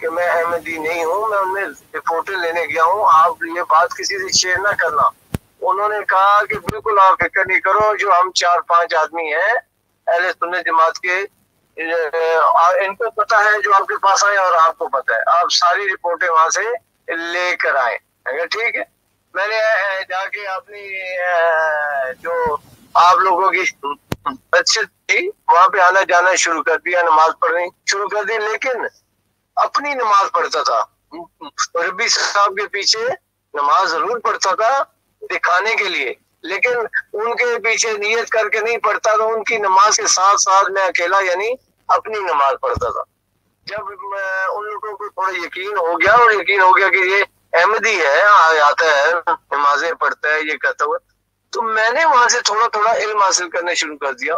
کہ میں احمدی نہیں ہوں، میں انہیں رپورٹیں لینے گیا ہوں، آپ یہ بات کسی سے شیئر نہ کرنا۔ انہوں نے کہا کہ بالکل آپ فکر نہیں کرو، جو ہم 4-5 آدمی ہیں اہل سنت جماعت کے، ان کو پتا ہے جو آپ کے پاس آئے اور آپ کو پتا ہے، آپ ساری رپورٹیں وہاں سے لے کر آئیں۔ اگر ٹھیک ہے، میں نے جا کے اپنی جو آپ لوگوں کی مسجد تھی وہاں پہ آنا جانا شروع کر دیا، نماز پڑھنی شروع کر دی، لیکن اپنی نماز پڑھتا تھا، ربی صاحب کے پیچھے نماز ضرور پڑھتا تھا دکھانے کے لیے، لیکن ان کے پیچھے نیت کر کے نہیں پڑھتا تھا، ان کی نماز کے ساتھ ساتھ میں اکیلا یعنی اپنی نماز پڑھتا تھا۔ جب ان لوگوں کو تھوڑا یقین ہو گیا، اور یقین ہو گیا کہ یہ احمدی ہے، آتا ہے نمازیں پڑھتا ہے یہ کرتا ہوا، تو میں نے وہاں سے تھوڑا تھوڑا علم حاصل کرنا شروع کر دیا۔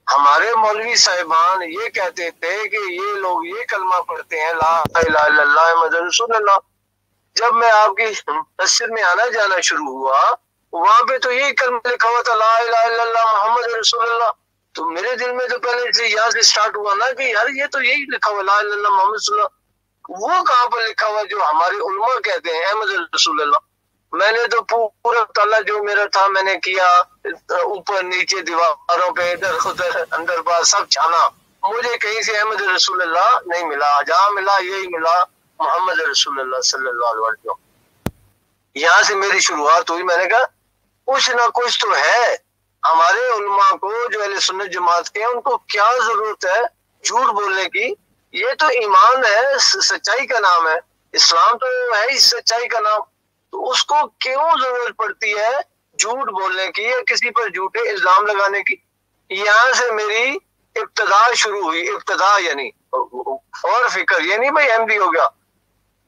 ہمارے مولوی صاحبان یہ کہتے تھے کہ یہ لوگ یہ کلمہ پڑھتے ہیں لا الہ الا اللہ محمد رسول اللہ۔ جب میں آپ کی مسجد میں آنا جانا شروع ہوا، وہاں پہ تو یہی کلمہ لکھا ہوا تھا لا الہ الا اللہ محمد رسول اللہ، تو میرے دل میں تو پہلے سے یہاں سے سٹارٹ ہوا نا کہ یار یہ تو یہی لکھا ہوا لا الہ الا اللہ محمد رسول اللہ، وہ کہاں پر لکھا ہوا جو ہمارے علماء کہتے ہیں احمد رسول اللہ۔ میں نے تو پورا تعالیٰ جو میرا تھا میں نے کیا، اوپر نیچے دیواروں پہ ادھر ادھر اندر باہر سب چھانا، مجھے کہیں سے احمد رسول اللہ نہیں ملا، جہاں ملا یہی ملا محمد رسول اللہ صلی اللہ علیہ وسلم۔ یہاں سے میری شروعات ہوئی، میں نے کہا کچھ نہ کچھ تو ہے، ہمارے علماء کو جو اہل سنت جماعت کے ہیں ان کو کیا ضرورت ہے جھوٹ بولنے کی؟ یہ تو ایمان ہے، سچائی کا نام ہے، اسلام تو ہے ہی سچائی کا نام، تو اس کو کیوں ضرورت پڑتی ہے جھوٹ بولنے کی یا کسی پر جھوٹے الزام لگانے کی؟ یہاں سے میری ابتدا شروع ہوئی، ابتدا یعنی اور فکر، یہ نہیں بھائی احمدی ہو گیا،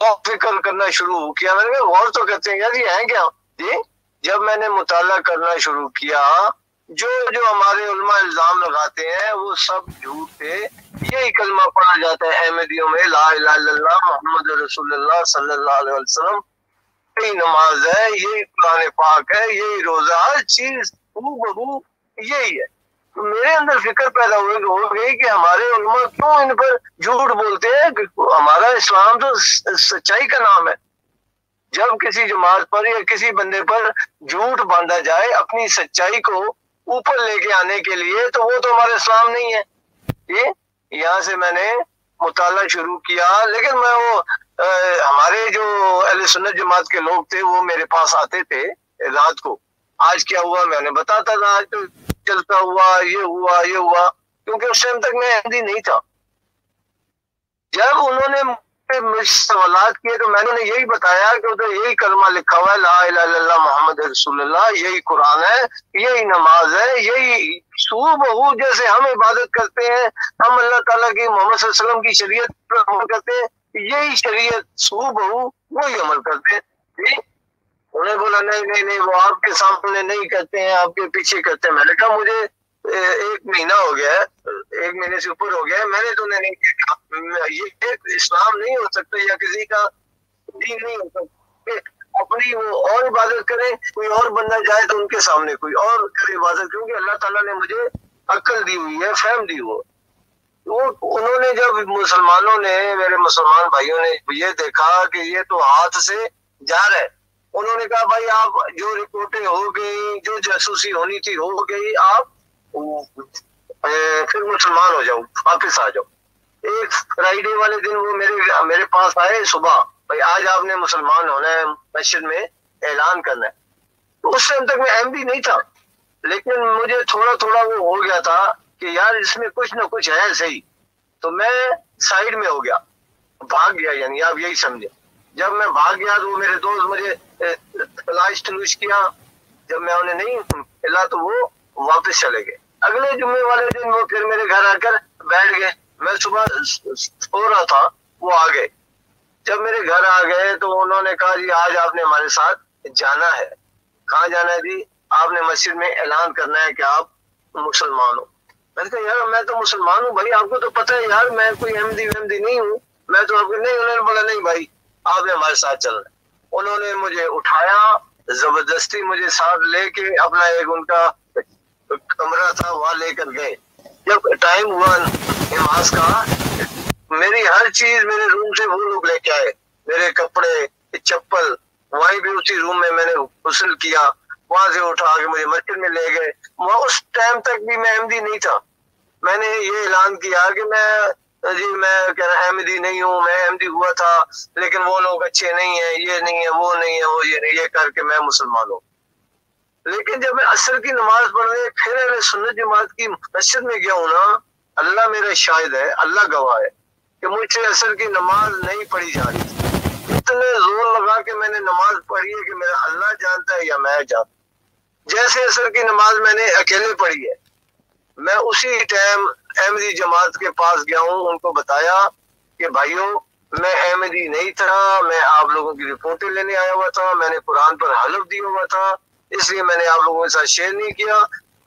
اور فکر کرنا شروع کیا۔ میں نے کہا غور تو کرتے ہیں یار یہ ہیں کیا جی؟ جب میں نے مطالعہ کرنا شروع کیا، جو جو ہمارے علماء الزام لگاتے ہیں وہ سب جھوٹ تھے، یہی کلمہ پڑھا جاتا ہے احمدیوں میں لا الہ الا اللہ محمد رسول اللہ صلی اللہ علیہ وسلم، یہی نماز ہے، یہی قرآن پاک ہے، یہی روزہ، ہر چیز بہو یہی ہے۔ تو میرے اندر فکر پیدا ہو گئی کہ ہمارے علماء کیوں ان پر جھوٹ بولتے ہیں؟ ہمارا اسلام تو سچائی کا نام ہے، جب کسی جماعت پر یا کسی بندے پر جھوٹ باندھا جائے اپنی سچائی کو اوپر لے کے آنے کے لیے، تو وہ تو ہمارا اسلام نہیں ہے۔ یہاں سے میں نے مطالعہ شروع کیا، لیکن میں وہ ہمارے جو اہل سنت جماعت کے لوگ تھے وہ میرے پاس آتے تھے رات کو، آج کیا ہوا میں نے بتاتا تھا، آج تو چلتا ہوا یہ ہوا یہ ہوا، کیونکہ اس ٹائم تک میں احمدی نہیں تھا۔ جب انہوں نے مجھ سے سوالات کیے تو میں نے یہی بتایا کہ ادھر یہی کلمہ لکھا ہوا ہے لا الہ الا اللہ محمد رسول اللہ، یہی قرآن ہے، یہی نماز ہے، یہی سو بہو جیسے ہم عبادت کرتے ہیں، ہم اللہ تعالیٰ کی محمد صلی اللہ علیہ وسلم کی شریعت پر عمل کرتے ہیں، یہی شریعت سو بہو وہی عمل کرتے ہیں۔ انہیں بولا نہیں وہ آپ کے سامنے نہیں کرتے ہیں، آپ کے پیچھے کرتے ہیں۔ میں نے کہا مجھے 1 مہینہ ہو گیا ہے، 1 مہینے سے اوپر ہو گیا ہے، میں نے تو نہیں کہا یہ اسلام نہیں ہو سکتا یا کسی کا دین نہیں ہو سکتا، اپنی وہ اور عبادت کریں، کوئی اور بندہ جائے تو ان کے سامنے کوئی اور کرے عبادت، کیونکہ اللہ تعالیٰ نے مجھے عقل دی ہوئی ہے، فہم دی ہوئی ہے۔ انہوں نے جب مسلمانوں نے، میرے مسلمان بھائیوں نے یہ دیکھا کہ یہ تو ہاتھ سے جا رہا ہے، انہوں نے کہا بھائی آپ جو رپورٹیں ہو گئی، جو جاسوسی ہونی تھی ہو گئی، آپ پھر مسلمان ہو جاؤ، واپس آ جاؤ۔ ایک فرائیڈے والے دن وہ میرے پاس آئے صبح، بھائی آج آپ نے مسلمان ہونا ہے، مسجد میں اعلان کرنا ہے۔ تو اس ٹائم تک میں احمدی نہیں تھا، لیکن مجھے تھوڑا تھوڑا وہ ہو گیا تھا کہ یار اس میں کچھ نہ کچھ ہے صحیح، تو میں سائیڈ میں ہو گیا، بھاگ گیا، یعنی آپ یہی سمجھے۔ جب میں بھاگ گیا تو میرے دوست مجھے تلاش کیا، جب میں انہیں نہیں ملا تو وہ واپس چلے گئے۔ اگلے جمعے والے دن وہ پھر میرے گھر آ کر بیٹھ گئے، میں صبح سو رہا تھا، وہ آ گئے۔ جب میرے گھر آ گئے تو انہوں نے کہا جی آج آپ نے ہمارے ساتھ جانا ہے۔ کہاں جانا ہے جی؟ آپ نے مسجد میں اعلان کرنا ہے کہ آپ مسلمان ہو۔ میں نے کہا یار میں تو مسلمان ہوں بھائی، آپ کو تو پتہ ہے یار میں کوئی احمدی نہیں ہوں، میں تو آپ کو نہیں۔ انہوں نے بولا نہیں بھائی آپ نے ہمارے ساتھ چلنا ہے۔ انہوں نے مجھے اٹھایا، زبردستی مجھے ساتھ لے کے اپنا ایک ان کا کمرہ تھا وہاں لے کر گئے۔ جب ٹائم ہوا نماز کا میری ہر چیز میرے روم سے وہ لوگ لے کے آئے، میرے کپڑے، چپل، وہیں بھی اسی روم میں نے غسل کیا، وہاں سے اٹھا کے مجھے مسجد میں لے گئے۔ وہاں اس ٹائم تک بھی میں احمدی نہیں تھا، میں نے یہ اعلان کیا کہ میں احمدی نہیں ہوں، میں احمدی ہوا تھا لیکن وہ لوگ اچھے نہیں ہیں، یہ نہیں ہے، وہ نہیں ہے، وہ یہ نہیں، یہ کر کے میں مسلمان ہوں۔ لیکن جب میں عصر کی نماز پڑھنے پھر اہل سنت جماعت کی مسجد میں گیا ہوں نا، اللہ میرا شاہد ہے، اللہ گواہ ہے کہ مجھ سے عصر کی نماز نہیں پڑھی جا رہی تھی۔ اتنے زور لگا کے میں نے نماز پڑھی ہے کہ میرا اللہ جانتا ہے یا میں جانتا ہوں۔ جیسے عصر کی نماز میں نے اکیلے پڑھی ہے، میں اسی ٹائم احمدی جماعت کے پاس گیا ہوں، ان کو بتایا کہ بھائیوں میں احمدی نہیں تھا، میں آپ لوگوں کی رپورٹیں لینے آیا ہوا تھا، میں نے قرآن پر حلف دیا ہوا تھا، اس لیے میں نے آپ لوگوں کے ساتھ شیئر نہیں کیا،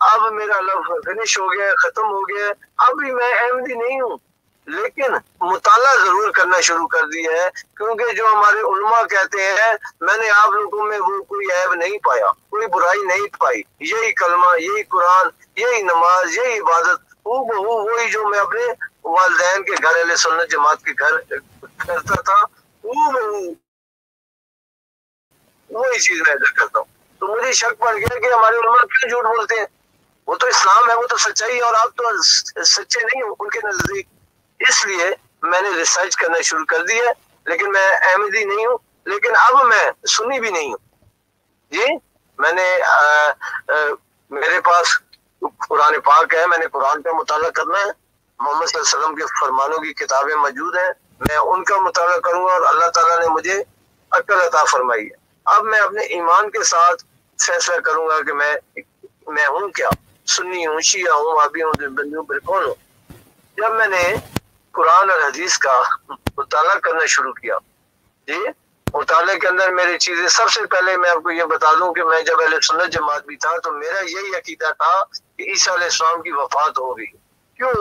اب میرا لفظ فنش ہو گیا، ختم ہو گیا، اب بھی میں احمدی نہیں ہوں، لیکن مطالعہ ضرور کرنا شروع کر دیا ہے، کیونکہ جو ہمارے علماء کہتے ہیں میں نے آپ لوگوں میں وہ کوئی عیب نہیں پایا، کوئی برائی نہیں پائی، یہی کلمہ، یہی قرآن، یہی نماز، یہی عبادت وہی جو میں اپنے والدین کے گھر اہل سنت جماعت کے گھر کرتا تھا، وہی چیز میں ادھر کرتا ہوں۔ تو مجھے شک پڑ گیا کہ ہمارے علماء کیوں جھوٹ بولتے ہیں، وہ تو اسلام ہے، وہ تو سچائی ہے، اور آپ تو سچے نہیں ہو ان کے نزدیک۔ اس لیے میں نے ریسرچ کرنا شروع کر دی ہے، لیکن میں احمدی نہیں ہوں، لیکن اب میں سنی بھی نہیں ہوں جی۔ میں نے میرے پاس قرآن پاک ہے، میں نے قرآن کا مطالعہ کرنا ہے، محمد صلی اللہ علیہ وسلم کے فرمانوں کی کتابیں موجود ہیں، میں ان کا مطالعہ کروں گا، اور اللہ تعالیٰ نے مجھے عقل عطا فرمائی ہے۔ اب میں اپنے ایمان کے ساتھ فیصلہ کروں گا کہ میں ہوں کیا، سنی ہوں، شیعہ ہوں، وہابی ہوں، دیوبندی ہوں، کون ہوں۔ جب میں نے قرآن اور حدیث کا مطالعہ کرنا شروع کیا جی، مطالعے کے اندر میری چیزیں، سب سے پہلے میں آپ کو یہ بتا دوں کہ میں جب اہل سنت جماعت بھی تھا تو میرا یہی عقیدہ تھا کہ عیسیٰ علیہ السلام کی وفات ہو گئی۔ کیوں؟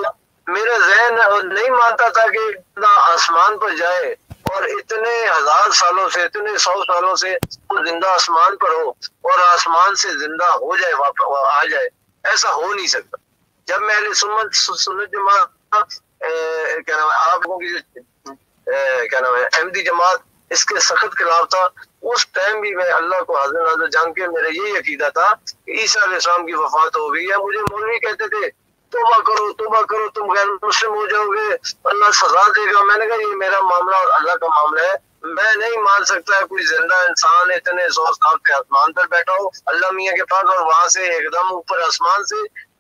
میرا ذہن نہیں مانتا تھا کہ اتنا آسمان پر جائے اور اتنے ہزار سالوں سے، اتنے 100 سالوں سے وہ زندہ آسمان پر ہو اور آسمان سے زندہ ہو جائے، واپس آ جائے، ایسا ہو نہیں سکتا۔ جب میں اہل سنت جماعت کیا نام ہے، آپ لوگوں کی کیا نام ہے احمدی جماعت، اس کے سخت خلاف تھا، اس ٹائم بھی میں اللہ کو حاضر ناظر جان کے میرا یہی عقیدہ تھا کہ عیسیٰ علیہ السلام کی وفات ہو گئی ہے۔ مجھے مولوی کہتے تھے توبہ کرو، توبہ کرو، تم غیر مسلم ہو جاؤ گے، اللہ سزا دے گا۔ میں نے کہا یہ میرا معاملہ اور اللہ کا معاملہ ہے، میں نہیں مان سکتا ہے کوئی زندہ انسان اتنے 100 سال کے آسمان پر بیٹھا ہو اللہ میاں کے پاس، اور وہاں سے ایک دم اوپر آسمان سے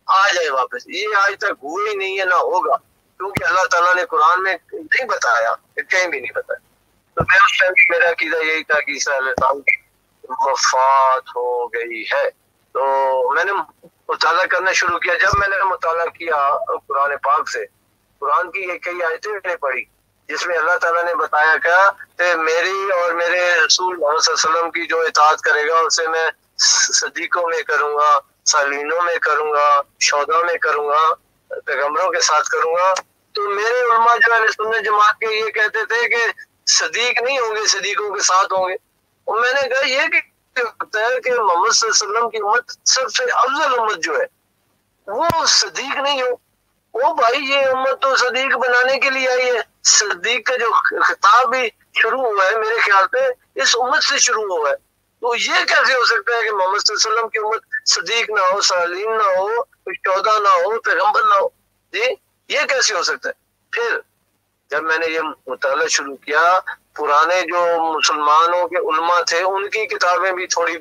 آ جائے واپس۔ یہ آج تک ہوا ہی نہیں ہے، نہ ہوگا، کیونکہ اللہ تعالیٰ نے قرآن میں نہیں بتایا، کہیں بھی نہیں بتایا۔ تو میں اس ٹائم میرا عقیدہ یہی تھا کہ عیسیٰ علیہ السلام کی وفات ہو گئی ہے۔ تو میں نے مطالعہ کرنا شروع کیا۔ جب میں نے مطالعہ کیا قرآن پاک سے، قرآن کی کئی آیتیں میں نے پڑھی جس میں اللہ تعالیٰ نے بتایا کہ میری اور میرے رسول محمد صلی اللہ علیہ وسلم کی جو اطاعت کرے گا اسے میں صدیقوں میں کروں گا، صالحینوں میں کروں گا، شہداء میں کروں گا، پیغمبروں کے ساتھ کروں گا۔ تو میرے علماء جو اہل سنت جماعت کے یہ کہتے تھے کہ صدیق نہیں ہوں گے، صدیقوں کے ساتھ ہوں گے۔ اور میں نے کہا یہ کہ ہوتا ہے کہ محمد صلی اللہ علیہ وسلم کی امت سب سے افضل امت جو ہے وہ صدیق نہیں ہو، وہ بھائی یہ امت تو صدیق بنانے کے لیے آئی ہے۔ صدیق کا جو خطاب بھی شروع ہوا ہے میرے خیال پہ اس امت سے شروع ہوا ہے، تو یہ کیسے ہو سکتا ہے کہ محمد صلی اللہ علیہ وسلم کی امت صدیق نہ ہو، صالحین نہ ہو، شہداء نہ ہو، پیغمبر نہ ہو؟ جی یہ کیسے ہو سکتا ہے؟ پھر جب میں نے یہ مطالعہ شروع کیا، پرانے جو مسلمانوں کے علماء تھے ان کی کتابیں بھی تھوڑی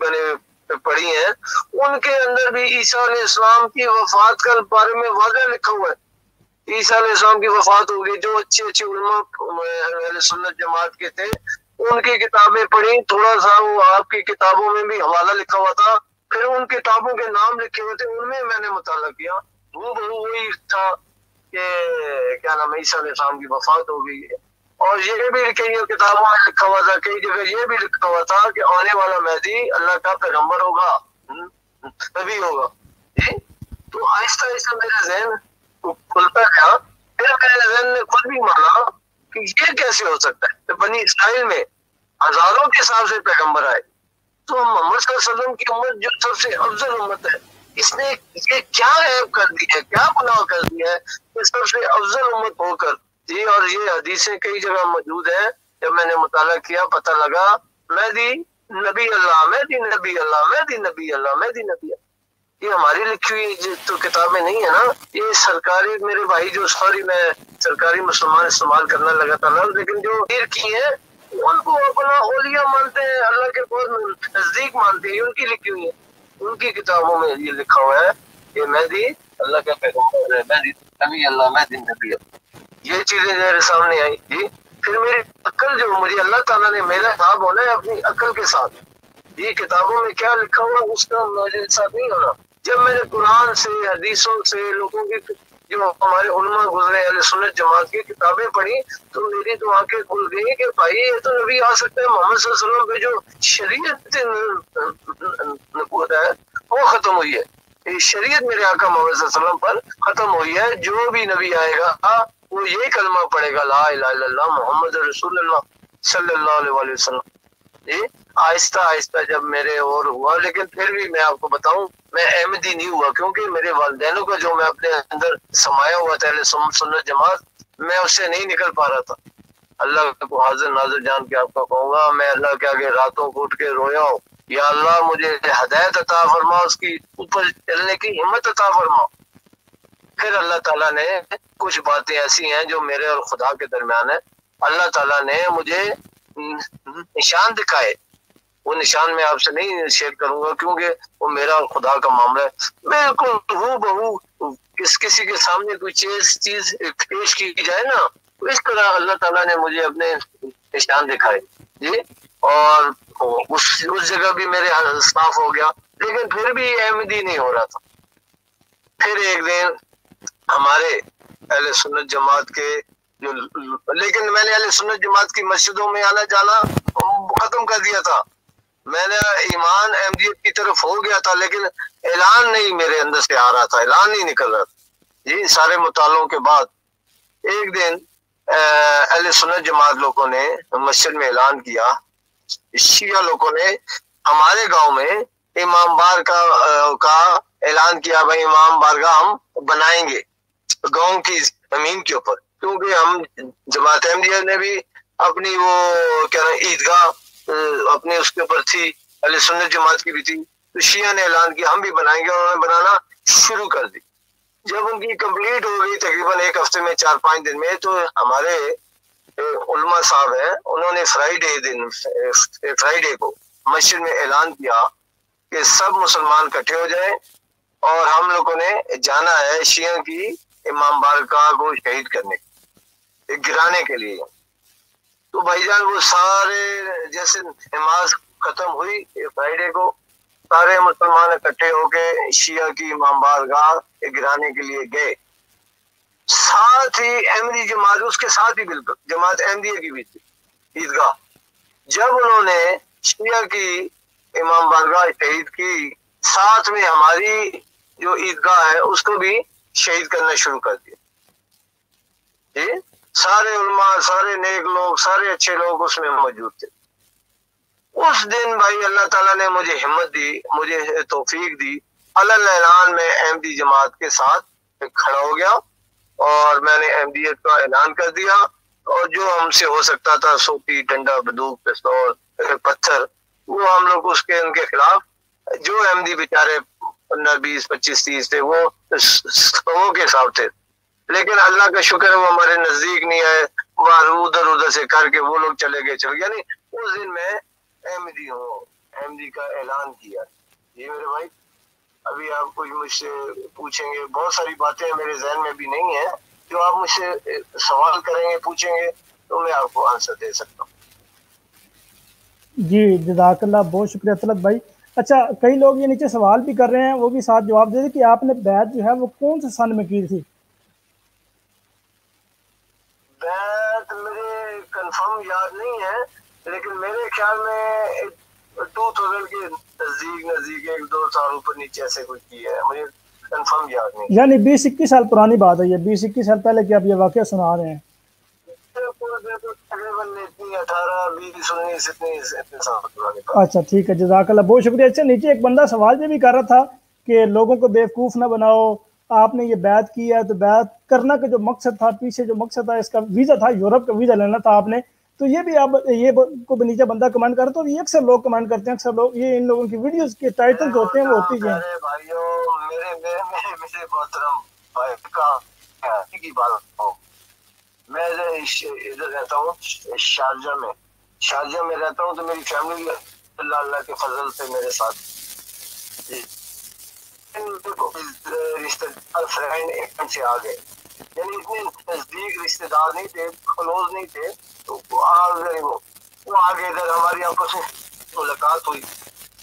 پڑھی ہیں، ان کے اندر بھی عیسیٰ علیہ السلام کی وفات کے بارے میں واضح لکھا ہوا ہے، عیسیٰ علیہ السلام کی وفات ہوگی۔ جو اچھے اچھے علماء اہل سنت جماعت کے تھے ان کی کتابیں پڑھی، تھوڑا سا وہ آپ کی کتابوں میں بھی حوالہ لکھا ہوا تھا، پھر ان کتابوں کے نام لکھے ہوئے تھے، ان میں نے مطالعہ کیا، وہ وہی تھا کہ کیا نام ہے عیسیٰ علیہ السلام کی وفات ہو گئی ہے۔ اور یہ بھی کئی کتابوں میں لکھا ہوا تھا، کئی جگہ یہ بھی لکھا ہوا تھا کہ آنے والا مہدی اللہ کا پیغمبر ہوگا، نبی ہوگا۔ تو آہستہ آہستہ میرا ذہن کھلتا گیا، پھر میرے ذہن نے خود بھی مانا کہ یہ کیسے ہو سکتا ہے، بنی اسرائیل میں ہزاروں کے حساب سے پیغمبر آئے، تو محمد صلی اللہ علیہ وسلم کی امت جو سب سے افضل امت ہے، اس نے یہ کیا عیب کر دی ہے، کیا گناہ کر دیا ہے کہ سب سے افضل امت ہو کر جی اور یہ حدیثیں کئی جگہ موجود ہیں. جب میں نے مطالعہ کیا پتہ لگا مہدی نبی اللہ، مہدی نبی اللہ، مہدی نبی اللہ، مہدی نبی اللہ. یہ ہماری لکھی ہوئی تو کتابیں نہیں ہے نا، یہ سرکاری میرے بھائی جو سوری میں سرکاری مسلمان استعمال کرنا لگا تھا نا، لیکن جو پیر کی ہیں ان کو اپنا اولیاء مانتے ہیں، اللہ کے بہت نزدیک مانتے ہیں، ان کی لکھی ہوئی ہے، ان کی کتابوں میں یہ لکھا ہوا ہے کہ مہدی اللہ کا پیغمبر ہے، مہدی نبی اللہ، مہدی نبی اللہ. یہ چیزیں میرے سامنے آئی. جی پھر میری عقل جو مجھے اللہ تعالیٰ نے میرا خواب ہونا ہے اپنی عقل کے ساتھ، یہ کتابوں میں کیا لکھا ہوا اس کا میرے ساتھ نہیں ہونا. جب میں نے قرآن سے حدیثوں سے لوگوں کی جو ہمارے علماء گزرے اہل سنت جماعت کی کتابیں پڑھی تو میری تو آنکھیں کھل گئی کہ بھائی یہ تو نبی آ سکتے ہیں. محمد صلی اللہ علیہ وسلم پہ جو شریعت نبوت ہے وہ ختم ہوئی ہے. یہ شریعت میرے آقا محمد صلی اللہ علیہ وسلم پر ختم ہوئی ہے. جو بھی نبی آئے گا وہ یہ کلمہ پڑھے گا لا الہ الا اللہ محمد رسول اللہ صلی اللہ علیہ وسلم. یہ آہستہ آہستہ جب میرے اور ہوا، لیکن پھر بھی میں آپ کو بتاؤں میں احمدی نہیں ہوا، کیونکہ میرے والدینوں کا جو میں اپنے اندر سمایا ہوا تھا اہل سنت جماعت، میں اس سے نہیں نکل پا رہا تھا. اللہ کو حاضر ناظر جان کے آپ کو کہوں گا، میں اللہ کے آگے راتوں کو اٹھ کے رویا ہوں، یا اللہ مجھے ہدایت عطا فرما، اس کی اوپر چلنے کی ہمت عطا فرما. پھر اللہ تعالیٰ نے کچھ باتیں ایسی ہیں جو میرے اور خدا کے درمیان ہے، اللہ تعالیٰ نے مجھے نشان دکھائے. وہ نشان میں آپ سے نہیں شیئر کروں گا کیونکہ وہ میرا اور خدا کا معاملہ ہے. بالکل ہو بہو کسی کے سامنے کوئی چیز پیش کی جائے نا، تو اس طرح اللہ تعالیٰ نے مجھے اپنے نشان دکھائے. جی اور اس جگہ بھی میرے صاف ہو گیا، لیکن پھر بھی احمدی نہیں ہو رہا تھا. پھر ایک دن ہمارے اہل سنت جماعت کے جو، لیکن میں نے اہل سنت جماعت کی مسجدوں میں آنا جانا ختم کر دیا تھا. میں نے ایمان احمدیت کی طرف ہو گیا تھا، لیکن اعلان نہیں میرے اندر سے آ رہا تھا، اعلان نہیں نکل رہا تھا. جی سارے مطالعوں کے بعد ایک دن اہل سنت جماعت لوگوں نے مسجد میں اعلان کیا، شیعہ لوگوں نے ہمارے گاؤں میں امام بار کا اعلان کیا، بھائی امام بارگاہ ہم بنائیں گے گاؤں کی زمین کے اوپر، کیونکہ ہم جماعت احمدیہ نے بھی اپنی وہ کیا نا عیدگاہ اپنے اس کے اوپر تھی، اہل سنت جماعت کی بھی تھی، تو شیعہ نے اعلان کیا ہم بھی بنائیں گے، اور انہوں نے بنانا شروع کر دی. جب ان کی کمپلیٹ ہو گئی تقریباً ایک ہفتے میں 4-5 دن میں، تو ہمارے علماء صاحب ہیں انہوں نے فرائیڈے کو مسجد میں اعلان کیا کہ سب مسلمان اکٹھے ہو جائیں اور ہم لوگوں نے جانا ہے شیعہ کی امام بارگاہ کو شہید کرنے گرانے کے لیے. تو بھائی جان وہ سارے جیسے نماز ختم ہوئی فرائیڈے کو، سارے مسلمان اکٹھے ہو کے شیعہ کی امام بارگاہ گرانے کے لیے گئے. ساتھ ہی احمدی جماعت اس کے ساتھ ہی بالکل جماعت احمدیہ کی بھی تھی عیدگاہ. جب انہوں نے شیعہ کی امام بارگاہ شہید کی، ساتھ میں ہماری جو عیدگاہ ہے اس کو بھی شہید کرنا شروع کر دیا. جی سارے علماء، سارے نیک لوگ، سارے اچھے لوگ اس میں موجود تھے. اس دن بھائی اللہ تعالیٰ نے مجھے ہمت دی، مجھے توفیق دی، اعلان میں احمدی جماعت کے ساتھ کھڑا ہو گیا اور میں نے احمدیت کا اعلان کر دیا. اور جو ہم سے ہو سکتا تھا سوٹی، ڈنڈا، بندوق، پستول، پتھر، وہ ہم لوگ ان کے خلاف جو احمدی بیچارے 15 20 25 30 تھے وہ کے حساب تھے. لیکن اللہ کا شکر ہے وہ ہمارے نزدیک نہیں آئے، وہ ادھر سے کر کے وہ لوگ چلے گئے. یعنی اس دن میں احمدی ہوں، احمدی کا اعلان کیا. یہ میرے بھائی ابھی آپ کچھ مجھ سے پوچھیں گے، بہت ساری باتیں میرے ذہن میں بھی نہیں ہیں، جو آپ مجھ سے سوال کریں گے، پوچھیں گے تو میں آپ کو آنسر دے سکتا ہوں. جی جزاک اللہ، بہت شکریہ طلعت بھائی. اچھا کئی لوگ یہ نیچے سوال بھی کر رہے ہیں، وہ بھی ساتھ جواب دے دیں کہ آپ نے بیعت جو ہے وہ کون سے سن میں کی تھی؟ بیعت مجھے کنفرم یاد نہیں ہے، لیکن میرے خیال میں 2000 کے نزدیک 1-2 سال اوپر نیچے ایسے کچھ کی ہے، مجھے کنفرم یاد نہیں. یعنی 20-21 سال پرانی بات ہے یہ، 20-21 سال پہلے کہ آپ یہ واقعہ سنا رہے ہیں. اچھا ٹھیک ہے، جزاک اللہ، بہت شکریہ. اچھا نیچے ایک بندہ سوال یہ بھی کر رہا تھا کہ لوگوں کو بیوقوف نہ بناؤ آپ نے یہ بیعت کی ہے، تو بیعت کرنا کا جو مقصد تھا، پیچھے جو مقصد تھا، اس کا ویزا تھا، یورپ کا ویزا لینا تھا آپ نے. تو یہ بھی آپ یہ کو نیچے بندہ کمنٹ کرتا ہے، تو یہ اکثر لوگ کمنٹ کرتے ہیں، اکثر لوگ یہ ان لوگوں کی ویڈیوز کے ٹائٹل جو ہوتے ہیں وہ ہوتی ہیں. میرے بھائیوں، میرے محترم بھائی کی بات ہوں، میں ادھر رہتا ہوں شارجہ میں رہتا ہوں. تو میری فیملی اللہ کے فضل سے میرے ساتھ رشتے دار فرینڈ ایک سے آ گئے، یعنی اتنے نزدیک رشتے دار نہیں تھے، کلوز نہیں تھے، تو وہ آگے ادھر ہماری آپس میں ملاقات ہوئی.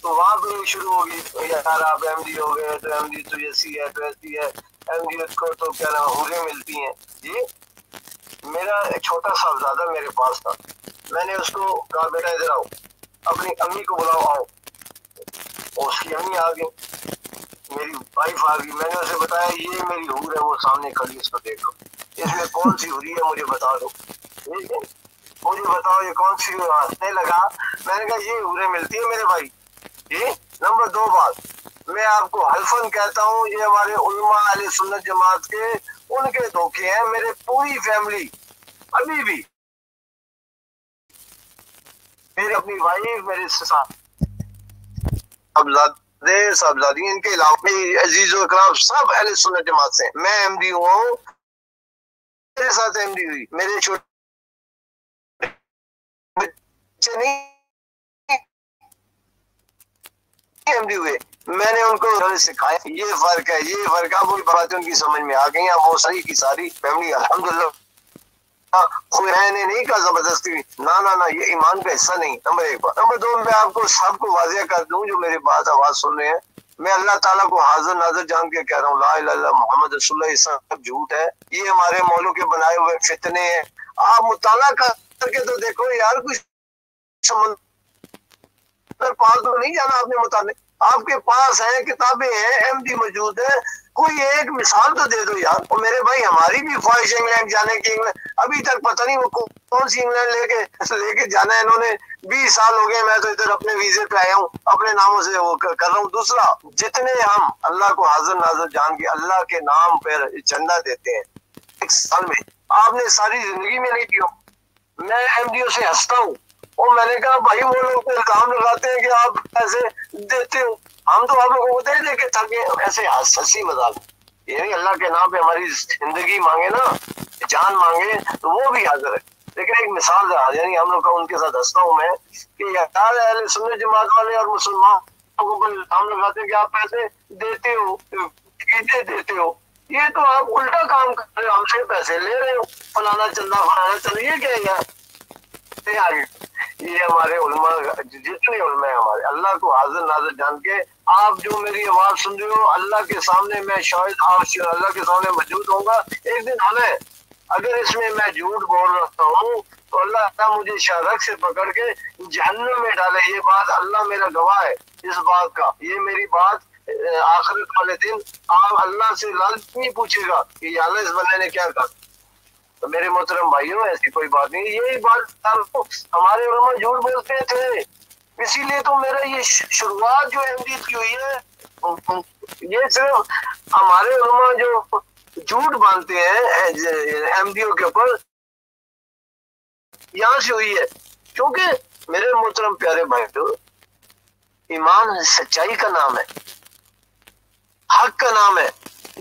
تو وہاں پہ شروع ہوگی، یار آپ ایم ڈی ہو گئے، تو ایم ڈی تو ایسی ہے، تو ایسی ہے، ایم ڈی کو تو کیا نام حوریں ملتی ہیں. جی میرا ایک چھوٹا صاحبزادہ میرے پاس تھا، میں نے اس کو کہا بیٹا ادھر آؤ، اپنی امی کو بلاؤ، آؤ. اور اس کی امی آ گئی، میری وائف آ گئی. میں نے اسے بتایا یہ میری حور ہے، وہ سامنے کھڑی، اس کو دیکھو، اس میں کون سی حوری ہے مجھے بتا دو، مجھے بتاؤ یہ کون سی. ہنسنے لگا. میں نے کہا یہ حوریں ملتی ہیں میرے بھائی. یہ نمبر 2 بات میں آپ کو حلفاً کہتا ہوں، یہ ہمارے علماء اہل سنت جماعت کے ان کے دھوکے ہیں. میرے پوری فیملی ابھی بھی، میری اپنی وائف، میرے صاحبزادی، ان کے علاوہ عزیز و اکرام سب اہل سنت جماعت سے. میں ایم ڈی ہوں، میرے ساتھ ایم ڈی ہوئی، میرے چھوٹے بچے نہیں ایم ڈی ہوئے. میں نے ان کو سکھایا یہ فرق ہے، یہ فرق ہے. وہ باتیں ان کی سمجھ میں آ گئی ہیں. وہ صحیح کی ساری فیملی الحمدللہ کوئی نے نہیں کہا زبردستی، نہ یہ ایمان کا حصہ نہیں. نمبر 1 بات. نمبر 2 میں آپ کو سب کو واضح کر دوں جو میری بات آواز سن رہے ہیں، میں اللہ تعالیٰ کو حاضر ناظر جان کے کہہ رہا ہوں، لا الہ الا اللہ محمد رسول اللہ. یہ سب جھوٹ ہے، یہ ہمارے مولوں کے بنائے ہوئے فتنے ہیں. آپ مطالعہ کر کے تو دیکھو یار، کچھ سمندر پار تو نہیں جانا آپ نے مطالعہ. آپ کے پاس ہیں، کتابیں ہیں، ایم ڈی موجود ہے، کوئی ایک مثال تو دے دو یار. اور میرے بھائی ہماری بھی خواہش انگلینڈ جانے کی، ابھی تک پتہ نہیں وہ کون سی انگلینڈ لے کے جانا ہے. انہوں نے 20 سال ہو گئے، میں تو ادھر اپنے ویزے پہ آیا ہوں، اپنے ناموں سے وہ کر رہا ہوں. دوسرا، جتنے ہم اللہ کو حاضر ناظر جان کے اللہ کے نام پر چندہ دیتے ہیں ایک سال میں، آپ نے ساری زندگی میں نہیں دیا. میں ایم ڈی او سے ہنستا ہوں، اور میں نے کہا بھائی وہ لوگ الزام لگاتے ہیں کہ آپ پیسے دیتے ہو، ہم تو آپ لوگوں کو دے کے تھکے. ایسے ہنسی مذاق، یعنی اللہ کے نام پہ ہماری زندگی مانگے نا، جان مانگے، تو وہ بھی حاضر ہے. لیکن ایک مثال رہا، یعنی ہم لوگ کا ان کے ساتھ ہنستا ہوں میں کہ یار اہل سنت جماعت والے اور مسلمان لوگوں کو الزام لگاتے ہیں کہ آپ پیسے دیتے ہو، دیتے ہو. یہ تو آپ الٹا کام کر رہے ہو، ہم سے پیسے لے رہے ہو، فلانا چندہ فلانا چندہ. یہ کیا ہے یار؟ یہ ہمارے علماء، جتنے علماء ہیں ہمارے، اللہ کو حاضر ناظر جان کے، آپ جو میری آواز سن رہے ہو، اللہ کے سامنے میں شاید اللہ کے سامنے موجود ہوں گا ایک دن. ہمیں اگر اس میں جھوٹ بول رہا ہوں تو اللہ تعالیٰ مجھے شارک سے پکڑ کے جہنم میں ڈالے. یہ بات اللہ میرا گواہ ہے اس بات کا. یہ میری بات آخرت والے دن آپ اللہ سے لالچ نہیں پوچھے گا کہ یا اللہ اس بندے نے کیا کہا. تو میرے محترم بھائیوں، ایسی کوئی بات نہیں. یہی بات ہمارے علماء جھوٹ بولتے تھے، اسی لیے تو میرا یہ شروعات جو ایم ڈی کی ہوئی ہے، یہ صرف ہمارے علماء جو جھوٹ باندھتے ہیں ایم ڈی او کے اوپر، یہاں سے ہوئی ہے. کیونکہ میرے محترم پیارے بھائیوں، ایمان سچائی کا نام ہے، حق کا نام ہے.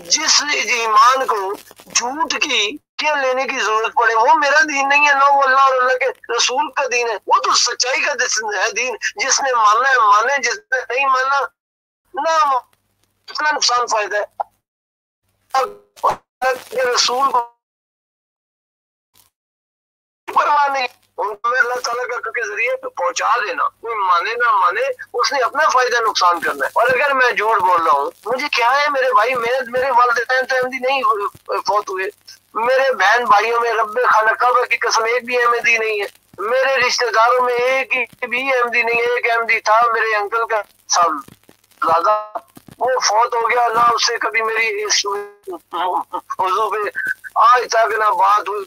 جس ایمان کو جھوٹ کی لینے کی ضرورت پڑے، وہ میرا دین نہیں ہے، نہ وہ اللہ اور اللہ کے رسول کا دین ہے. وہ تو سچائی کا ہے دین. جس نے ماننا ہے مانے، جس نے نہیں ماننا نہ، اتنا نقصان فائدہ ہے. رسول کو پرواہ نہیں، ان میں اللہ تعالیٰ کا کے ذریعے پہنچا دینا. کوئی مانے نہ مانے، اس نے اپنا فائدہ نقصان کرنا ہے. اور اگر میں جھوٹ بول رہا ہوں، مجھے کیا ہے میرے بھائی، میرے والدین تو احمدی نہیں فوت ہوئے، میرے بہن بھائیوں میں رب خانہ کعبہ کی قسم ایک بھی احمدی نہیں ہے، میرے رشتہ داروں میں ایک بھی احمدی نہیں ہے. ایک احمدی تھا میرے انکل کا صاحبزادہ، وہ فوت ہو گیا. نہ اس سے کبھی میری اس موضوع پہ آج تک نہ بات ہوئی.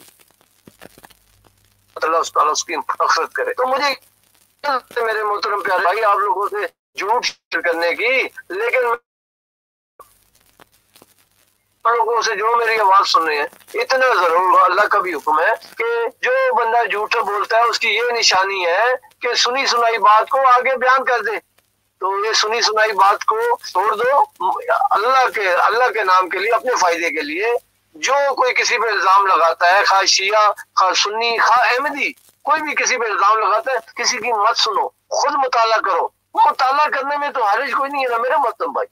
اللہ تعالیٰ اس کی مغفرت کرے. تو مجھے میرے محترم پیارے بھائی آپ لوگوں سے جھوٹ کرنے کی، لیکن لوگوں سے جو میری آواز سن رہے ہیں، اتنا ضرور اللہ کا بھی حکم ہے کہ جو بندہ جھوٹ بولتا ہے اس کی یہ نشانی ہے کہ سنی سنائی بات کو آگے بیان کر دے. تو یہ سنی سنائی بات کو چھوڑ دو، اللہ کے نام کے لیے، اپنے فائدے کے لیے. جو کوئی کسی پہ الزام لگاتا ہے، خواہ شیعہ، خواہ سنی، خواہ احمدی، کوئی بھی کسی پہ الزام لگاتا ہے، کسی کی مت سنو، خود مطالعہ کرو. مطالعہ کرنے میں تو حرج کوئی نہیں ہے نا میرے محترم بھائی.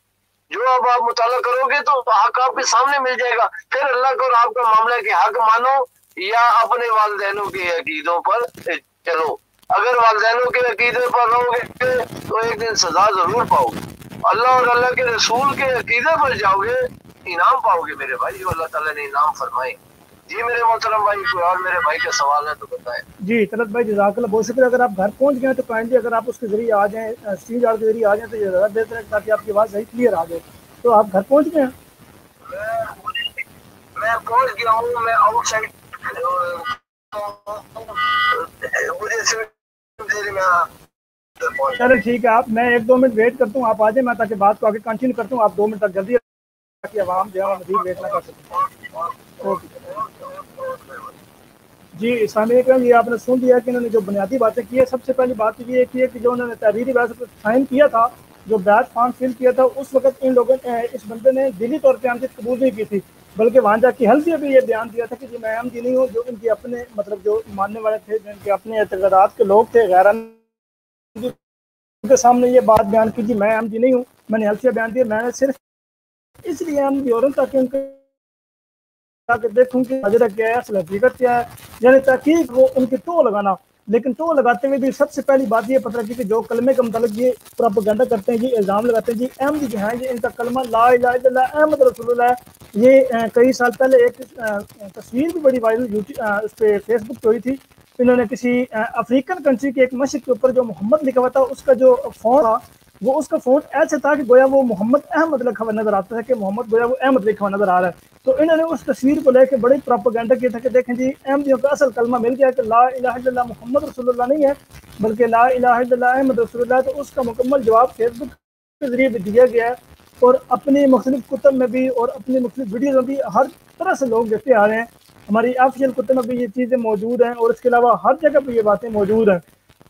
جو اب آپ مطالعہ کرو گے تو حق آپ کے سامنے مل جائے گا. پھر اللہ کو اور آپ کا معاملہ ہے کہ حق مانو یا اپنے والدینوں کے عقیدوں پر چلو. اگر والدینوں کے عقیدے پر رہو گے تو ایک دن سزا ضرور پاؤ گے. اللہ اور اللہ کے رسول کے عقیدے پر جاؤ گے، انعام پاؤ گے میرے بھائی، جو اللہ تعالیٰ نے انعام فرمائے. جی میرے محترم بھائی، کوئی اور میرے بھائی کا سوال ہے تو بتائیں. جی طلعت بھائی جزاک اللہ، بہت شکریہ. اگر آپ گھر پہنچ گئے تو کائنڈلی اگر آپ اس کے ذریعے آ جائیں، اسٹریم یارڈ کے ذریعے آ جائیں تو یہ زیادہ بہتر ہے تاکہ آپ کی آواز صحیح کلیئر آ جائے. تو آپ گھر پہنچ گئے ہیں؟ میں پہنچ گیا ہوں، میں آؤٹ سائڈ چلے ٹھیک ہے. آپ میں 1-2 منٹ ویٹ کرتا ہوں، آپ آ جائیں، میں تاکہ بات کو آگے کنٹینیو کرتا ہوں. آپ 2 منٹ تک جلدی تاکہ عوام جو ہے مزید ویٹ نہ کر سکیں. اوکے جی سامعین کرام، یہ آپ نے سن لیا کہ انہوں نے جو بنیادی باتیں کی ہے. سب سے پہلی بات یہ ہے کہ جو انہوں نے تحریری بیعت سائن کیا تھا، جو بیعت فارم فل کیا تھا، اس وقت ان لوگوں نے، اس بندے نے دلی طور پہ آمدید قبول نہیں کی تھی، بلکہ وہاں جا کے حلفیہ بھی یہ بیان دیا تھا کہ میں احمدی نہیں ہوں. جو ان کے اپنے مطلب جو ماننے والے تھے، جن کے اپنے اعتقادات کے لوگ تھے غیر ان کے سامنے یہ بات بیان کی، جی میں احمدی نہیں ہوں، میں نے حلفیہ بیان دیا، میں نے صرف اس لیے احمدی ہو رہا ہوں تاکہ ان کے تاکہ دیکھوں کہ ماجرا کیا ہے، اصل حقیقت کیا ہے. یعنی تحقیق وہ ان کی ٹو لگانا. لیکن ٹو لگاتے ہوئے بھی سب سے پہلی بات یہ پتہ لگی کہ جو کلمے کے متعلق یہ پروپیگنڈا کرتے ہیں، یہ الزام لگاتے ہیں، جی احمدی جو ہیں یہ ان کا کلمہ لا الہ الا اللہ احمد رسول اللہ ہے. یہ کئی سال پہلے ایک تصویر بھی بڑی وائرل اس پہ فیس بک پہ ہوئی تھی. انہوں نے کسی افریقن کنٹری کے ایک مشرق کے اوپر جو محمد لکھا ہوا تھا، اس کا جو فونٹ تھا وہ اس کا فونٹ ایسے تھا کہ گویا وہ محمد احمد لکھا ہوا نظر آتا ہے، کہ محمد گویا وہ احمد لکھا ہوا نظر آ رہا ہے. تو انہوں نے اس تصویر کو لے کے بڑی پروپیگنڈا کیا تھا کہ دیکھیں جی احمدیوں کا اصل کلمہ مل گیا کہ لا الہ الا اللہ محمد رسول اللہ نہیں ہے بلکہ لا الہ الا اللہ احمد رسول اللہ. تو اس کا مکمل جواب فیس بک کے ذریعے بھی دیا گیا ہے، اور اپنی مختلف کتب میں بھی اور اپنی مختلف ویڈیوز میں بھی ہر طرح سے لوگ دیکھتے آ رہے ہیں. ہماری آفیشیل کتب میں بھی یہ چیزیں موجود ہیں، اور اس کے علاوہ ہر جگہ پہ یہ باتیں موجود ہیں.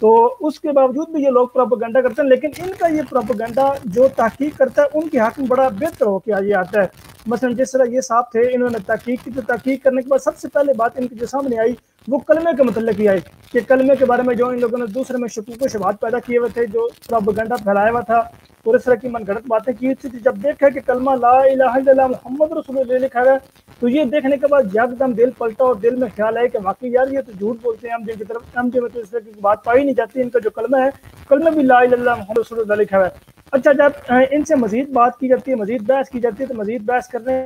تو اس کے باوجود بھی یہ لوگ پروپیگنڈا کرتے ہیں، لیکن ان کا یہ پروپیگنڈا جو تحقیق کرتا ہے ان کے حق میں بڑا بہتر ہو کے یہ آتا ہے. مثلا جس طرح یہ صاحب تھے، انہوں نے تحقیق کی، تو تحقیق کرنے کے بعد سب سے پہلے بات ان کی جو سامنے آئی وہ کلمے کے متعلق ہی آئی کہ کلمے کے بارے میں جو ان لوگوں نے دوسرے میں شکوک و شبہات پیدا کیے ہوئے تھے، جو پروپیگنڈا پھیلایا ہوا تھا اور اس طرح کی من گھڑت باتیں کی تھی. جب دیکھا کہ کلمہ لا الہ الا اللہ محمد رسول اللہ لکھا ہے، تو یہ دیکھنے کے بعد یک دم دل پلٹا اور دل میں خیال آیا کہ واقعی یار یہ تو جھوٹ بولتے ہیں احمدی کی طرف. احمدی میں تو اس طرح کی بات پائی نہیں جاتی، ان کا جو کلمہ ہے کلمہ بھی لا الہ الا اللہ محمد رسول اللہ لکھا ہے. اچھا جب ان سے مزید بات کی جاتی ہے، مزید بحث کی جاتی ہے، تو مزید بحث کرنے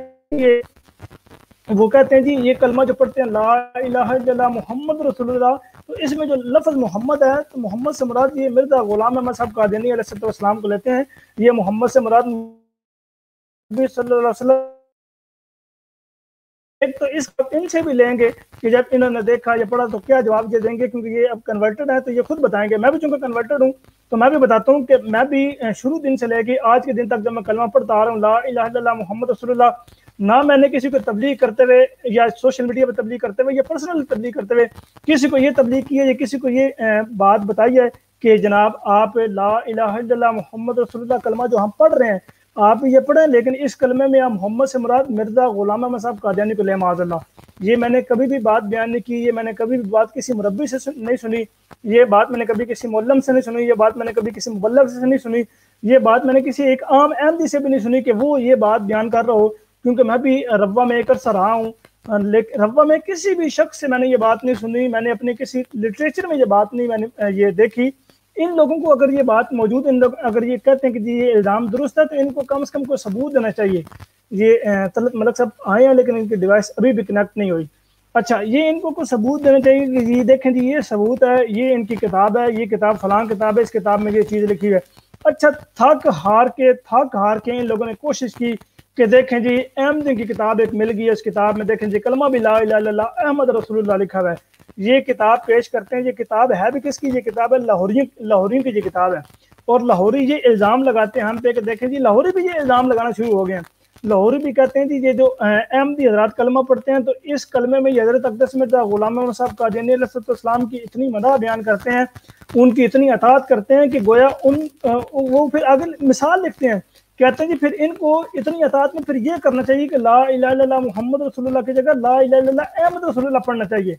وہ کہتے ہیں جی یہ کلمہ جو پڑھتے ہیں لا الہ الا اللہ محمد رسول اللہ، تو اس میں جو لفظ محمد ہے تو محمد سے مراد یہ مرزا غلام احمد صاحب قادیانی علیہ السلام کو لیتے ہیں. یہ محمد سے مراد نبی صلی اللہ علیہ وسلم. ایک تو اس ان سے بھی لیں گے کہ جب انہوں نے دیکھا یا پڑھا تو کیا جواب یہ دیں گے، کیونکہ یہ اب کنورٹڈ ہے تو یہ خود بتائیں گے. میں بھی چونکہ کنورٹڈ ہوں تو میں بھی بتاتا ہوں کہ میں بھی شروع دن سے لے کے آج کے دن تک جب میں کلمہ پڑھتا آ رہا ہوں لا الہ الا اللہ محمد رسول اللہ، نہ میں نے کسی کو تبلیغ کرتے ہوئے یا سوشل میڈیا پہ تبلیغ کرتے ہوئے یا پرسنل تبلیغ کرتے ہوئے کسی کو یہ تبلیغ کی ہے یا کسی کو یہ بات بتائی ہے کہ جناب آپ لا الہ الا اللہ محمد رسول اللہ کلمہ جو ہم پڑھ رہے ہیں آپ یہ پڑھیں، لیکن اس کلمے میں آپ محمد سے مراد مرزا غلام احمد صاحب قادیانی کو لے معاذ اللہ. یہ میں نے کبھی بھی بات بیان نہیں کی، یہ میں نے کبھی بھی بات کسی مربی سے نہیں سنی، یہ بات میں نے کبھی کسی معلم سے نہیں سنی، یہ بات میں نے کبھی کسی مبلغ سے نہیں سنی، یہ بات میں نے کسی ایک عام احمدی سے بھی نہیں سنی کہ وہ یہ بات بیان کر رہا ہو. کیونکہ میں بھی ربوہ میں ایک عرصہ رہا ہوں، لیکن ربوہ میں کسی بھی شخص سے میں نے یہ بات نہیں سنی، میں نے اپنے کسی لٹریچر میں یہ بات نہیں میں نے یہ دیکھی. ان لوگوں کو اگر یہ بات موجود، ان لوگ اگر یہ کہتے ہیں کہ جی یہ الزام درست ہے تو ان کو کم سے کم کوئی ثبوت دینا چاہیے. یہ طلعت ملک صاحب آئے ہیں لیکن ان کی ڈیوائس ابھی بھی کنیکٹ نہیں ہوئی. اچھا یہ ان کو کوئی ثبوت دینا چاہیے کہ یہ دیکھیں جی یہ ثبوت ہے، یہ ان کی کتاب ہے، یہ کتاب فلاں کتاب ہے، اس کتاب میں یہ چیز لکھی ہے. اچھا تھک ہار کے ان لوگوں نے کوشش کی کہ دیکھیں جی احمدی کی کتاب ایک مل گئی ہے، اس کتاب میں دیکھیں جی کلمہ بھی لا الہ الا اللہ احمد رسول اللہ لکھا ہوا ہے. یہ کتاب پیش کرتے ہیں. یہ کتاب ہے بھی کس کی؟ یہ کتاب ہے لاہوریوں کی. یہ کتاب ہے اور لاہوری یہ الزام لگاتے ہیں ہم پہ کہ دیکھیں جی لاہوری بھی یہ الزام لگانا شروع ہو گئے ہیں. لاہوری بھی کہتے ہیں جی یہ جو احمدی حضرات کلمہ پڑھتے ہیں تو اس کلمے میں یہ حضرت اقدس مرزا غلام محمد صاحب قادیانی علیہ السلام کی اتنی مدح بیان کرتے ہیں، ان کی اتنی اطاعت کرتے ہیں کہ گویا وہ پھر آگے مثال لکھتے ہیں، کہتے ہیں جی پھر ان کو اتنی اطاعت میں پھر یہ کرنا چاہیے کہ لا الہ الا اللہ محمد رسول اللہ کی جگہ لا الہ الا اللہ احمد رسول اللہ پڑھنا چاہیے۔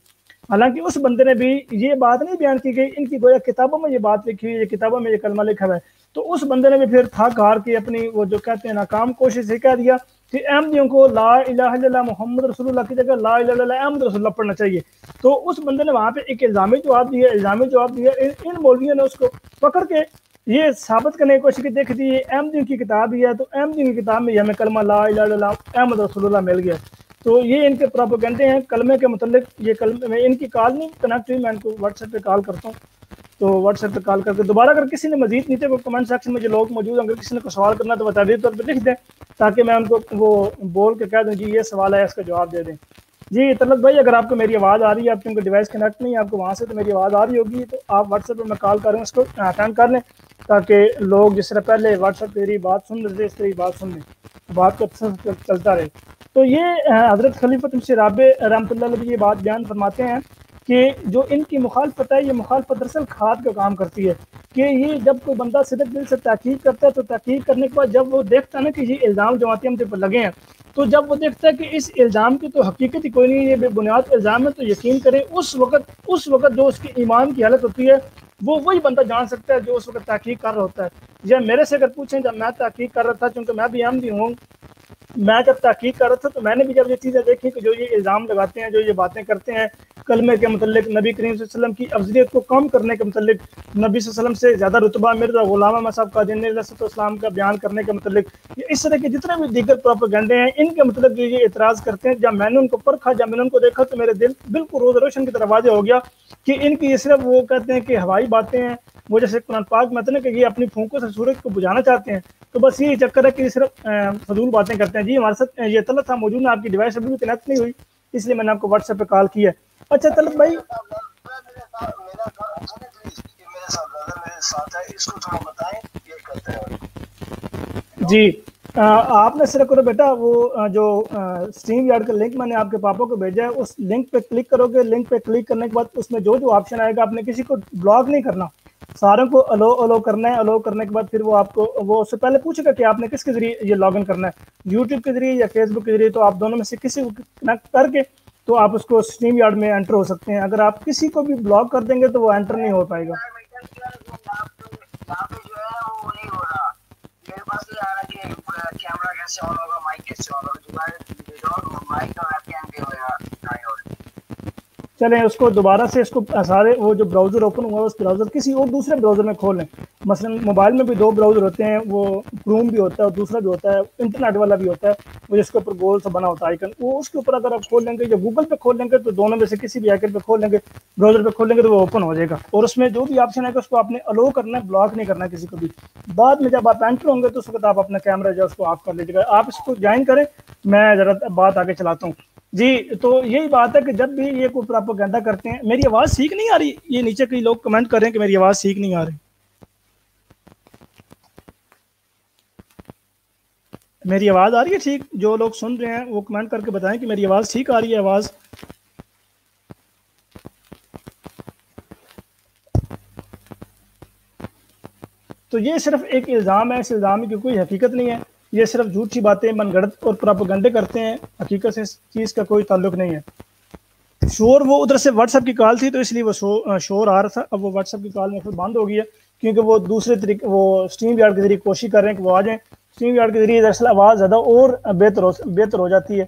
حالانکہ اس بندے نے بھی یہ بات نہیں بیان کی گئی، ان کی گویا کتابوں میں یہ بات لکھی ہوئی ہے، کتابوں میں یہ کلمہ لکھا ہوا ہے، تو اس بندے نے بھی پھر تھک ہار کے اپنی وہ جو کہتے ہیں ناکام کوشش سے کہہ دیا کہ احمدیوں کو لا الہ الا اللہ محمد رسول اللہ کی جگہ لا الہ الا اللہ احمد رسول اللہ پڑھنا چاہیے۔ تو اس بندے نے وہاں پہ ایک الزامی جواب دیا، ان مولویوں نے اس کو پکڑ کے یہ ثابت کرنے کی کوشش کی، دیکھ دی یہ احمدیوں کی کتاب ہی ہے، تو احمدیوں کی کتاب میں ہمیں کلمہ لا الہ الا اللہ احمد رسول اللہ مل گیا۔ تو یہ ان کے پروپیگنڈے ہیں کلمے کے متعلق۔ یہ کلمے میں ان کی کال نہیں کنیکٹ ہوئی، میں ان کو واٹس ایپ پہ کال کرتا ہوں، تو واٹس ایپ پہ کال کر کے دوبارہ اگر کسی نے مزید نیچے کو کمنٹ سیکشن میں جو لوگ موجود ہیں اگر کسی نے کوئی سوال کرنا تو بتا طور پہ لکھ دیں تاکہ میں ان کو وہ بول کے کہہ دوں جی یہ سوال ہے، اس کا جواب دے دیں۔ جی طلعت بھائی اگر آپ کو میری آواز آ رہی ہے، آپ کی ڈیوائس کنیکٹ نہیں ہے آپ کو وہاں سے، تو میری آواز آ رہی ہوگی تو آپ واٹس ایپ پہ میں کال کروں اس کو اٹینڈ کر لیں تاکہ لوگ جس طرح پہلے واٹس ایپ پہ بات سن رہے تھے اس طرح بات سن لیں، بات کا چلتا رہے۔ تو یہ حضرت خلیفۃ مسیح رابع رحمۃ اللہ علیہ یہ بات بیان فرماتے ہیں کہ جو ان کی مخالفت ہے یہ مخالفت دراصل کھاد کا کام کرتی ہے، کہ یہ جب کوئی بندہ صدق دل سے تحقیق کرتا ہے تو تحقیق کرنے کے بعد جب وہ دیکھتا ہے نا کہ یہ الزام جماعتی ہم پر لگے ہیں، تو جب وہ دیکھتا ہے کہ اس الزام کی تو حقیقت ہی کوئی نہیں، یہ بے بنیاد الزام ہے، تو یقین کرے اس وقت جو اس کی ایمان کی حالت ہوتی ہے وہ وہی بندہ جان سکتا ہے جو اس وقت تحقیق کر رہا ہوتا ہے۔ یا میرے سے اگر پوچھیں جب میں تحقیق کر رہا تھا، چونکہ میں بھی احمدی ہوں، میں جب تحقیق کر رہا تھا تو میں نے بھی جب یہ چیزیں دیکھی کہ جو یہ الزام لگاتے ہیں، جو یہ باتیں کرتے ہیں کلمے کے متعلق، نبی کریم صلی اللہ علیہ وسلم کی افضلیت کو کم کرنے کے متعلق، نبی صلی اللہ علیہ وسلم سے زیادہ رتبہ مرزا غلام احمد صاحب قادیانی علیہ السلام کا بیان کرنے کے متعلق، اس طرح کے جتنے بھی دیگر پروپیگنڈے ہیں ان کے متعلق یہ اعتراض کرتے ہیں۔ جب میں نے ان کو پرکھا، جب میں نے ان کو دیکھا تو میرے دل بالکل روز روشن کی طرح واضح ہو گیا کہ ان کی یہ صرف وہ کہتے ہیں کہ ہوائی باتیں ہیں، وہ جیسے قرآن پاک میں کہ یہ اپنی پھونکوں سے سورج کو بجھانا چاہتے ہیں، تو بس یہی چکر ہے کہ صرف فضول باتیں کرتے ہیں۔ جی ہمارے ساتھ یہ طلعت صاحب موجود ہیں، آپ کی ڈیوائس ابھی بھی کنیکٹ نہیں ہوئی اس لیے میں نے آپ کو واٹس ایپ پہ کال کی ہے۔ اچھا طلعت بھائی جی آپ نے صرف کرو بیٹا وہ جو اسٹریم یارڈ کا لنک میں نے آپ کے پاپا کو بھیجا ہے، اس لنک پہ کلک کرو گے، لنک پہ کلک کرنے کے بعد اس میں جو آپشن آئے گا آپ نے کسی کو بلاک نہیں کرنا، ساروں کو الو کرنا ہے۔ الو کرنے کے بعد پھر وہ آپ کو وہ اس سے پہلے پوچھے گا کہ آپ نے کس کے ذریعے یہ لاگ ان کرنا ہے، یوٹیوب کے ذریعے یا فیس بک کے ذریعے، تو آپ دونوں میں سے کسی کو کنیکٹ کر کے تو آپ اس کو اسٹریم یارڈ میں انٹر ہو سکتے ہیں۔ اگر آپ کسی کو بھی بلاک کر دیں گے تو وہ انٹر نہیں ہو پائے گا۔ چلیں اس کو دوبارہ سے اس کو سارے وہ جو براؤزر اوپن ہوا ہے اس براؤزر کسی اور دوسرے براؤزر میں کھول لیں۔ مثلا موبائل میں بھی دو براؤزر ہوتے ہیں، وہ کروم بھی ہوتا ہے اور دوسرا بھی ہوتا ہے انٹرنیٹ والا بھی ہوتا ہے، وہ جس کے اوپر گول سے بنا ہوتا ہے آئیکن، وہ اس کے اوپر اگر آپ کھول لیں گے یا گوگل پہ کھول لیں گے تو دونوں میں سے کسی بھی آئیکن پہ کھول لیں گے، براؤزر پہ کھول لیں گے تو وہ اوپن ہو جائے گا، اور اس میں جو بھی آپشن ہے کہ اس کو آپ نے الو کرنا ہے، بلاک نہیں کرنا ہے کسی کو بھی۔ بعد میں جب آپ انٹر ہوں گے تو اس وقت آپ اپنا کیمرہ جو اس کو آف کر لیجیے گا۔ آپ اس کو جوائن کریں، میں ذرا بات آگے چلاتا ہوں۔ جی تو یہی بات ہے کہ جب بھی یہ کوئی پروپیگنڈا کرتے ہیں، میری آواز ٹھیک نہیں آ رہی؟ یہ نیچے کئی لوگ کمنٹ کر رہے ہیں کہ میری آواز ٹھیک نہیں آ رہی، میری آواز آ رہی ہے ٹھیک؟ جو لوگ سن رہے ہیں وہ کمنٹ کر کے بتائیں کہ میری آواز ٹھیک آ رہی ہے آواز۔ تو یہ صرف ایک الزام ہے، اس الزام کی کوئی حقیقت نہیں ہے، یہ صرف جھوٹی باتیں من گھڑت اور پروپیگنڈے کرتے ہیں، حقیقت سے اس چیز کا کوئی تعلق نہیں ہے۔ شور وہ ادھر سے واٹس ایپ کی کال تھی تو اس لیے وہ شور آ رہا تھا، اب وہ واٹس ایپ کی کال میں پھر بند ہو گئی ہے کیونکہ وہ دوسرے طریقے وہ اسٹریم یارڈ کے ذریعے کوشش کر رہے ہیں کہ وہ آ جائیں، اسٹریم یارڈ کے ذریعے دراصل آواز زیادہ اور بہتر ہو جاتی ہے۔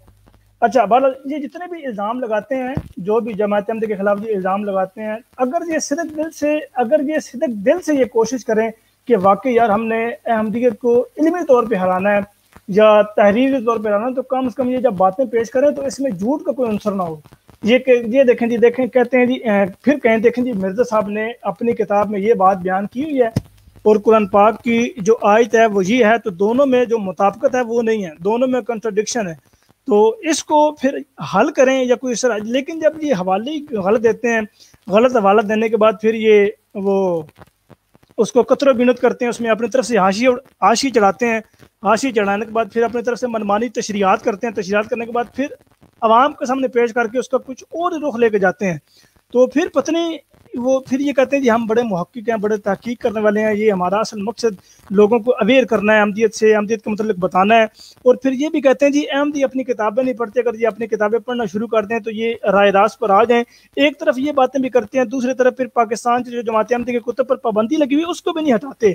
اچھا بہرحال یہ جتنے بھی الزام لگاتے ہیں، جو بھی جماعت احمدیہ کے خلاف یہ الزام لگاتے ہیں، اگر یہ صدق دل سے یہ کوشش کریں کہ واقعی یار ہم نے احمدیت کو علمی طور پہ ہرانا ہے یا تحریری طور پہ ہرانا ہے، تو کم از کم یہ جب باتیں پیش کریں تو اس میں جھوٹ کا کوئی عنصر نہ ہو۔ یہ دیکھیں جی، کہتے ہیں جی پھر کہیں دیکھیں جی مرزا صاحب نے اپنی کتاب میں یہ بات بیان کی ہوئی ہے اور قرآن پاک کی جو آیت ہے وہ یہ ہے، تو دونوں میں جو مطابقت ہے وہ نہیں ہے، دونوں میں کنٹرڈکشن ہے، تو اس کو پھر حل کریں یا کوئی طرح۔ لیکن جب یہ حوالے غلط دیتے ہیں، غلط حوالہ دینے کے بعد پھر یہ وہ اس کو قطر و بینت کرتے ہیں، اس میں اپنی طرف سے حاشی چڑھاتے ہیں، حاشی چڑھانے کے بعد پھر اپنی طرف سے منمانی تشریحات کرتے ہیں، تشریحات کرنے کے بعد پھر عوام کے سامنے پیش کر کے اس کا کچھ اور رخ لے کے جاتے ہیں. تو پھر پتہ نہیں وہ پھر یہ کہتے ہیں جی ہم بڑے محقق ہیں، بڑے تحقیق کرنے والے ہیں، یہ ہمارا اصل مقصد لوگوں کو اویئر کرنا ہے احمدیت سے، احمدیت کے متعلق بتانا ہے. اور پھر یہ بھی کہتے ہیں جی احمدی اپنی کتابیں نہیں پڑھتے، اگر یہ اپنی کتابیں پڑھنا شروع کر دیں تو یہ رائے راست پر آ جائیں. ایک طرف یہ باتیں بھی کرتے ہیں، دوسری طرف پھر پاکستان سے جو جماعت احمدی کے کتب پر پابندی لگی ہوئی اس کو بھی نہیں ہٹاتے.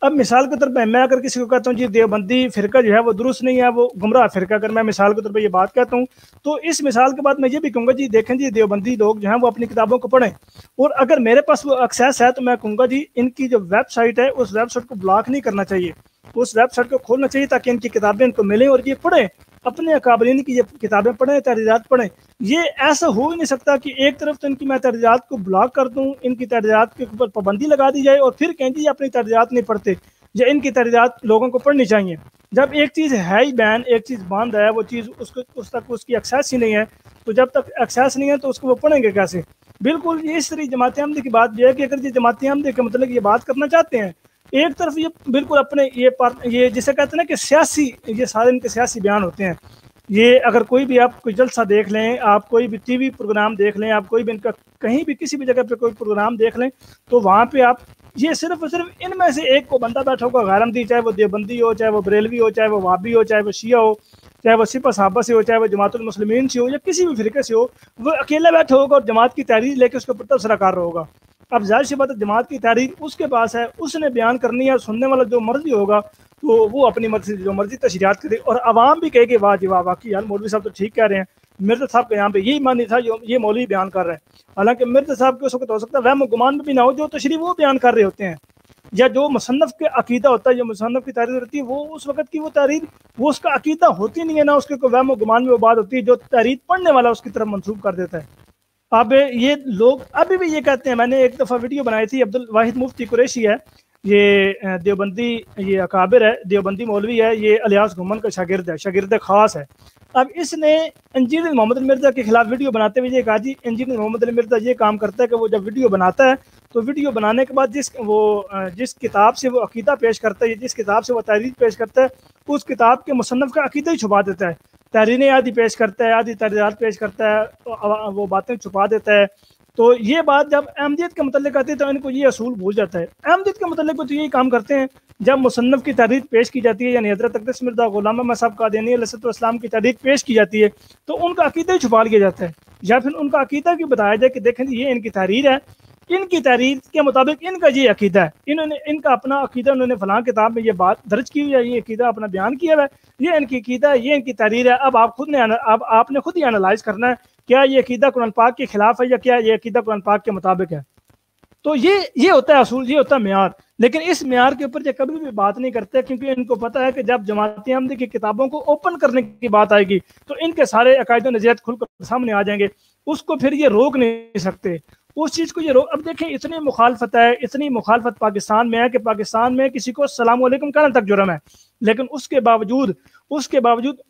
اب مثال کے طور پہ میں اگر کسی کو کہتا ہوں جی دیوبندی فرقہ جو ہے وہ درست نہیں ہے، وہ گمراہ فرقہ، اگر میں مثال کے طور پہ یہ بات کہتا ہوں تو اس مثال کے بعد میں یہ بھی کہوں گا جی دیکھیں جی دیوبندی لوگ جو ہیں وہ اپنی کتابوں کو پڑھیں، اور اگر میرے پاس وہ ایکسیس ہے تو میں کہوں گا جی ان کی جو ویب سائٹ ہے اس ویب سائٹ کو بلاک نہیں کرنا چاہیے، اس ویب سائٹ کو کھولنا چاہیے تاکہ ان کی کتابیں ان کو ملیں اور یہ پڑھیں، اپنے اکابرین کی یہ کتابیں پڑھیں، تحریرات پڑھیں. یہ ایسا ہو ہی نہیں سکتا کہ ایک طرف تو ان کی میں تحریرات کو بلاک کر دوں، ان کی تحریرات کے اوپر پابندی لگا دی جائے اور پھر کہیں جی اپنی تحریرات نہیں پڑھتے یا ان کی تحریرات لوگوں کو پڑھنی چاہیے. جب ایک چیز ہے ہی بین، ایک چیز بند ہے، وہ چیز اس تک اس کی ایکسیس ہی نہیں ہے، تو جب تک ایکسیس نہیں ہے تو اس کو وہ پڑھیں گے کیسے؟ بالکل یہ اس طرح جماعت احمدی کی بات یہ ہے کہ اگر یہ جماعت احمدی کے متعلق یہ بات کرنا چاہتے ہیں، ایک طرف یہ بالکل اپنے یہ جسے کہتے ہیں نا کہ سیاسی، یہ سارے ان کے سیاسی بیان ہوتے ہیں. یہ اگر کوئی بھی آپ کوئی جلسہ دیکھ لیں، آپ کوئی بھی ٹی وی پروگرام دیکھ لیں، آپ کوئی بھی ان کا کہیں بھی کسی بھی جگہ پہ کوئی پروگرام دیکھ لیں تو وہاں پہ آپ یہ صرف اور صرف ان میں سے ایک کو بندہ بیٹھا ہوگا غیر احمدی، چاہے وہ دیوبندی ہو، چاہے وہ بریلوی ہو، چاہے وہ وہابی ہو، چاہے وہ شیعہ ہو، چاہے وہ سپہ صحابہ سے ہو، چاہے وہ جماعت المسلمین سے ہو یا کسی بھی فرقے سے ہو، وہ اکیلا بیٹھا ہوگا اور جماعت کی تحریر لے کے اس کے اوپر تبصرہ کار رہا ہوگا. اب ظاہر سی بات ہے جماعت کی تحریر اس کے پاس ہے، اس نے بیان کرنی ہے، سننے والا جو مرضی ہوگا تو وہ اپنی مرضی جو مرضی تشریحات کرے، اور عوام بھی کہے کہ واہ جی واہ، واقعی یار مولوی صاحب تو ٹھیک کہہ رہے ہیں، مرزا صاحب کے یہاں پہ یہی معنی تھا جو یہ مولوی بیان کر رہے ہیں. حالانکہ مرزا صاحب کے اس وقت ہو سکتا ہے وہم و گمان میں بھی نہ ہو جو تشریح وہ بیان کر رہے ہوتے ہیں، یا جو مصنف کے عقیدہ ہوتا ہے، جو مصنف کی تحریر ہوتی ہے وہ اس وقت کی وہ تحریر وہ اس کا عقیدہ ہوتی نہیں ہے، نہ اس کے کوئی وہم و گمان میں وہ بات ہوتی ہے جو تحریر پڑھنے والا اس کی طرف منسوب کر دیتا ہے. اب یہ لوگ ابھی بھی یہ کہتے ہیں، میں نے ایک دفعہ ویڈیو بنائی تھی، عبد الواحد مفتی قریشی ہے، یہ دیوبندی، یہ اکابر ہے، دیوبندی مولوی ہے، یہ الیاس گھمن کا شاگرد ہے، شاگرد خاص ہے. اب اس نے انجینئر محمد علی مرزا کے خلاف ویڈیو بناتے ہوئے یہ کہا جی انجینئر محمد علی مرزا یہ کام کرتا ہے کہ وہ جب ویڈیو بناتا ہے تو ویڈیو بنانے کے بعد جس کتاب سے وہ عقیدہ پیش کرتا ہے، جس کتاب سے وہ تحریر پیش کرتا ہے، اس کتاب کے مصنف کا عقیدہ ہی چھپا دیتا ہے. تحریریں آدھی پیش کرتا ہے، آدھی تحریرات پیش کرتا ہے، وہ باتیں چھپا دیتا ہے. تو یہ بات جب احمدیت کے متعلق آتی ہے تو ان کو یہ اصول بھول جاتا ہے. احمدیت کے متعلق تو یہی کام کرتے ہیں، جب مصنف کی تحریر پیش کی جاتی ہے، یعنی حضرت اقدس مرزا غلام محمد صاحب قادیانی علیہ السلام کی تحریر پیش کی جاتی ہے تو ان کا عقیدہ ہی چھپا لیا جاتا ہے، یا پھر ان کا عقیدہ کی بتایا جائے کہ دیکھیں یہ ان کی تحریر ہے، ان کی تحریر کے مطابق ان کا یہ عقیدہ ہے، ان کا اپنا عقیدہ انہوں نے فلاں کتاب میں یہ بات درج کی ہوئی ہے، یہ عقیدہ اپنا بیان کیا ہوا ہے، یہ ان کی عقیدہ ہے، یہ ان کی تحریر ہے. اب آپ نے خود ہی انالائز کرنا ہے کیا یہ عقیدہ قرآن پاک کے خلاف ہے یا کیا یہ عقیدہ قرآن پاک کے مطابق ہے. تو یہ ہوتا ہے اصول، یہ ہوتا ہے معیار. لیکن اس معیار کے اوپر یہ کبھی بھی بات نہیں کرتے، کیونکہ ان کو پتہ ہے کہ جب جماعت احمدی کی کتابوں کو اوپن کرنے کی بات آئے گی تو ان کے سارے عقائد و نظریات کھل کر سامنے آ جائیں گے، اس کو پھر یہ روک نہیں سکتے، اس چیز کو یہ روک. اب دیکھیں اتنی مخالفت ہے، اتنی مخالفت پاکستان میں ہے کہ پاکستان میں کسی کو السلام علیکم کہنا تک جرم ہے، لیکن اس کے باوجود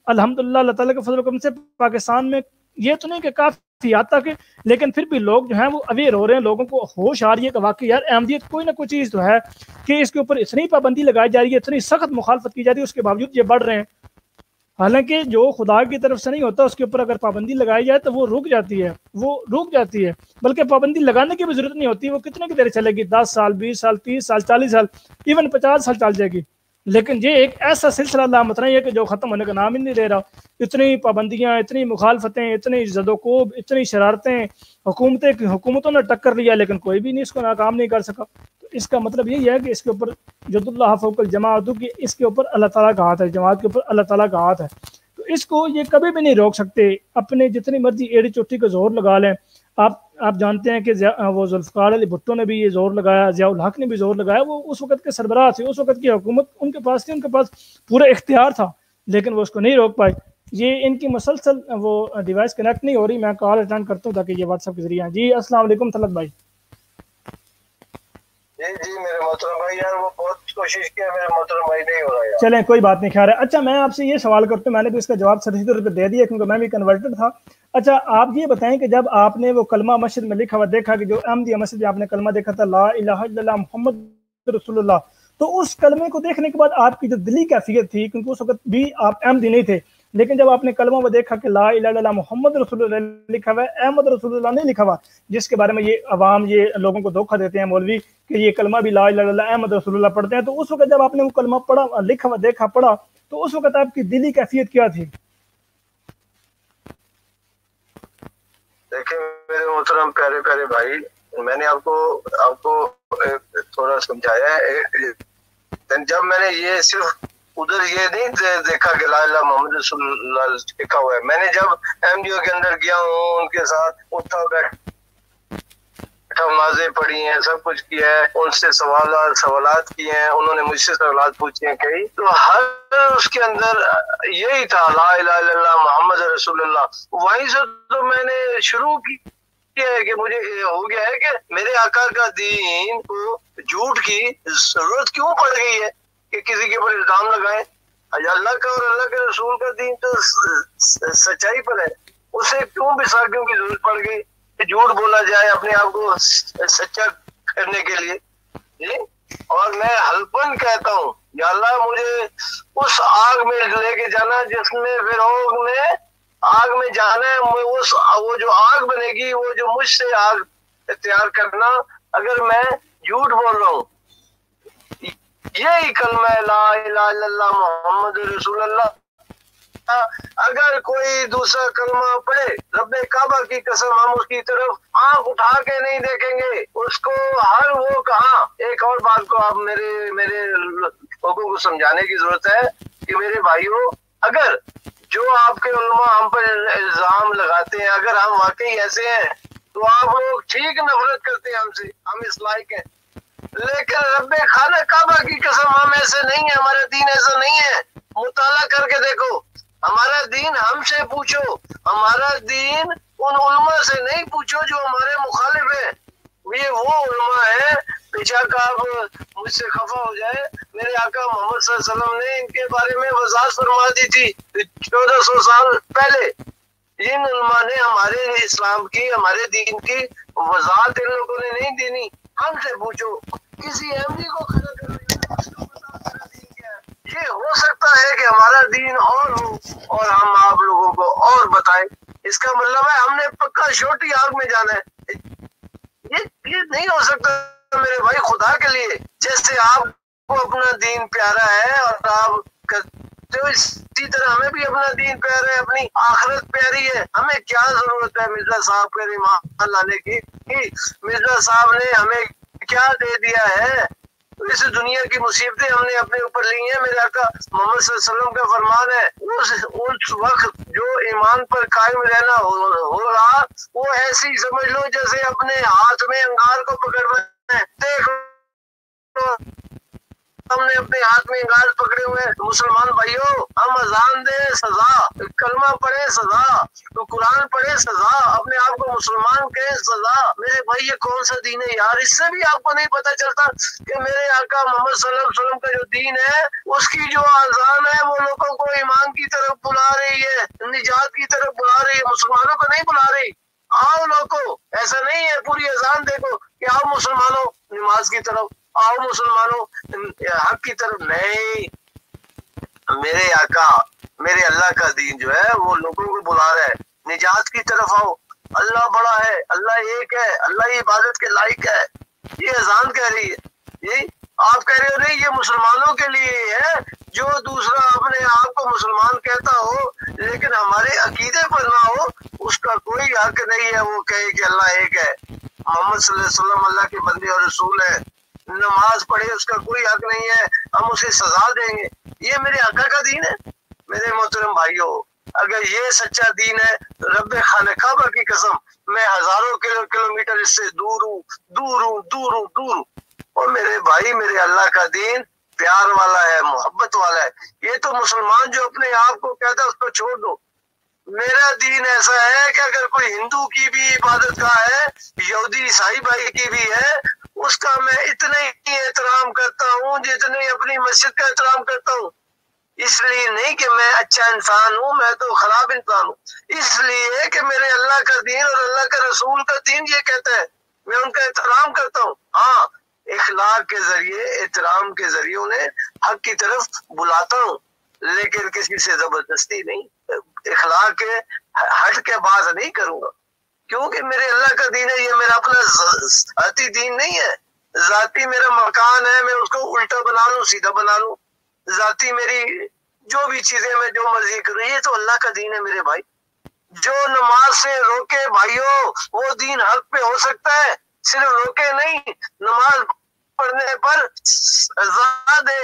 الحمدللہ اللہ تعالیٰ کے فضل و کرم سے پاکستان میں یہ تو نہیں کہ کافی حد تک، لیکن پھر بھی لوگ جو ہیں وہ اویئر ہو رہے ہیں، لوگوں کو ہوش آ رہی ہے کہ واقعی یار احمدیت کوئی نہ کوئی چیز تو ہے کہ اس کے اوپر اتنی پابندی لگائی جا رہی ہے، اتنی سخت مخالفت کی جا رہی ہے، اس کے باوجود یہ بڑھ رہے ہیں. حالانکہ جو خدا کی طرف سے نہیں ہوتا اس کے اوپر اگر پابندی لگائی جائے تو وہ رک جاتی ہے، بلکہ پابندی لگانے کی بھی ضرورت نہیں ہوتی، وہ کتنے کی دیر چلے گی، 10 سال 20 سال 30 سال 40 سال ایون 50 سال چل جائے گی. لیکن یہ ایک ایسا سلسلہ لامتناہی ہے کہ جو ختم ہونے کا نام ہی نہیں لے رہا. اتنی پابندیاں، اتنی مخالفتیں، اتنی زد و کوب، اتنی شرارتیں، حکومتوں نے ٹکر لیا لیکن کوئی بھی نہیں اس کو ناکام نہیں کر سکا. تو اس کا مطلب یہی ہے کہ اس کے اوپر جد اللہ فوق الجماعت کی، اس کے اوپر اللہ تعالیٰ کا ہاتھ ہے، جماعت کے اوپر اللہ تعالیٰ کا ہاتھ ہے. تو اس کو یہ کبھی بھی نہیں روک سکتے، اپنے جتنی مرضی ایڑی چوٹی کو زور لگا لیں. آپ جانتے ہیں کہ وہ ذوالفقار علی بھٹو نے بھی یہ زور لگایا، ضیاء الحق نے بھی زور لگایا، وہ اس وقت کے سربراہ تھے، اس وقت کی حکومت ان کے پاس تھی، ان کے پاس پورا اختیار تھا، لیکن وہ اس کو نہیں روک پائے. یہ ان کی مسلسل وہ ڈیوائس کنیکٹ نہیں ہو رہی، میں کال اٹینڈ کرتا ہوں تاکہ یہ واٹس ایپ کے ذریعے. جی السلام علیکم طلعت بھائی. جی میرے محترم بھائی، یار وہ بہت کوشش کیا میرے محترم بھائی، نہیں ہو رہا یار. چلیں کوئی بات نہیں، خیر ہے. اچھا میں آپ سے یہ سوال کرتا ہوں، میں نے بھی اس کا جواب صحیح طور پہ دے دیا کیونکہ میں بھی کنورٹر تھا. اچھا آپ یہ بتائیں کہ جب آپ نے وہ کلمہ مسجد میں لکھا ہوا دیکھا کہ جو احمدیہ مسجد میں آپ نے کلمہ دیکھا تھا لا الہ الا اللہ محمد رسول اللہ، تو اس کلمے کو دیکھنے کے بعد آپ کی جو دلی کیفیت تھی، کیونکہ اس وقت بھی آپ احمدی نہیں تھے، لیکن جب آپ نے کلمہ وہ دیکھا کہ لا الہ الا اللہ محمد رسول اللہ لکھا ہوا ہے، احمد رسول اللہ نہیں لکھا ہوا، جس کے بارے میں یہ عوام یہ لوگوں کو دھوکہ دیتے ہیں مولوی کہ یہ کلمہ بھی لا الہ الا اللہ احمد رسول اللہ پڑھتے ہیں، تو اس وقت جب آپ نے وہ کلمہ پڑھا، لکھا ہوا دیکھا، پڑھا، تو اس وقت آپ کی دلی کیفیت کیا تھی؟ دیکھیں میرے محترم پیارے پیارے بھائی، میں نے آپ کو تھوڑا سمجھایا ہے۔ جب میں نے یہ صرف ادھر یہ نہیں دیکھا کہ لا الہ محمد رسول اللہ لکھا ہوا ہے، میں نے جب ایم ڈی او کے اندر گیا ہوں، ان کے ساتھ اٹھا بیٹھا نمازیں پڑھی ہیں، سب کچھ کیا ہے، ان سے سوالات کیے ہیں، انہوں نے مجھ سے سوالات پوچھے ہیں کئی، تو ہر اس کے اندر یہی تھا لا الہ الا اللہ محمد رسول اللہ۔ وہیں سے تو میں نے شروع کیا ہے کہ مجھے ہو گیا ہے کہ میرے آقا کا دین کو جھوٹ کی ضرورت کیوں پڑ گئی ہے کہ کسی کے اوپر الزام لگائیں۔ اللہ کا اور اللہ کے رسول کا دین تو سچائی پر ہے، اسے کیوں بساکیوں کی ضرورت پڑ گئی، جھوٹ بولا جائے اپنے آپ کو سچا کرنے کے لیے جی۔ اور میں حلفاً کہتا ہوں یا اللہ مجھے اس آگ میں لے کے جانا جس میں فروغ نے آگ میں جانا ہے، وہ جو آگ بنے گی، وہ جو مجھ سے آگ تیار کرنا، اگر میں جھوٹ بول رہا ہوں۔ یہی کلمہ لا الہ الا اللہ محمد رسول اللہ۔ اگر کوئی دوسرا کلمہ پڑھے، رب کعبہ کی قسم ہم اس کی طرف آنکھ اٹھا کے نہیں دیکھیں گے، اس کو ہر وہ کہاں۔ ایک اور بات کو آپ میرے لوگوں کو سمجھانے کی ضرورت ہے کہ میرے بھائیوں، اگر جو آپ کے علماء ہم پر الزام لگاتے ہیں، اگر ہم واقعی ایسے ہیں تو آپ لوگ ٹھیک نفرت کرتے ہیں ہم سے، ہم اس لائق ہیں، لیکن رب خانہ کعبہ کی قسم ہم ایسے نہیں ہیں، ہمارا دین ایسا نہیں ہے۔ مطالعہ کر کے دیکھو ہمارا دین، ہم سے پوچھو ہمارا دین، ان علماء سے نہیں پوچھو جو ہمارے مخالف ہیں۔ یہ وہ علماء ہیں، بیشک آپ مجھ سے خفا ہو جائے، میرے آقا محمد صلی اللہ علیہ وسلم نے ان کے بارے میں وضاحت فرما دی تھی 1400 سال پہلے۔ جن علماء نے ہمارے اسلام کی، ہمارے دین کی وضاحت ان لوگوں نے نہیں دینی۔ ہم سے پوچھو، کسی احمدی کو کھڑا کر یہ ہو سکتا ہے کہ ہمارا دین اور ہو اور ہم آپ لوگوں کو اور بتائیں، اس کا مطلب ہے ہم نے پکا چھوٹی آگ میں جانا ہے۔ یہ نہیں ہو سکتا میرے بھائی، خدا کے لیے جیسے آپ کو اپنا دین پیارا ہے اور آپ کرتے ہو، اسی طرح ہمیں بھی اپنا دین پیارا ہے، اپنی آخرت پیاری ہے۔ ہمیں کیا ضرورت ہے مرزا صاحب کے ایمان لانے کی؟ مرزا صاحب نے ہمیں کیا دے دیا ہے؟ اس دنیا کی مصیبتیں ہم نے اپنے اوپر لی ہیں۔ میرے آقا محمد صلی اللہ علیہ وسلم کا فرمان ہے، اس وقت جو ایمان پر قائم رہنا ہوگا وہ ایسی سمجھ لو جیسے اپنے ہاتھ میں انگار کو پکڑ رہے ہیں۔ دیکھ لو ہم نے اپنے ہاتھ میں انگار پکڑے ہوئے ہیں۔ مسلمان بھائیوں، ہم اذان دیں سزا، کلمہ پڑھے سزا، تو قرآن پڑھے سزا، اپنے آپ کو مسلمان کہیں سزا۔ میرے بھائی یہ کون سا دین ہے یار؟ اس سے بھی آپ کو نہیں پتا چلتا کہ میرے آقا محمد صلی اللہ علیہ وسلم کا جو دین ہے، اس کی جو اذان ہے وہ لوگوں کو ایمان کی طرف بلا رہی ہے، نجات کی طرف بلا رہی ہے، مسلمانوں کو نہیں بلا رہی۔ آؤ لوگوں، ایسا نہیں ہے پوری اذان دیکھو کہ آؤ مسلمانوں نماز کی طرف، آؤ مسلمانوں حق کی طرف، نہیں۔ میرے آقا، میرے اللہ کا دین جو ہے وہ لوگوں کو بلا رہا ہے، نجات کی طرف آؤ، اللہ بڑا ہے، اللہ ایک ہے، اللہ ہی عبادت کے لائق ہے، یہ اذان کہہ رہی ہے۔ یہ آپ کہہ رہے ہو نہیں، یہ مسلمانوں کے لیے ہے۔ جو دوسرا اپنے آپ کو مسلمان کہتا ہو لیکن ہمارے عقیدے پر نہ ہو، اس کا کوئی حق نہیں ہے وہ کہے کہ اللہ ایک ہے، محمد صلی اللہ علیہ وسلم اللہ کے بندے اور رسول ہے، نماز پڑھے اس کا کوئی حق نہیں ہے، ہم اسے سزا دیں گے۔ یہ میرے آقا کا دین ہے؟ میرے محترم بھائیوں، اگر یہ سچا دین ہے، رب خانہ کعبہ کی قسم میں ہزاروں کلومیٹر اس سے دور ہوں، دور ہوں، دور ہوں، دور ہوں۔ اور میرے بھائی، میرے اللہ کا دین پیار والا ہے، محبت والا ہے۔ یہ تو مسلمان جو اپنے آپ کو کہتا ہے اس کو چھوڑ دو۔ میرا دین ایسا ہے کہ اگر کوئی ہندو کی بھی عبادت کا ہے، یہودی عیسائی بھائی کی بھی ہے، اس کا میں اتنا ہی احترام کرتا ہوں جتنے اپنی مسجد کا احترام کرتا ہوں۔ اس لیے نہیں کہ میں اچھا انسان ہوں، میں تو خراب انسان ہوں، اس لیے کہ میرے اللہ کا دین اور اللہ کا رسول کا دین یہ کہتا ہے، میں ان کا احترام کرتا ہوں۔ ہاں، اخلاق کے ذریعے، احترام کے ذریعے انہیں حق کی طرف بلاتا ہوں، لیکن کسی سے زبردستی نہیں، اخلاق کے ہٹ کے بات نہیں کروں گا، کیونکہ میرے اللہ کا دین ہے، یہ میرا اپنا ذاتی دین نہیں ہے۔ ذاتی میرا مکان ہے، میں اس کو الٹا بنا لوں سیدھا بنا لوں، ذاتی میری جو بھی چیزیں میں جو مرضی کروں، یہ تو اللہ کا دین ہے میرے بھائی۔ جو نماز سے روکے بھائیوں، وہ دین حق پہ ہو سکتا ہے، صرف روکے نہیں، نماز پڑھنے پر سزا دے،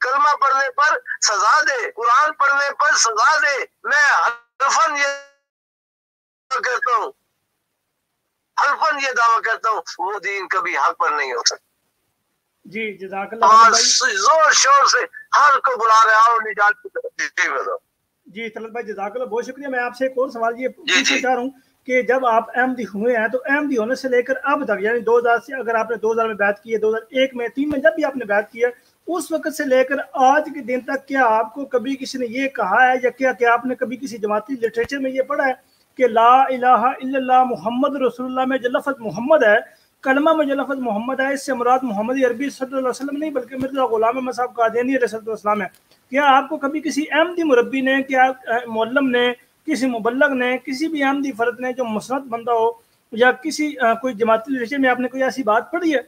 کلمہ پڑھنے پر سزا دے، قرآن پڑھنے پر سزا دے۔ میں حلفاً یہ کرتا ہوں، حلفاً یہ دعویٰ کرتا ہوں، وہ دین کبھی حق پر نہیں ہو سکتا۔ جی جزاک اللہ زور شور سے ہر کو بلا رہے آؤ نجات کی طرف۔ جی طلعت بھائی جزاک اللہ، بہت شکریہ۔ میں آپ سے ایک اور سوال یہ پوچھنا چاہ رہا ہوں کہ جب آپ احمدی ہوئے ہیں تو احمدی ہونے سے لے کر اب تک، یعنی 2000 سے، اگر آپ نے 2000 میں بیعت کی ہے، 2001 میں، 3 میں، جب بھی آپ نے بیعت کی ہے، اس وقت سے لے کر آج کے دن تک کیا آپ کو کبھی کسی نے یہ کہا ہے، یا کیا آپ نے کبھی کسی جماعتی لٹریچر میں یہ پڑھا ہے کہ لا الہ الا اللہ محمد رسول اللہ میں جو لفظ محمد ہے، کلمہ میں جو لفظ محمد ہے، اس سے مراد محمد عربی صلی اللہ علیہ وسلم نہیں بلکہ مرزا غلام احمد صاحب قادیانی علیہ السلام ہے؟ کیا آپ کو کبھی کسی احمدی مربی نے، کیا معلم نے، کسی مبلغ نے، کسی بھی احمدی فرد نے جو مسند بندہ ہو، یا کسی کوئی جماعتی لٹریچر میں آپ نے کوئی ایسی بات پڑھی ہے؟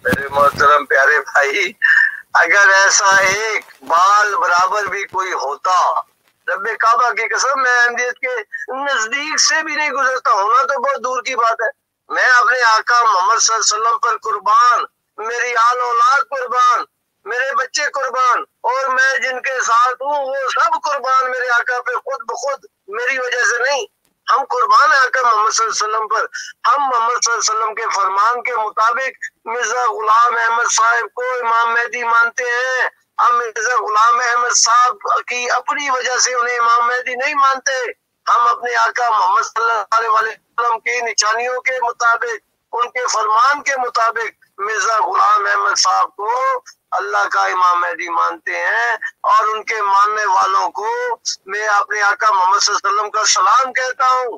میرے محترم پیارے بھائی، اگر ایسا ایک بال برابر بھی کوئی ہوتا، رب کعبہ کی قسم میں احمدیت کے نزدیک سے بھی نہیں گزرتا، ہونا تو بہت دور کی بات ہے۔ میں اپنے آقا محمد صلی اللہ علیہ وسلم پر قربان، میری آل اولاد قربان، میرے بچے قربان، اور میں جن کے ساتھ ہوں وہ سب قربان میرے آقا پہ، خود بخود میری وجہ سے نہیں، ہم قربان ہیں آقا محمد صلی اللہ علیہ وسلم پر۔ ہم محمد صلی اللہ علیہ وسلم کے فرمان کے مطابق مرزا غلام احمد صاحب کو امام مہدی مانتے ہیں، ہم مرزا غلام احمد صاحب کی اپنی وجہ سے انہیں امام مہدی نہیں مانتے، ہم اپنے آقا محمد صلی اللہ علیہ وسلم کی نشانیوں کے مطابق، ان کے فرمان کے مطابق مرزا غلام احمد صاحب کو اللہ کا امام مہدی مانتے ہیں، اور ان کے ماننے والوں کو میں اپنے آقا محمد صلی اللہ علیہ وسلم کا سلام کہتا ہوں،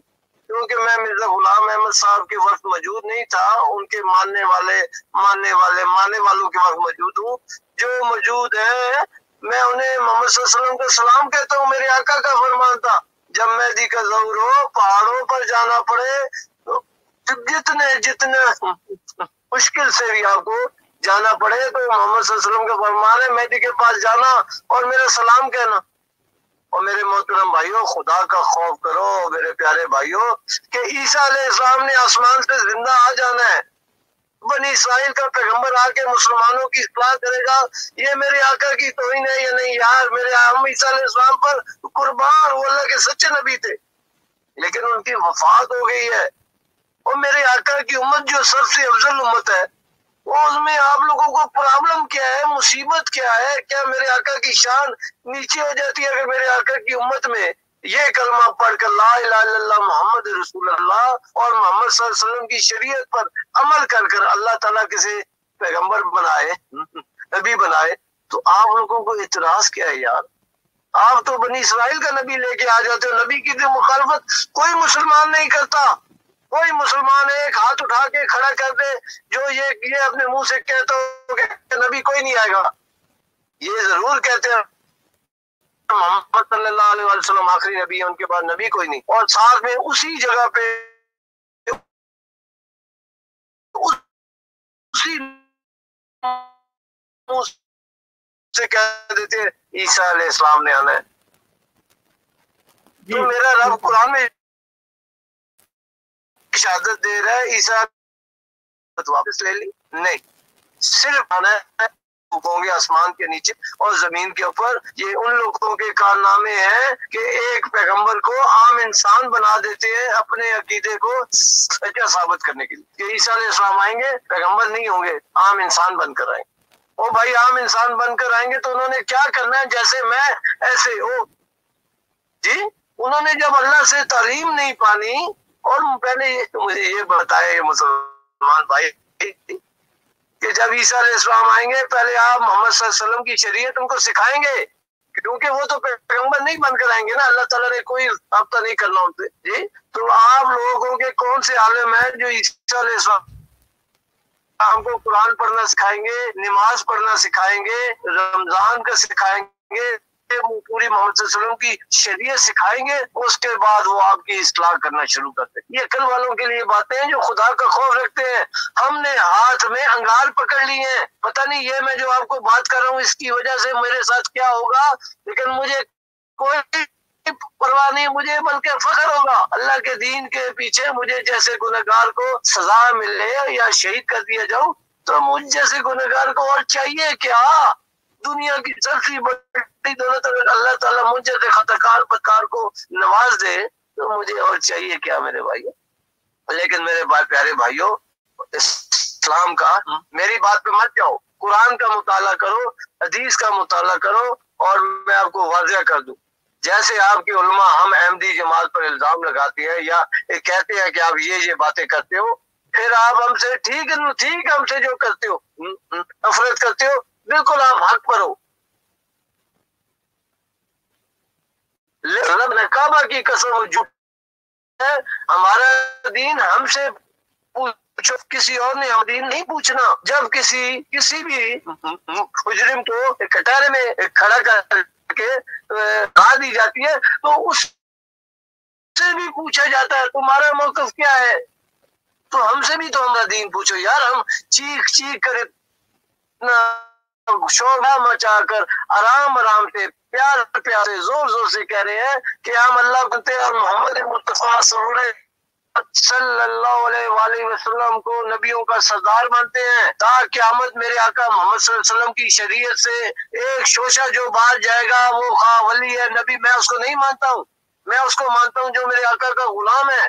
کیونکہ میں مرزا غلام احمد صاحب کے وقت موجود نہیں تھا، ان کے ماننے والوں کے وقت موجود ہوں، جو موجود ہے میں انہیں محمد صلی اللہ علیہ وسلم کا سلام کہتا ہوں۔ میرے آقا کا فرمان تھا، جب مہدی کا ظہور ہو، پہاڑوں پر جانا پڑے تو جتنے مشکل سے بھی آپ کو جانا پڑے تو محمد صلی اللہ علیہ وسلم کا فرمان ہے مہدی کے پاس جانا اور میرا سلام کہنا۔ اور میرے محترم بھائیوں، خدا کا خوف کرو میرے پیارے بھائیوں، کہ عیسیٰ علیہ السلام نے آسمان سے زندہ آ جانا ہے، بنی اسرائیل کا پیغمبر آ کے مسلمانوں کی اصلاح کرے گا، یہ میرے آقا کی توہین ہے یا نہیں؟ یار میرے ہم عیسیٰ علیہ السلام پر قربان، وہ اللہ کے سچے نبی تھے، لیکن ان کی وفات ہو گئی ہے، اور میرے آقا کی امت جو سب سے افضل امت ہے، وہ اس میں آپ لوگوں کو پرابلم کیا ہے، مصیبت کیا ہے؟ کیا میرے آقا کی شان نیچے ہو جاتی ہے اگر میرے آقا کی امت میں یہ کلمہ پڑھ کر لا الہ الا اللہ محمد رسول اللہ اور محمد صلی اللہ علیہ وسلم کی شریعت پر عمل کر کر اللہ تعالیٰ کسی پیغمبر بنائے، نبی بنائے، تو آپ لوگوں کو اعتراض کیا ہے یار؟ آپ تو بنی اسرائیل کا نبی لے کے آ جاتے ہو، نبی کی مخالفت کوئی مسلمان نہیں کرتا، کوئی مسلمان ایک ہاتھ اٹھا کے کھڑا کر دے جو یہ اپنے منہ سے کہتا ہو کہ نبی کوئی نہیں آئے گا، یہ ضرور کہتے ہیں محمد صلی اللہ علیہ وسلم آخری نبی ہے، ان کے بعد نبی کوئی نہیں، اور ساتھ میں اسی جگہ پہ اسی منہ سے کہہ دیتے ہیں عیسیٰ علیہ السلام نے آنا ہے۔ تو میرا رب قرآن میں شہادت دے رہا ہے عیسیٰ واپس لے لی نہیں، صرف آنا ہے ہوں گے آسمان کے نیچے اور زمین کے اوپر۔ یہ ان لوگوں کے کارنامے ہیں کہ ایک پیغمبر کو عام انسان بنا دیتے ہیں اپنے عقیدے کو سچا ثابت کرنے کے لیے، کہ عیسیٰ علیہ السلام آئیں گے، پیغمبر نہیں ہوں گے، عام انسان بن کر آئیں گے۔ او بھائی عام انسان بن کر آئیں گے تو انہوں نے کیا کرنا ہے؟ جیسے میں ایسے ہو جی، انہوں نے جب اللہ سے تعلیم نہیں پانی، اور پہلے مجھے یہ بتائے مسلمان بھائی کہ جب عیسیٰ علیہ السلام آئیں گے پہلے آپ محمد صلی اللہ علیہ وسلم کی شریعت ان کو سکھائیں گے، کیونکہ وہ تو پیغمبر نہیں بن کر آئیں گے نا، اللہ تعالیٰ نے کوئی رابطہ نہیں کرنا ان سے جی۔ تو آپ لوگوں کے کون سے عالم ہیں جو عیسیٰ علیہ السلام ہم کو قرآن پڑھنا سکھائیں گے، نماز پڑھنا سکھائیں گے، رمضان کا سکھائیں گے، پوری محمد صلی اللہ علیہ وسلم کی شریعت سکھائیں گے، اس کے بعد وہ آپ کی اصلاح کرنا شروع کرتے ہیں۔ یہ عقل والوں کے لیے باتیں ہیں جو خدا کا خوف رکھتے ہیں۔ ہم نے ہاتھ میں انگار پکڑ لی ہیں، پتہ نہیں یہ میں جو آپ کو بات کر رہا ہوں اس کی وجہ سے میرے ساتھ کیا ہوگا، لیکن مجھے کوئی پرواہ نہیں، مجھے بلکہ فخر ہوگا اللہ کے دین کے پیچھے مجھے جیسے گنہگار کو سزا ملے یا شہید کر دیا جاؤں تو مجھ جیسے گنہگار کو اور چاہیے کیا؟ دنیا کی سب سے بڑی دولت اگر اللہ تعالیٰ مجھ جیسے خطاکار بدکار کو نواز دے تو مجھے اور چاہیے کیا میرے بھائیو۔ لیکن میرے پیارے بھائیو، اسلام کا میری بات پہ مت جاؤ، قرآن کا مطالعہ کرو، حدیث کا مطالعہ کرو، اور میں آپ کو واضح کر دوں جیسے آپ کی علماء ہم احمدی جماعت پر الزام لگاتی ہے یا کہتے ہیں کہ آپ یہ باتیں کرتے ہو، پھر آپ ہم سے ٹھیک ہم سے جو کرتے ہو نفرت کرتے ہو، بالکل آپ حق پر ہو۔ رب نے کعبہ کی قسم جھوٹ ہے، ہمارا دین ہم سے پوچھو، کسی اور نے ہم دین نہیں پوچھنا۔ جب کسی بھی مجرم کو کٹارے میں کھڑا کر کے کہا دی جاتی ہے تو اس سے بھی پوچھا جاتا ہے تمہارا موقف کیا ہے، تو ہم سے بھی تو ہمارا دین پوچھو یار۔ ہم چیخ کر اتنا شور مچا کر آرام سے پیار سے زور سے کہہ رہے ہیں کہ ہم اللہ بنتے اور محمد مصطفیٰ صلی اللہ علیہ وآلہ وسلم کو نبیوں کا سردار مانتے ہیں۔ تا قیامت میرے آقا محمد صلی اللہ علیہ وسلم کی شریعت سے ایک شوشہ جو باہر جائے گا وہ خواہ ولی ہے نبی، میں اس کو نہیں مانتا ہوں، میں اس کو مانتا ہوں جو میرے آقا کا غلام ہے۔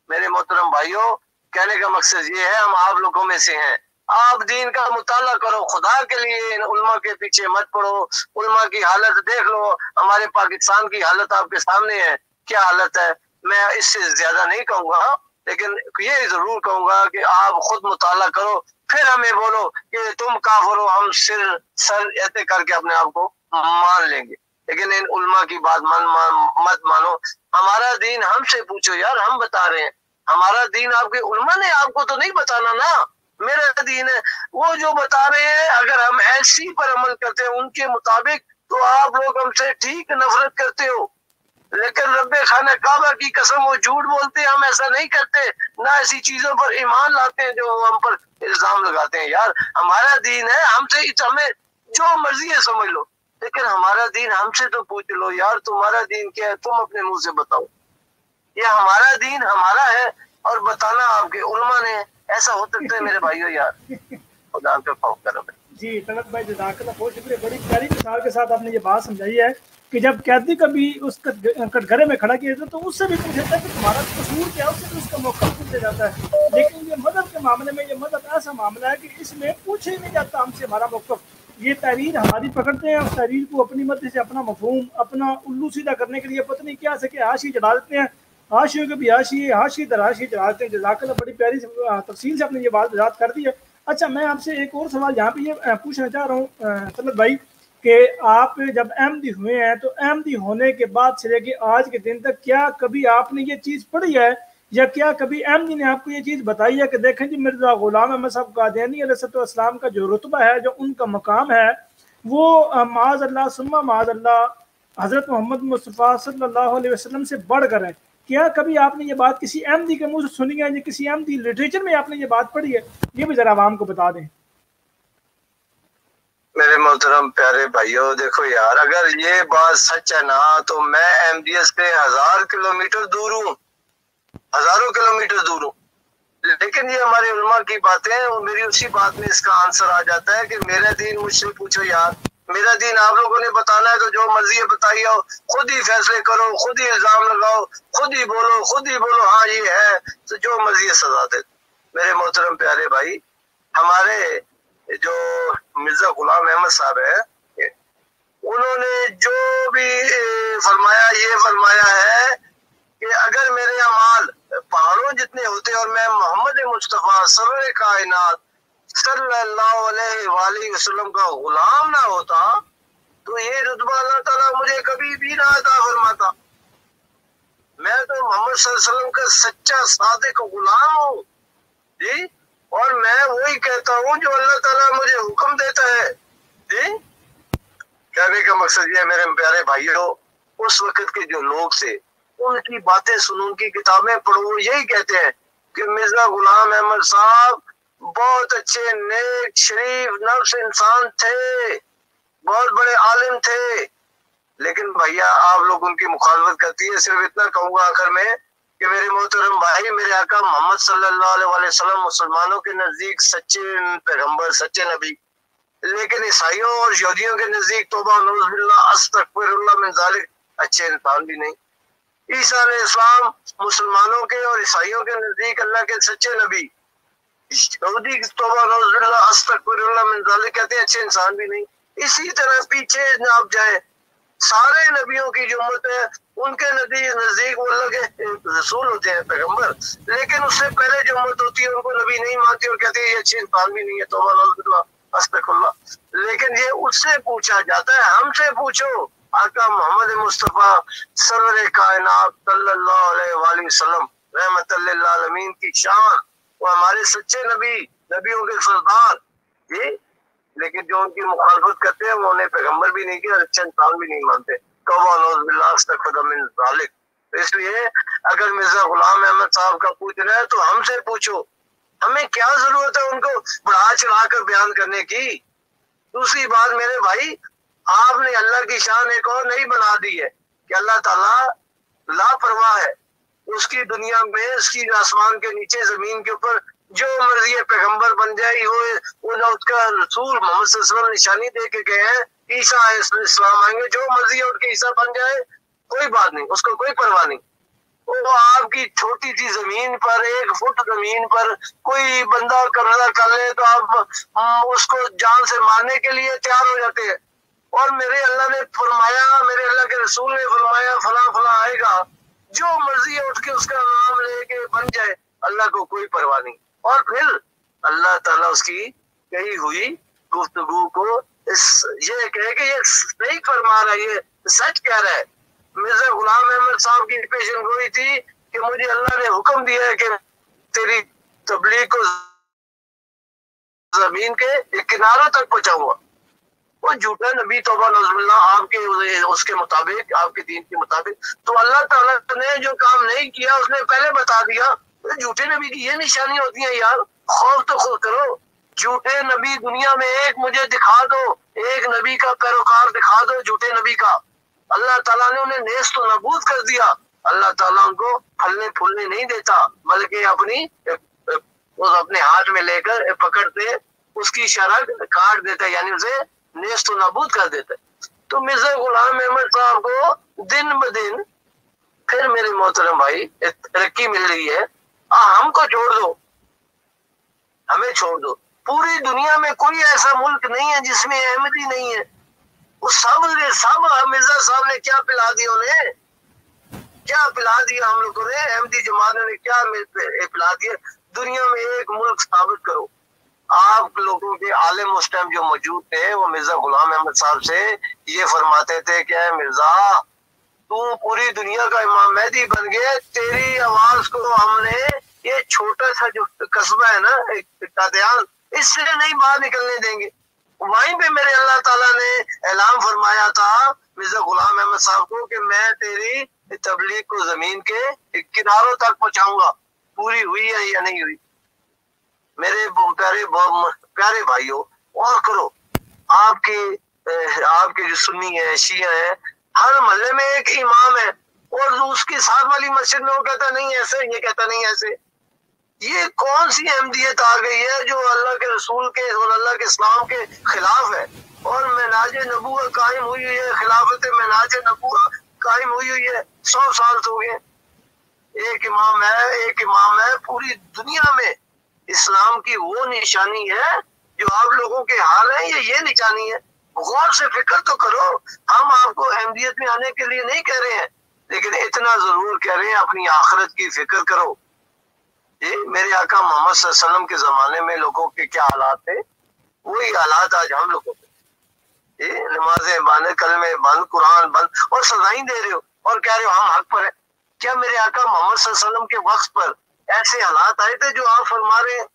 میرے محترم بھائیوں، کہنے کا مقصد یہ ہے ہم آپ لوگوں میں سے ہیں، آپ دین کا مطالعہ کرو، خدا کے لیے ان علماء کے پیچھے مت پڑو۔ علماء کی حالت دیکھ لو، ہمارے پاکستان کی حالت آپ کے سامنے ہے، کیا حالت ہے۔ میں اس سے زیادہ نہیں کہوں گا، لیکن یہ ضرور کہوں گا کہ آپ خود مطالعہ کرو، پھر ہمیں بولو کہ تم کافر ہو، ہم سر ایسے کر کے اپنے آپ کو مان لیں گے، لیکن ان علماء کی بات مت مانو۔ ہمارا دین ہم سے پوچھو یار، ہم بتا رہے ہیں ہمارا دین، آپ کے علماء نے آپ کو تو نہیں بتانا نا، میرا دین ہے وہ جو بتا رہے ہیں۔ اگر ہم ایسی پر عمل کرتے ہیں ان کے مطابق تو آپ لوگ ہم سے ٹھیک نفرت کرتے ہو، لیکن رب خانہ کعبہ کی قسم وہ جھوٹ بولتے ہیں، ہم ایسا نہیں کرتے، نہ ایسی چیزوں پر ایمان لاتے ہیں جو ہم پر الزام لگاتے ہیں۔ یار ہمارا دین ہے، ہم سے ہمیں جو مرضی ہے سمجھ لو، لیکن ہمارا دین ہم سے تو پوچھ لو یار، تمہارا دین کیا ہے، تم اپنے منہ سے بتاؤ۔ یہ ہمارا دین ہمارا ہے اور بتانا آپ کے علماء نے، ایسا ہو سکتا ہے میرے بھائیو یار، خدا کا خوف کرو۔ جی طلعت بھائی جزاک اللہ، بہت شکریہ، بڑی پیاری مثال کے ساتھ آپ نے یہ بات سمجھائی ہے کہ جب قیدی کبھی اس کٹ گھرے میں کھڑا کیا جاتا ہے تو اس سے بھی پوچھا جاتا ہے کہ تمہارا قصور کیا ہے، اس سے بھی اس کا موقع پوچھا جاتا ہے۔ لیکن یہ مذہب کے معاملے میں، یہ مذہب ایسا معاملہ ہے کہ اس میں پوچھا ہی نہیں جاتا ہم سے ہمارا موقف۔ یہ تحریر ہماری پکڑتے ہیں، اس تحریر کو اپنی مرضی سے اپنا مفہوم، اپنا الو سیدھا کرنے کے لیے پتہ نہیں کیا سکے حاشی چڑھا دیتے ہیں، حاشیوں کے بھی حاشی در حاشی چڑھا دیتے ہیں۔ جزاک اللہ، بڑی پیاری تفصیل سے اپنے یہ بات وضاحت کر دی ہے۔ اچھا، میں آپ سے ایک اور سوال یہاں پہ یہ پوچھنا چاہ رہا ہوں طلعت بھائی کہ آپ جب احمدی ہوئے ہیں تو احمدی ہونے کے بعد سے لے کے آج کے دن تک کیا کبھی آپ نے یہ چیز پڑھی ہے یا کیا کبھی احمدی نے آپ کو یہ چیز بتائی ہے کہ دیکھیں جی مرزا غلام احمد صاحب قادیانی علیہ السلام کا جو رتبہ ہے، جو ان کا مقام ہے، وہ معاذ اللہ ثم معاذ اللہ حضرت محمد مصطفیٰ صلی اللہ علیہ وسلم سے بڑھ کر ہے؟ کیا کبھی آپ نے یہ بات کسی احمدی کے منہ سے سنی ہے یا کسی احمدی لٹریچر میں آپ نے یہ بات پڑھی ہے؟ یہ بھی ذرا عوام کو بتا دیں۔ میرے محترم پیارے بھائیو، دیکھو یار، اگر یہ بات سچ ہے نا تو میں احمدیت سے 1000 کلومیٹر دور ہوں، ہزاروں کلومیٹر دور ہوں، لیکن یہ ہمارے علماء کی باتیں ہیں، اور میری اسی بات میں اس کا آنسر آ جاتا ہے کہ میرا دین مجھ سے پوچھو یار، میرا دین آپ لوگوں نے بتانا ہے تو جو مرضی ہے بتائیے، خود ہی فیصلے کرو، خود ہی الزام لگاؤ، خود ہی بولو ہاں یہ ہے، تو جو مرضی ہے سزا دے۔ میرے محترم پیارے بھائی، ہمارے جو مرزا غلام احمد صاحب ہیں، انہوں نے جو بھی فرمایا، یہ فرمایا ہے کہ اگر میرے اعمال پہاڑوں جتنے ہوتے اور میں محمد مصطفیٰ سرور کائنات صلی اللہ علیہ وآلہ وسلم کا غلام نہ ہوتا تو یہ رتبہ اللہ تعالیٰ مجھے کبھی بھی نہ عطا فرماتا. میں تو محمد صلی اللہ علیہ وسلم کا سچا صادق غلام ہوں جی، اور میں وہی کہتا ہوں جو اللہ تعالیٰ مجھے حکم دیتا ہے جی. کہنے کا مقصد یہ ہے میرے پیارے بھائیوں، اس وقت کے جو لوگ تھے ان کی باتیں سنو، ان کی کتابیں پڑھو، یہی کہتے ہیں کہ مرزا غلام احمد صاحب بہت اچھے نیک شریف نفس انسان تھے، بہت بڑے عالم تھے. لیکن بھیا آپ لوگ ان کی مخالفت کرتی ہے. صرف اتنا کہوں گا آخر میں کہ میرے محترم بھائی، میرے آقا محمد صلی اللہ علیہ وسلم مسلمانوں کے نزدیک سچے پیغمبر، سچے نبی، لیکن عیسائیوں اور یہودیوں کے نزدیک توبہ نعوذ باللہ استغفر اللہ من ذالک اچھے انسان بھی نہیں. عیسیٰ علیہ السلام مسلمانوں کے اور عیسائیوں کے نزدیک اللہ کے سچے نبی، یہودی توبہ نعوذ باللہ استغفر اللہ من ذالک کہتے ہیں اچھے انسان بھی نہیں. اسی طرح پیچھے نہ آپ جائیں، سارے نبیوں کی جو امت ہے ان کے نزدیک وہ اللہ کے رسول ہوتے ہیں، پیغمبر، لیکن اس سے پہلے جو امت ہوتی ہے ان کو نبی نہیں مانتی اور کہتے ہیں یہ اچھے انسان بھی نہیں ہے، توبہ نعوذ باللہ استغفر اللہ. لیکن یہ اس سے پوچھا جاتا ہے، ہم سے پوچھو. آقا محمد مصطفیٰ سرور کائنات صلی اللہ علیہ وآلہ وسلم رحمت للعالمین کی شان، وہ ہمارے سچے نبی، نبیوں کے سردار جی. لیکن جو ان کی مخالفت کرتے ہیں وہ انہیں پیغمبر بھی نہیں کیا، اچھے انسان بھی نہیں مانتے. توبہ نعوذ باللہ استغفر من ذالک. اس لیے اگر مرزا غلام احمد صاحب کا پوچھنا ہے تو ہم سے پوچھو، ہمیں کیا ضرورت ہے ان کو بڑھا چڑھا کر بیان کرنے کی. دوسری بات میرے بھائی، آپ نے اللہ کی شان ایک اور نئی بنا دی ہے کہ اللہ تعالیٰ لاپرواہ ہے. اس کی دنیا میں، اس کی آسمان کے نیچے زمین کے اوپر جو مرضی پیغمبر بن جائے، وہ اس کا رسول محمد صلی اللہ علیہ وسلم نشانی دے کے گئے ہیں. عیسیٰ علیہ السلام آئیں گے، جو مرضی اٹھ کے عیسیٰ بن جائے کوئی بات نہیں، اس کو کوئی پرواہ نہیں. وہ آپ کی چھوٹی سی زمین پر، 1 فٹ زمین پر کوئی بندہ قبضہ کر لے تو آپ اس کو جان سے مارنے کے لیے تیار ہو جاتے ہیں. اور میرے اللہ نے فرمایا، میرے اللہ کے رسول نے فرمایا فلاں فلاں آئے گا، جو مرضی اٹھ کے اس کا نام لے کے بن جائے، اللہ کو کوئی پرواہ نہیں. اور پھر اللہ تعالیٰ اس کی کہی ہوئی گفتگو کو یہ کہے کہ یہ صحیح فرما رہا ہے، یہ سچ کہہ رہا ہے. مرزا غلام احمد صاحب کی پیشن گوئی تھی کہ مجھے اللہ نے حکم دیا ہے کہ تیری تبلیغ کو زمین کے کناروں تک پہنچاؤں گا. وہ جھوٹا نبی توبہ نعوذ باللہ آپ کے اس کے مطابق، آپ کے دین کے مطابق، تو اللہ تعالیٰ نے جو کام نہیں کیا اس نے پہلے بتا دیا. جھوٹے نبی کی یہ نشانی ہوتی ہے یار، خوف تو خود کرو. جھوٹے نبی دنیا میں ایک مجھے دکھا دو، ایک نبی کا پیروکار دکھا دو جھوٹے نبی کا. اللہ تعالیٰ نے انہیں نیست و نابود کر دیا. اللہ تعالیٰ ان کو پھلنے پھولنے نہیں دیتا، بلکہ اپنے ہاتھ میں لے کر پکڑتے اس کی شرح کاٹ دیتا ہے، یعنی اسے نیست و نابود کر دیتا ہے. تو مرزا غلام احمد صاحب کو دن بدن پھر میرے محترم بھائی ترقی مل رہی ہے. ہم کو چھوڑ دو، ہمیں چھوڑ دو. پوری دنیا میں کوئی ایسا ملک نہیں ہے جس میں احمدی نہیں ہے. وہ سب مرزا صاحب نے کیا پلا دیا، انہیں کیا پلا دیا ہم لوگوں نے، احمدی جماعت نے کیا پلا دیا. دنیا میں ایک ملک ثابت کرو. آپ لوگوں کے عالم اس ٹائم جو موجود تھے وہ مرزا غلام احمد صاحب سے یہ فرماتے تھے کہ اے مرزا، تو پوری دنیا کا امام مہدی بن گئے، تیری آواز کو ہم نے یہ چھوٹا سا جو قصبہ ہے نا قادیان، اس سے نہیں باہر نکلنے دیں گے. وہیں پہ میرے اللہ تعالیٰ نے اعلان فرمایا تھا مرزا غلام احمد صاحب کو کہ میں تیری تبلیغ کو زمین کے کناروں تک پہنچاؤں گا. پوری ہوئی ہے یا نہیں ہوئی؟ میرے پیارے بھائیوں، اور کرو. آپ کے جو سنی ہے، شیعہ ہے، ہر محلے میں ایک امام ہے، اور اس کے ساتھ والی مسجد میں وہ کہتا نہیں ایسے، یہ کہتا نہیں ایسے. یہ کون سی احمدیت آ گئی ہے جو اللہ کے رسول کے اور اللہ کے اسلام کے خلاف ہے؟ اور منہاج نبوت قائم ہوئی ہے، خلافت منہاج نبوت قائم ہوئی ہے 100 سال ہو گئے. ایک امام ہے پوری دنیا میں. اسلام کی وہ نشانی ہے جو آپ لوگوں کے حال ہیں، یہ نشانی ہے. غور سے فکر تو کرو. ہم آپ کو احمدیت میں آنے کے لیے نہیں کہہ رہے ہیں، لیکن اتنا ضرور کہہ رہے ہیں اپنی آخرت کی فکر کرو. جی میرے آقا محمد صلی اللہ علیہ وسلم کے زمانے میں لوگوں کے کیا حالات تھے، وہی حالات آج ہم لوگوں کے. یہ نمازیں بند، کلمے بند، قرآن بند، اور سزائیں دے رہے ہو اور کہہ رہے ہو ہم حق پر ہیں۔ کیا میرے آقا محمد صلی اللہ علیہ وسلم کے وقت پر ایسے حالات آئے تھے جو آپ فرما رہے ہیں؟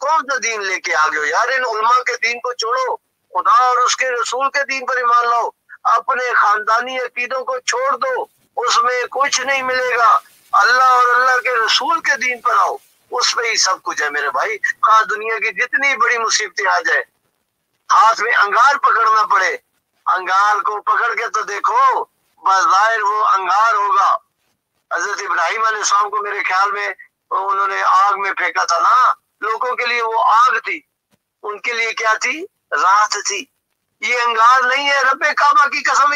کون سا دین لے کے آگے ہو یار؟ ان علماء کے دین کو چھوڑو، خدا اور اس کے رسول کے دین پر ایمان لاؤ، اپنے خاندانی عقیدوں کو چھوڑ دو، اس میں کچھ نہیں ملے گا، اللہ اور اللہ کے رسول کے دین پر آؤ، اس میں ہی سب کچھ ہے میرے بھائی۔ خواہ دنیا کی جتنی بڑی مصیبتیں آ جائے، ہاتھ میں انگار پکڑنا پڑے، انگار کو پکڑ کے تو دیکھو، بظاہر وہ انگار ہوگا۔ حضرت ابراہیم علیہ السلام کو میرے خیال میں انہوں نے آگ میں پھینکا تھا نا، لوگوں کے لیے وہ آگ تھی، ان کے لیے کیا تھی؟ راحت تھی۔ یہ انگار نہیں ہے، رب کعبہ کی قسم،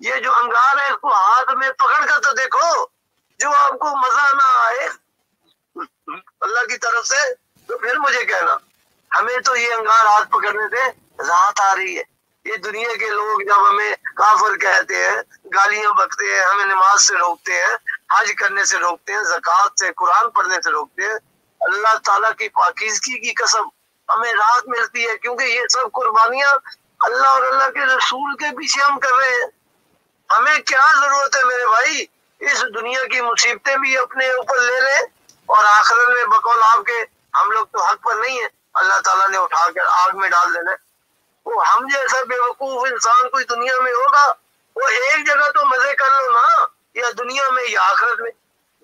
یہ جو انگار ہے اس کو ہاتھ میں پکڑ کر تو دیکھو، جو آپ کو مزہ نہ آئے اللہ کی طرف سے تو پھر مجھے کہنا۔ ہمیں تو یہ انگار ہاتھ پکڑنے سے راحت آ رہی ہے۔ یہ دنیا کے لوگ جب ہمیں کافر کہتے ہیں، گالیاں بکتے ہیں، ہمیں نماز سے روکتے ہیں، حج کرنے سے روکتے ہیں، زکوٰۃ سے، قرآن پڑھنے سے روکتے ہیں، اللہ تعالیٰ کی پاکیزگی کی قسم ہمیں راحت ملتی ہے، کیونکہ یہ سب قربانیاں اللہ اور اللہ کے رسول کے پیچھے ہم کر رہے ہیں۔ ہمیں کیا ضرورت ہے میرے بھائی؟ اس دنیا کی مصیبتیں بھی اپنے اوپر لے لیں اور آخرت میں بقول آپ کے ہم لوگ تو حق پر نہیں ہیں، اللہ تعالیٰ نے اٹھا کر آگ میں ڈال دینا ہے۔ وہ ہم جیسا بے وقوف انسان کوئی دنیا میں ہوگا؟ وہ ایک جگہ تو مزے کر لو نا، یا دنیا میں یا آخرت میں۔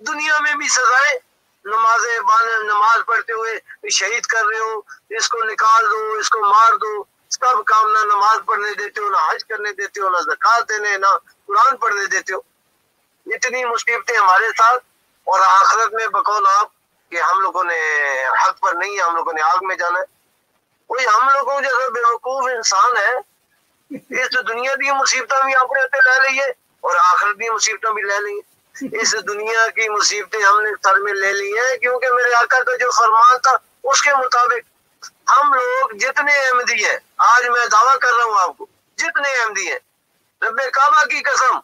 دنیا میں بھی سزائیں، نماز پڑھتے ہوئے شہید کر رہے ہو، اس کو نکال دو، اس کو مار دو، سب کام نہ نماز پڑھنے دیتے ہو، نہ حج کرنے دیتے ہو، نہ زکوٰۃ دینے، نہ قرآن پڑھنے دیتے ہو۔ اتنی مصیبتیں ہمارے ساتھ، اور آخرت میں بقول آپ کہ ہم لوگوں نے حق پر نہیں ہے، ہم لوگوں نے آگ میں جانا ہے۔ کوئی ہم لوگوں جیسا بے وقوف انسان ہے، اس دنیا کی مصیبتیں بھی اپنے اتنے لے لیے اور آخرت کی مصیبتیں بھی لے لیے۔ اس دنیا کی مصیبتیں ہم نے سر میں لے لی ہیں، کیونکہ میرے آقا کا جو فرمان تھا اس کے مطابق ہم لوگ جتنے احمدی ہیں، آج میں دعویٰ کر رہا ہوں آپ کو، جتنے احمدی ہیں، رب کعبہ کی قسم،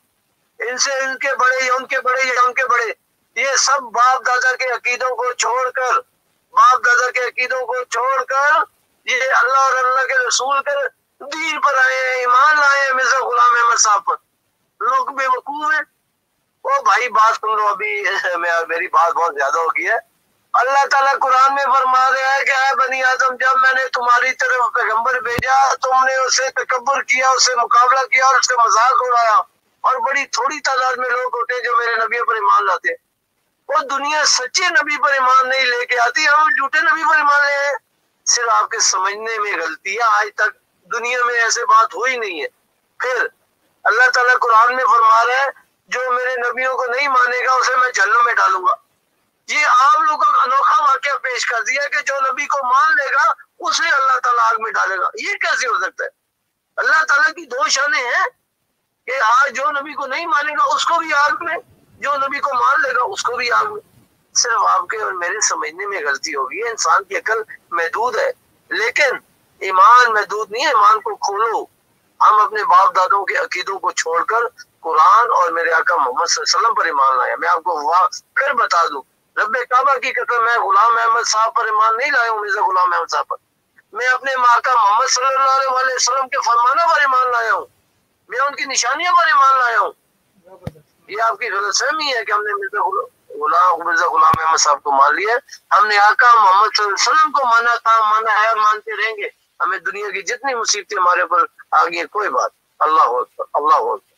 ان سے ان کے بڑے یا ان کے بڑے یا ان کے بڑے، یہ سب باپ دادا کے عقیدوں کو چھوڑ کر، باپ دادا کے عقیدوں کو چھوڑ کر یہ اللہ اور اللہ کے رسول کے دین پر آئے ہیں، ایمان لائے ہیں، مرزا غلام احمد صاحب پر۔ لوگ بے وقوف ہیں۔ او بھائی بات سن لو، ابھی میری بات بہت زیادہ ہو گئی ہے۔ اللہ تعالیٰ قرآن میں فرما رہا ہے کہ اے بنی آدم، جب میں نے تمہاری طرف پیغمبر بھیجا تم نے اسے تکبر کیا، اسے مقابلہ کیا اور اس سے مذاق اڑایا، اور بڑی تھوڑی تعداد میں لوگ ہوتے ہیں جو میرے نبی پر ایمان لاتے ہیں۔ وہ دنیا سچے نبی پر ایمان نہیں لے کے آتی، ہم جھوٹے نبی پر ایمان لے ہیں۔ صرف آپ کے سمجھنے میں غلطی ہے، آج تک دنیا میں ایسے بات ہوئی نہیں ہے۔ پھر اللہ تعالیٰ قرآن میں فرما رہا ہے جو میرے نبیوں کو نہیں مانے گا اسے میں جہنم میں ڈالوں گا۔ یہ آپ لوگوں کا انوکھا واقعہ پیش کر دیا کہ جو نبی کو مان لے گا اسے اللہ تعالیٰ آگ میں ڈالے گا۔ یہ کیسے ہو سکتا ہے؟ اللہ تعالیٰ کی دو شانیں ہیں کہ آج جو نبی کو نہیں مانے گا اس کو بھی آگ میں، جو نبی کو مان لے گا اس کو بھی آگ میں۔ صرف آپ کے اور میرے سمجھنے میں غلطی ہوگی ہے۔ انسان کی عقل محدود ہے، لیکن ایمان محدود نہیں ہے۔ ایمان کو کھولو۔ ہم اپنے باپ دادوں کے عقیدوں کو چھوڑ کر قرآن اور میرے آقا محمد صلی اللہ علیہ وسلم پر ایمان لائے۔ میں آپ کو پھر بتا دوں، رب کعبہ کی قسم، میں غلام احمد صاحب پر ایمان نہیں لایا ہوں، مرزا غلام احمد صاحب پر۔ میں اپنے آقا محمد صلی اللہ علیہ وسلم کے فرمانوں پر ایمان لایا ہوں، میں ان کی نشانیوں پر ایمان لایا ہوں۔ یہ آپ کی غلط فہمی ہے کہ ہم نے مرزا غلام احمد صاحب کو مان لیا۔ ہم نے آقا محمد صلی اللہ علیہ وسلم کو مانا تھا، مانا ہے، مانتے رہیں گے۔ ہمیں دنیا کی جتنی مصیبتیں ہمارے پر آگے کوئی بات۔ اللہ اکبر، اللہ اکبر۔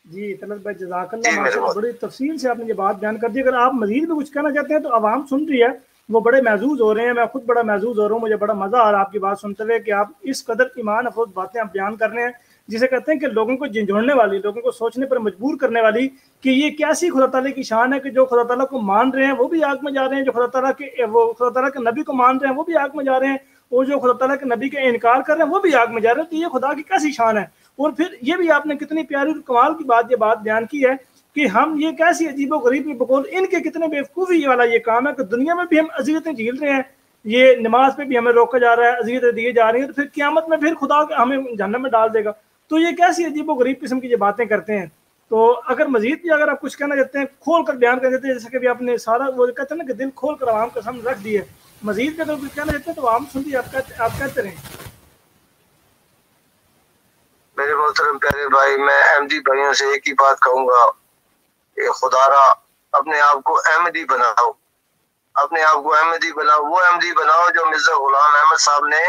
جی طلعت بھائی جزاک اللہ، ماشاءاللہ بڑی تفصیل سے آپ نے یہ بات بیان کر دی۔ اگر آپ مزید بھی کچھ کہنا چاہتے ہیں تو عوام سن رہی ہے، وہ بڑے محظوظ ہو رہے ہیں، میں خود بڑا محظوظ ہو رہا ہوں، مجھے بڑا مزہ آ رہا ہے آپ کی بات سنتے ہوئے کہ آپ اس قدر ایمان افروز باتیں آپ بیان کر رہے ہیں، جسے کہتے ہیں کہ لوگوں کو جھنجھوڑنے والی، لوگوں کو سوچنے پر مجبور کرنے والی کہ یہ کیسی خدا تعالیٰ کی شان ہے کہ جو خدا تعالیٰ کو مان رہے ہیں وہ بھی آگ میں جا رہے ہیں، جو خدا تعالیٰ کے نبی کو مان رہے ہیں وہ بھی آگ میں جا رہے ہیں، اور جو خدا تعالیٰ کے نبی کا انکار کر رہے ہیں وہ بھی آگ میں جا رہے ہیں۔ تو یہ خدا کی کیسی شان ہے؟ اور پھر یہ بھی آپ نے کتنی پیاری اور کمال کی بات بیان کی ہے کہ ہم یہ کیسی عجیب و غریب کی بقول ان کے کتنے بیوقوفی والا یہ کام ہے کہ دنیا میں بھی ہم اذیتیں جھیل رہے ہیں، یہ نماز پہ بھی ہمیں روکا جا رہا ہے، اذیتیں دی جا رہی ہیں، تو پھر قیامت میں پھر خدا ہمیں جہنم میں ڈال دے گا۔ تو یہ کیسی عجیب و غریب قسم کی یہ باتیں کرتے ہیں۔ تو اگر مزید بھی اگر آپ کچھ کہنا چاہتے ہیں کھول کر بیان کر دیتے ہیں، جیسے کہ آپ نے سارا وہ کہتے ہیں نا کہ دل کھول کر عوام کا سامنے رکھ دیے، مزید بھی اگر کچھ کہنا چاہتے ہیں تو عوام سن رہی ہے، آپ کہتے رہیں۔ محترم پیارے بھائی، میں احمدی بھائیوں سے ایک ہی بات کہوں گا کہ خدا را اپنے آپ کو احمدی بناؤ، اپنے آپ کو احمدی بناؤ، وہ احمدی بناؤ جو مرزا غلام احمد صاحب نے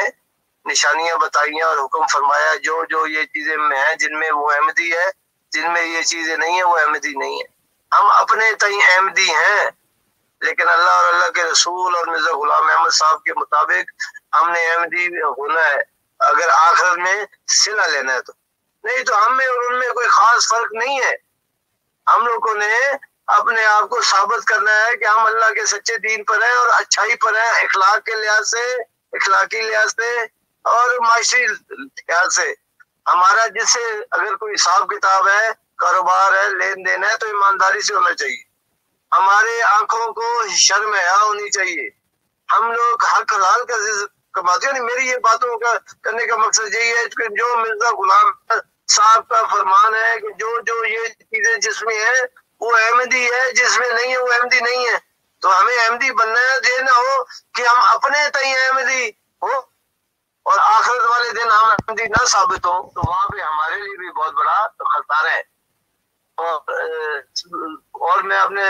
نشانیاں بتائی ہیں اور حکم فرمایا، جو جو یہ چیزیں میں ہیں جن میں وہ احمدی ہے، جن میں یہ چیزیں نہیں ہیں وہ احمدی نہیں ہے۔ ہم اپنے تئیں احمدی ہیں، لیکن اللہ اور اللہ کے رسول اور مرزا غلام احمد صاحب کے مطابق ہم نے احمدی ہونا ہے، اگر آخرت میں صلہ لینا ہے تو، نہیں تو ہم میں اور ان میں کوئی خاص فرق نہیں ہے۔ ہم لوگوں نے اپنے آپ کو ثابت کرنا ہے کہ ہم اللہ کے سچے دین پر ہیں اور اچھائی پر ہیں، اخلاق کے لحاظ سے، اخلاقی لحاظ سے اور معاشی لحاظ سے۔ ہمارا جس سے اگر کوئی حساب کتاب ہے، کاروبار ہے، لین دین ہے تو ایمانداری سے ہونا چاہیے۔ ہمارے آنکھوں کو شرم حیا ہونی چاہیے۔ ہم لوگ حق حلال کا کماتے ہیں۔ میری یہ باتوں کا کرنے کا مقصد یہی ہے کہ جو مرزا غلام صاحب کا فرمان ہے کہ جو جو یہ چیزیں جس میں ہیں وہ احمدی ہے، جس میں نہیں ہے وہ احمدی نہیں ہے، تو ہمیں احمدی بننا ہے۔ یہ نہ ہو کہ ہم اپنے تئیں احمدی ہو اور آخرت والے دن ہم احمدی نہ ثابت ہو، تو وہاں پہ ہمارے لیے بھی بہت بڑا خطرہ ہے۔ اور میں اپنے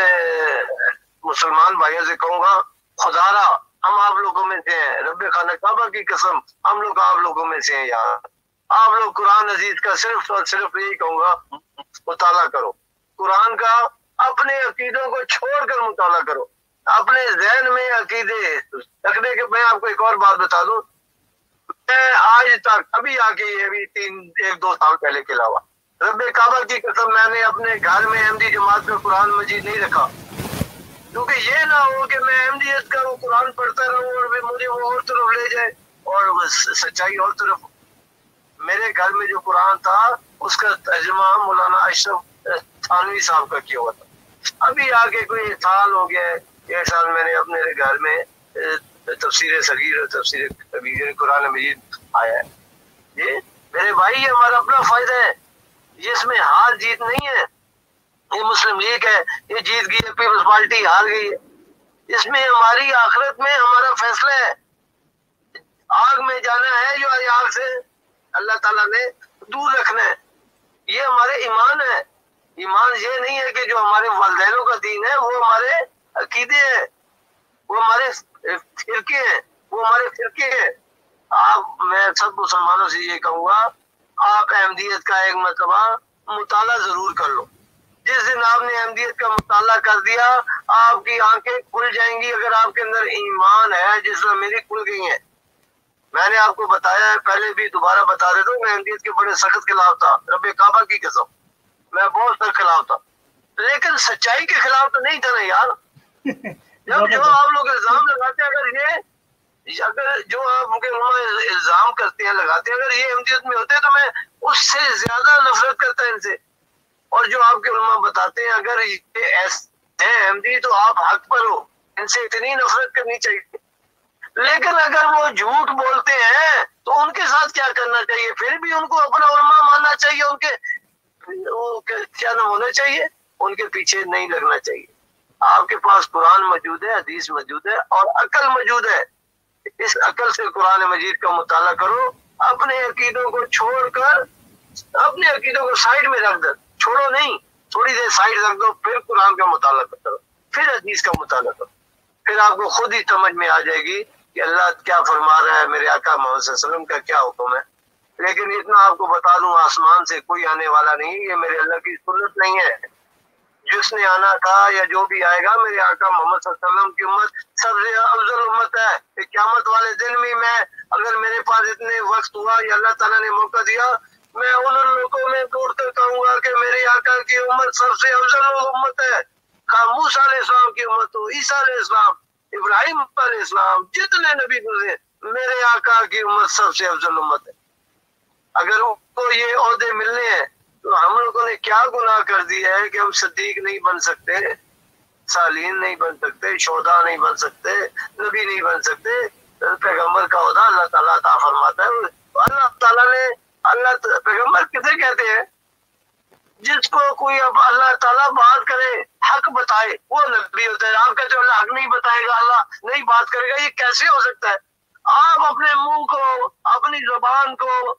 مسلمان بھائیوں سے کہوں گا، خدا را ہم آپ لوگوں میں سے ہیں، رب خانہ کعبہ کی قسم ہم لوگ آپ لوگوں میں سے ہیں۔ یار آپ لوگ قرآن عزیز کا صرف اور صرف یہی کہوں گا مطالعہ کرو، قرآن کا اپنے عقیدوں کو چھوڑ کر مطالعہ کرو، اپنے ذہن میں عقیدے رکھنے کے۔ میں آپ کو ایک اور بات بتا دوں، میں آج تک ابھی آ کے ابھی 1-2 سال پہلے کے علاوہ رب کعبہ کی قسم میں نے اپنے گھر میں احمدی جماعت کا قرآن مجید نہیں رکھا، کیونکہ یہ نہ ہو کہ میں احمدیت کا وہ قرآن پڑھتا رہوں اور پھر مجھے وہ اور طرف لے جائے اور سچائی اور طرف۔ میرے گھر میں جو قرآن تھا اس کا ترجمہ مولانا اشرف تھانوی صاحب کا کیا ہوا تھا۔ ابھی آگے کوئی سال ہو گیا ہے، 1 سال میں نے اپنے گھر میں تفسیر صغیر اور تفسیر کبیر قرآن مجید آیا ہے۔ یہ میرے بھائی یہ ہمارا اپنا فائدہ ہے، یہ اس میں ہار جیت نہیں ہے۔ یہ مسلم لیگ ہے، یہ جیت گئی ہے، پیپلز پارٹی ہار گئی ہے، اس میں ہماری آخرت میں ہمارا فیصلہ ہے۔ آگ میں جانا ہے جو آگ سے اللہ تعالیٰ نے دور رکھنا ہے، یہ ہمارے ایمان ہے۔ ایمان یہ نہیں ہے کہ جو ہمارے والدینوں کا دین ہے وہ ہمارے عقیدے ہیں، وہ ہمارے فرقے ہیں، وہ ہمارے فرقے ہیں۔ آپ میں سب مسلمانوں سے یہ کہوں گا، آپ احمدیت کا ایک مرتبہ مطالعہ ضرور کر لو۔ جس دن آپ نے احمدیت کا مطالعہ کر دیا آپ کی آنکھیں کھل جائیں گی۔ اگر آپ کے اندر ایمان ہے جس میں میری کھل گئی ہیں، میں نے آپ کو بتایا ہے پہلے بھی، دوبارہ بتا دیتا ہوں، میں احمدیت کے بڑے سخت خلاف تھا، رب کعبہ کی قسم میں بہت سخت خلاف تھا، لیکن سچائی کے خلاف تو نہیں تھا نا یار۔ جب جو آپ لوگ الزام لگاتے ہیں، اگر جو آپ کے الزام کرتے ہیں لگاتے ہیں، اگر یہ احمدیت میں ہوتے تو میں اس سے زیادہ نفرت کرتا ان سے۔ اور جو آپ کے علماء بتاتے ہیں اگر یہ ایسے ہیں احمدی تو آپ حق پر ہو، ان سے اتنی نفرت کرنی چاہیے۔ لیکن اگر وہ جھوٹ بولتے ہیں تو ان کے ساتھ کیا کرنا چاہیے؟ پھر بھی ان کو اپنا علماء ماننا چاہیے، ان کے کیا نہ ہونا چاہیے، ان کے پیچھے نہیں لگنا چاہیے۔ آپ کے پاس قرآن موجود ہے، حدیث موجود ہے اور عقل موجود ہے، اس عقل سے قرآن مجید کا مطالعہ کرو، اپنے عقیدوں کو چھوڑ کر، اپنے عقیدوں کو سائڈ میں رکھ دو، چھوڑو نہیں، تھوڑی دیر سائڈ رکھ دو، پھر قرآن کا مطالعہ کرو، پھر حدیث کا مطالعہ کرو، پھر آپ کو خود ہی سمجھ میں آ جائے گی کہ اللہ کیا فرما رہا ہے، میرے آقا محمد صلی اللہ علیہ وسلم کا کیا حکم ہے۔ لیکن اتنا آپ کو بتا دوں، آسمان سے کوئی آنے والا نہیں، یہ میرے اللہ کی سنت نہیں ہے۔ جس نے آنا تھا یا جو بھی آئے گا، میرے آقا محمد صلی اللہ علیہ وسلم کی امت سب سے افضل امت ہے۔ کہ قیامت والے دن بھی میں، اگر میرے پاس اتنے وقت ہوا یا اللہ تعالیٰ نے موقع دیا، میں ان لوگوں میں دوڑ کر کہوں گا کہ میرے آقا کی امت سب سے افضل امت ہے۔ موسیٰ علیہ السلام کی امت ہو، عیسیٰ علیہ السلام، ابراہیم علیہ السلام، جتنے نبی گزرے، میرے آقا کی امت سب سے افضل امت ہے۔ اگر ان کو یہ عہدے ملنے ہیں تو ہم لوگوں نے کیا گناہ کر دیا ہے کہ ہم صدیق نہیں بن سکتے، صالحین نہیں بن سکتے، شہداء نہیں بن سکتے، نبی نہیں بن سکتے۔ پیغمبر کا عہدہ اللہ تعالیٰ عطا فرماتا ہے۔ اللہ تعالیٰ نے، اللہ پیغمبر کسے کہتے ہیں؟ جس کو کوئی اب اللہ تعالیٰ بات کرے، حق بتائے، وہ نبی ہوتا ہے۔ آپ کہتے ہو اللہ حق نہیں بتائے گا، اللہ نہیں بات کرے گا، یہ کیسے ہو سکتا ہے؟ آپ اپنے منہ کو، اپنی زبان کو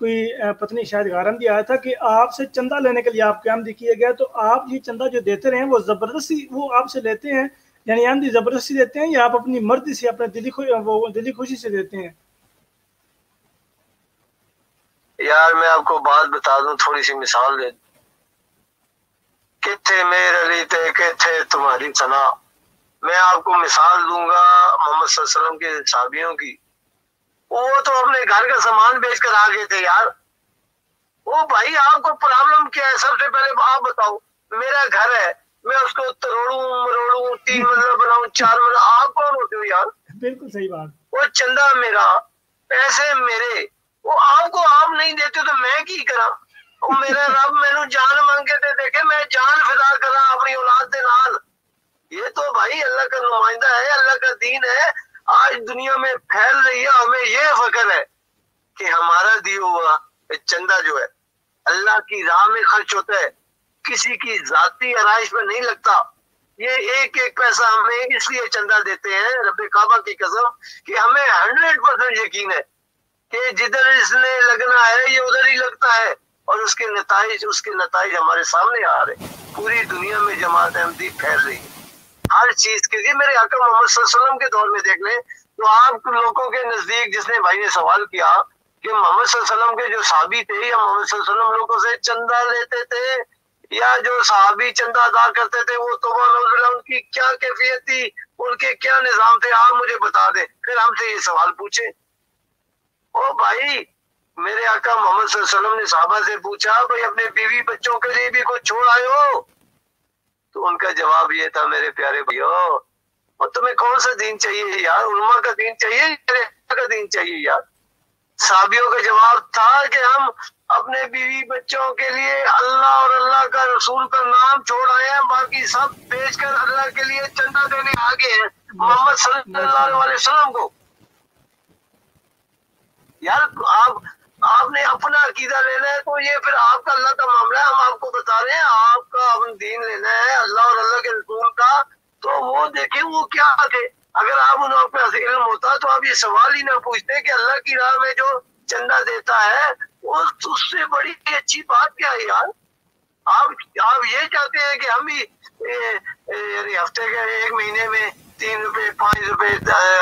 کوئی پتنی شاید گارندی آیا تھا کہ آپ سے چندہ لینے کے لیے آپ کے آمدی کیے گئے، تو آپ یہ چندہ جو دیتے رہے ہیں وہ زبردستی وہ آپ سے لیتے ہیں، یعنی آمدی زبردستی دیتے ہیں یا آپ اپنی مرضی سے اپنے دلی خوشی سے دیتے ہیں؟ یار میں آپ کو بات بتا دوں، تھوڑی سی مثال دے دوں. کتھے میرے علی تے کتھے تمہاری ثنا. میں آپ کو مثال دوں گا محمد صلی اللہ علیہ وسلم کے صحابیوں کی. وہ تو اپنے گھر کا سامان بیچ کر آ گئے تھے یار. وہ بھائی آپ کو پرابلم کیا ہے؟ سب سے پہلے آپ بتاؤ. میرا گھر ہے، میں اس کو توڑوں مروڑوں، 3 منزل بناؤں، 4 منزل. آپ کون ہوتے ہو یار؟ بالکل صحیح بات. وہ چندہ میرا، پیسے میرے، وہ آپ کو آپ نہیں دیتے تو میں کی کرا؟ وہ میرا رب مینو جان مانگے تے دیکھے میں جان فدا کرا اپنی اولاد دے نال. یہ تو بھائی اللہ کا نمائندہ ہے، اللہ کا دین ہے، آج دنیا میں پھیل رہی ہے. ہمیں یہ فخر ہے کہ ہمارا دیا ہوا چندہ جو ہے اللہ کی راہ میں خرچ ہوتا ہے، کسی کی ذاتی آرائش میں نہیں لگتا. یہ ایک ایک پیسہ ہمیں اس لیے چندہ دیتے ہیں رب کعبہ کی قسم کہ ہمیں 100% یقین ہے کہ جدھر اس نے لگنا ہے یہ ادھر ہی لگتا ہے، اور اس کے نتائج ہمارے سامنے آ رہے. پوری دنیا میں جماعت احمدی پھیل رہی ہے ہر چیز کے لیے. میرے آقا محمد صلی اللہ علیہ وسلم کے دور میں دیکھ لیں تو آپ لوگوں کے نزدیک، جس نے بھائی نے سوال کیا کہ محمد صلی اللہ علیہ وسلم کے جو صحابی تھے یا محمد صلی اللہ علیہ وسلم لوگوں سے چندہ لیتے تھے یا جو صحابی چندہ ادا کرتے تھے وہ توبہ ان کی کیا کیفیت تھی، ان کے کیا نظام تھے، آپ مجھے بتا دیں. پھر ہم سے یہ سوال پوچھیں. او بھائی میرے آقا محمد صلی اللہ علیہ وسلم نے صحابہ سے پوچھا بھائی اپنے بیوی بچوں کے لیے بھی کچھ چھوڑ آئے ہو؟ تو ان کا جواب یہ تھا میرے پیارے بھائیو، اور تمہیں کون سا دین چاہیے یار؟ علماء کا دین چاہیے یا کا دین چاہیے یار؟ صحابیوں کا جواب تھا کہ ہم اپنے بیوی بچوں کے لیے اللہ اور اللہ کا رسول کا نام چھوڑ آئے ہیں، باقی سب بیچ کر اللہ کے لیے چندہ دینے آگے ہیں محمد صلی اللہ علیہ وسلم کو. یار آپ نے اپنا عقیدہ لینا ہے تو یہ پھر آپ کا اللہ کا معاملہ ہے. ہم آپ کو بتا رہے ہیں آپ کا اپنا دین لینا ہے اللہ اور اللہ کے رسول کا، تو وہ دیکھیں وہ کیا تھے. اگر آپ ان کے پاس علم ہوتا تو آپ یہ سوال ہی نہ پوچھتے کہ اللہ کی راہ میں جو چندہ دیتا ہے اس سے بڑی اچھی بات کیا ہے یار؟ آپ یہ چاہتے ہیں کہ ہم ہی ہفتے کے 1 مہینے میں 3 روپے 5 روپے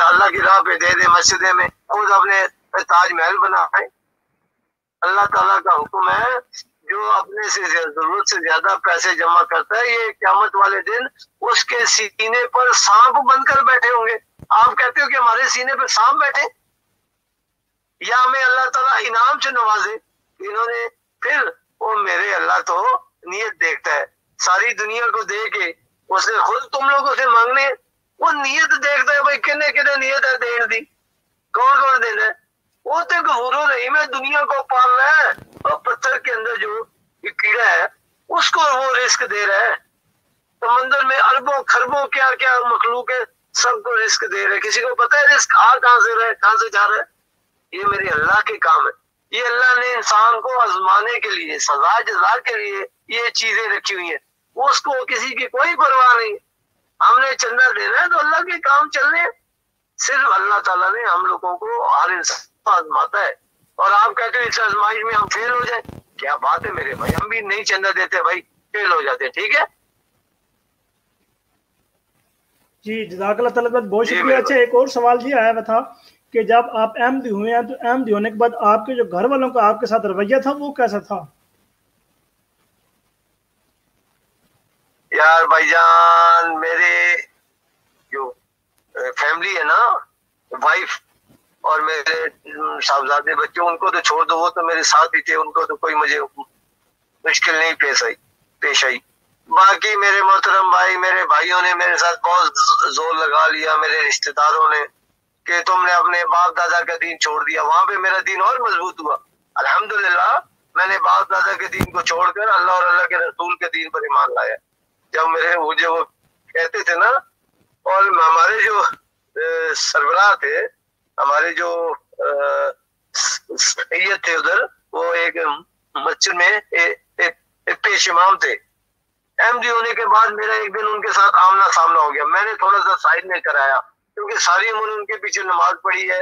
اللہ کی راہ پہ دے دیں مسجدے میں، خود اپنے تاج محل بنا ہے. اللہ تعالیٰ کا حکم ہے جو اپنے سے ضرورت سے زیادہ پیسے جمع کرتا ہے یہ قیامت والے دن اس کے سینے پر سانپ بند کر بیٹھے ہوں گے. آپ کہتے ہو کہ ہمارے سینے پر سانپ بیٹھے، یا ہمیں اللہ تعالیٰ انعام سے نوازے انہوں نے. پھر وہ میرے اللہ تو نیت دیکھتا ہے، ساری دنیا کو دے کے اس نے خود تم لوگوں سے مانگنے، وہ نیت دیکھتا ہے بھائی کنے کنے نیت ہے دین دی، کون کون دینا ہے. وہ تو غفور رحیم ہے، دنیا کو پال رہا ہے، اور پتھر کے اندر جو کیڑا ہے اس کو وہ رزق دے رہا ہے. سمندر میں اربوں خربوں کیا کیا مخلوق ہے، سب کو رزق دے رہے. کسی کو پتہ ہے رزق کہاں سے رہے کہاں سے جا رہا ہے؟ یہ میرے اللہ کے کام ہے. یہ اللہ نے انسان کو آزمانے کے لیے، سزا جزا کے لیے یہ چیزیں رکھی ہوئی ہیں. اس کو کسی کی کوئی پرواہ نہیں. ہم نے چندہ دینا ہے تو اللہ کے کام چلنے ہیں. صرف اللہ تعالیٰ نے ہم لوگوں کو ہر انسان کو آزماتا ہے، اور آپ کہتے ہیں اس آزمائش میں ہم فیل ہو جائیں. کیا بات ہے میرے بھائی، ہم بھی نہیں چندہ دیتے بھائی، فیل ہو جاتے. ٹھیک ہے جی جزاک اللہ تعالیٰ بہت شکریہ. اچھا ایک اور سوال یہ آیا تھا کہ جب آپ احمدی ہوئے ہیں تو احمدی ہونے کے بعد آپ کے جو گھر والوں کا آپ کے ساتھ رویہ تھا وہ کیسا تھا؟ یار بھائی جان میرے جو فیملی ہے نا، وائف اور میرے صاحبزادے بچے، ان کو تو چھوڑ دو، وہ تو میرے ساتھ ہی تھے، ان کو تو کوئی مجھے مشکل نہیں پیش آئی. باقی میرے محترم بھائی، میرے بھائیوں نے میرے ساتھ بہت زور لگا لیا، میرے رشتہ داروں نے، کہ تم نے اپنے باپ دادا کا دین چھوڑ دیا. وہاں پہ میرا دین اور مضبوط ہوا. الحمدللہ میں نے باپ دادا کے دین کو چھوڑ کر اللہ اور اللہ کے رسول کے دین پر ایمان لایا. جب مجھے وہ کہتے تھے نا، اور ہمارے جو سربراہ تھے، ہمارے جو سید تھے ادھر، وہ ایک مسجد میں ایک پیش امام تھے. احمدی ہونے کے بعد میرا ایک دن ان کے ساتھ آمنا سامنا ہو گیا. میں نے تھوڑا سا سائڈ میں کرایا کیونکہ ساری عمر ان کے پیچھے نماز پڑھی ہے.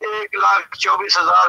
1,24,000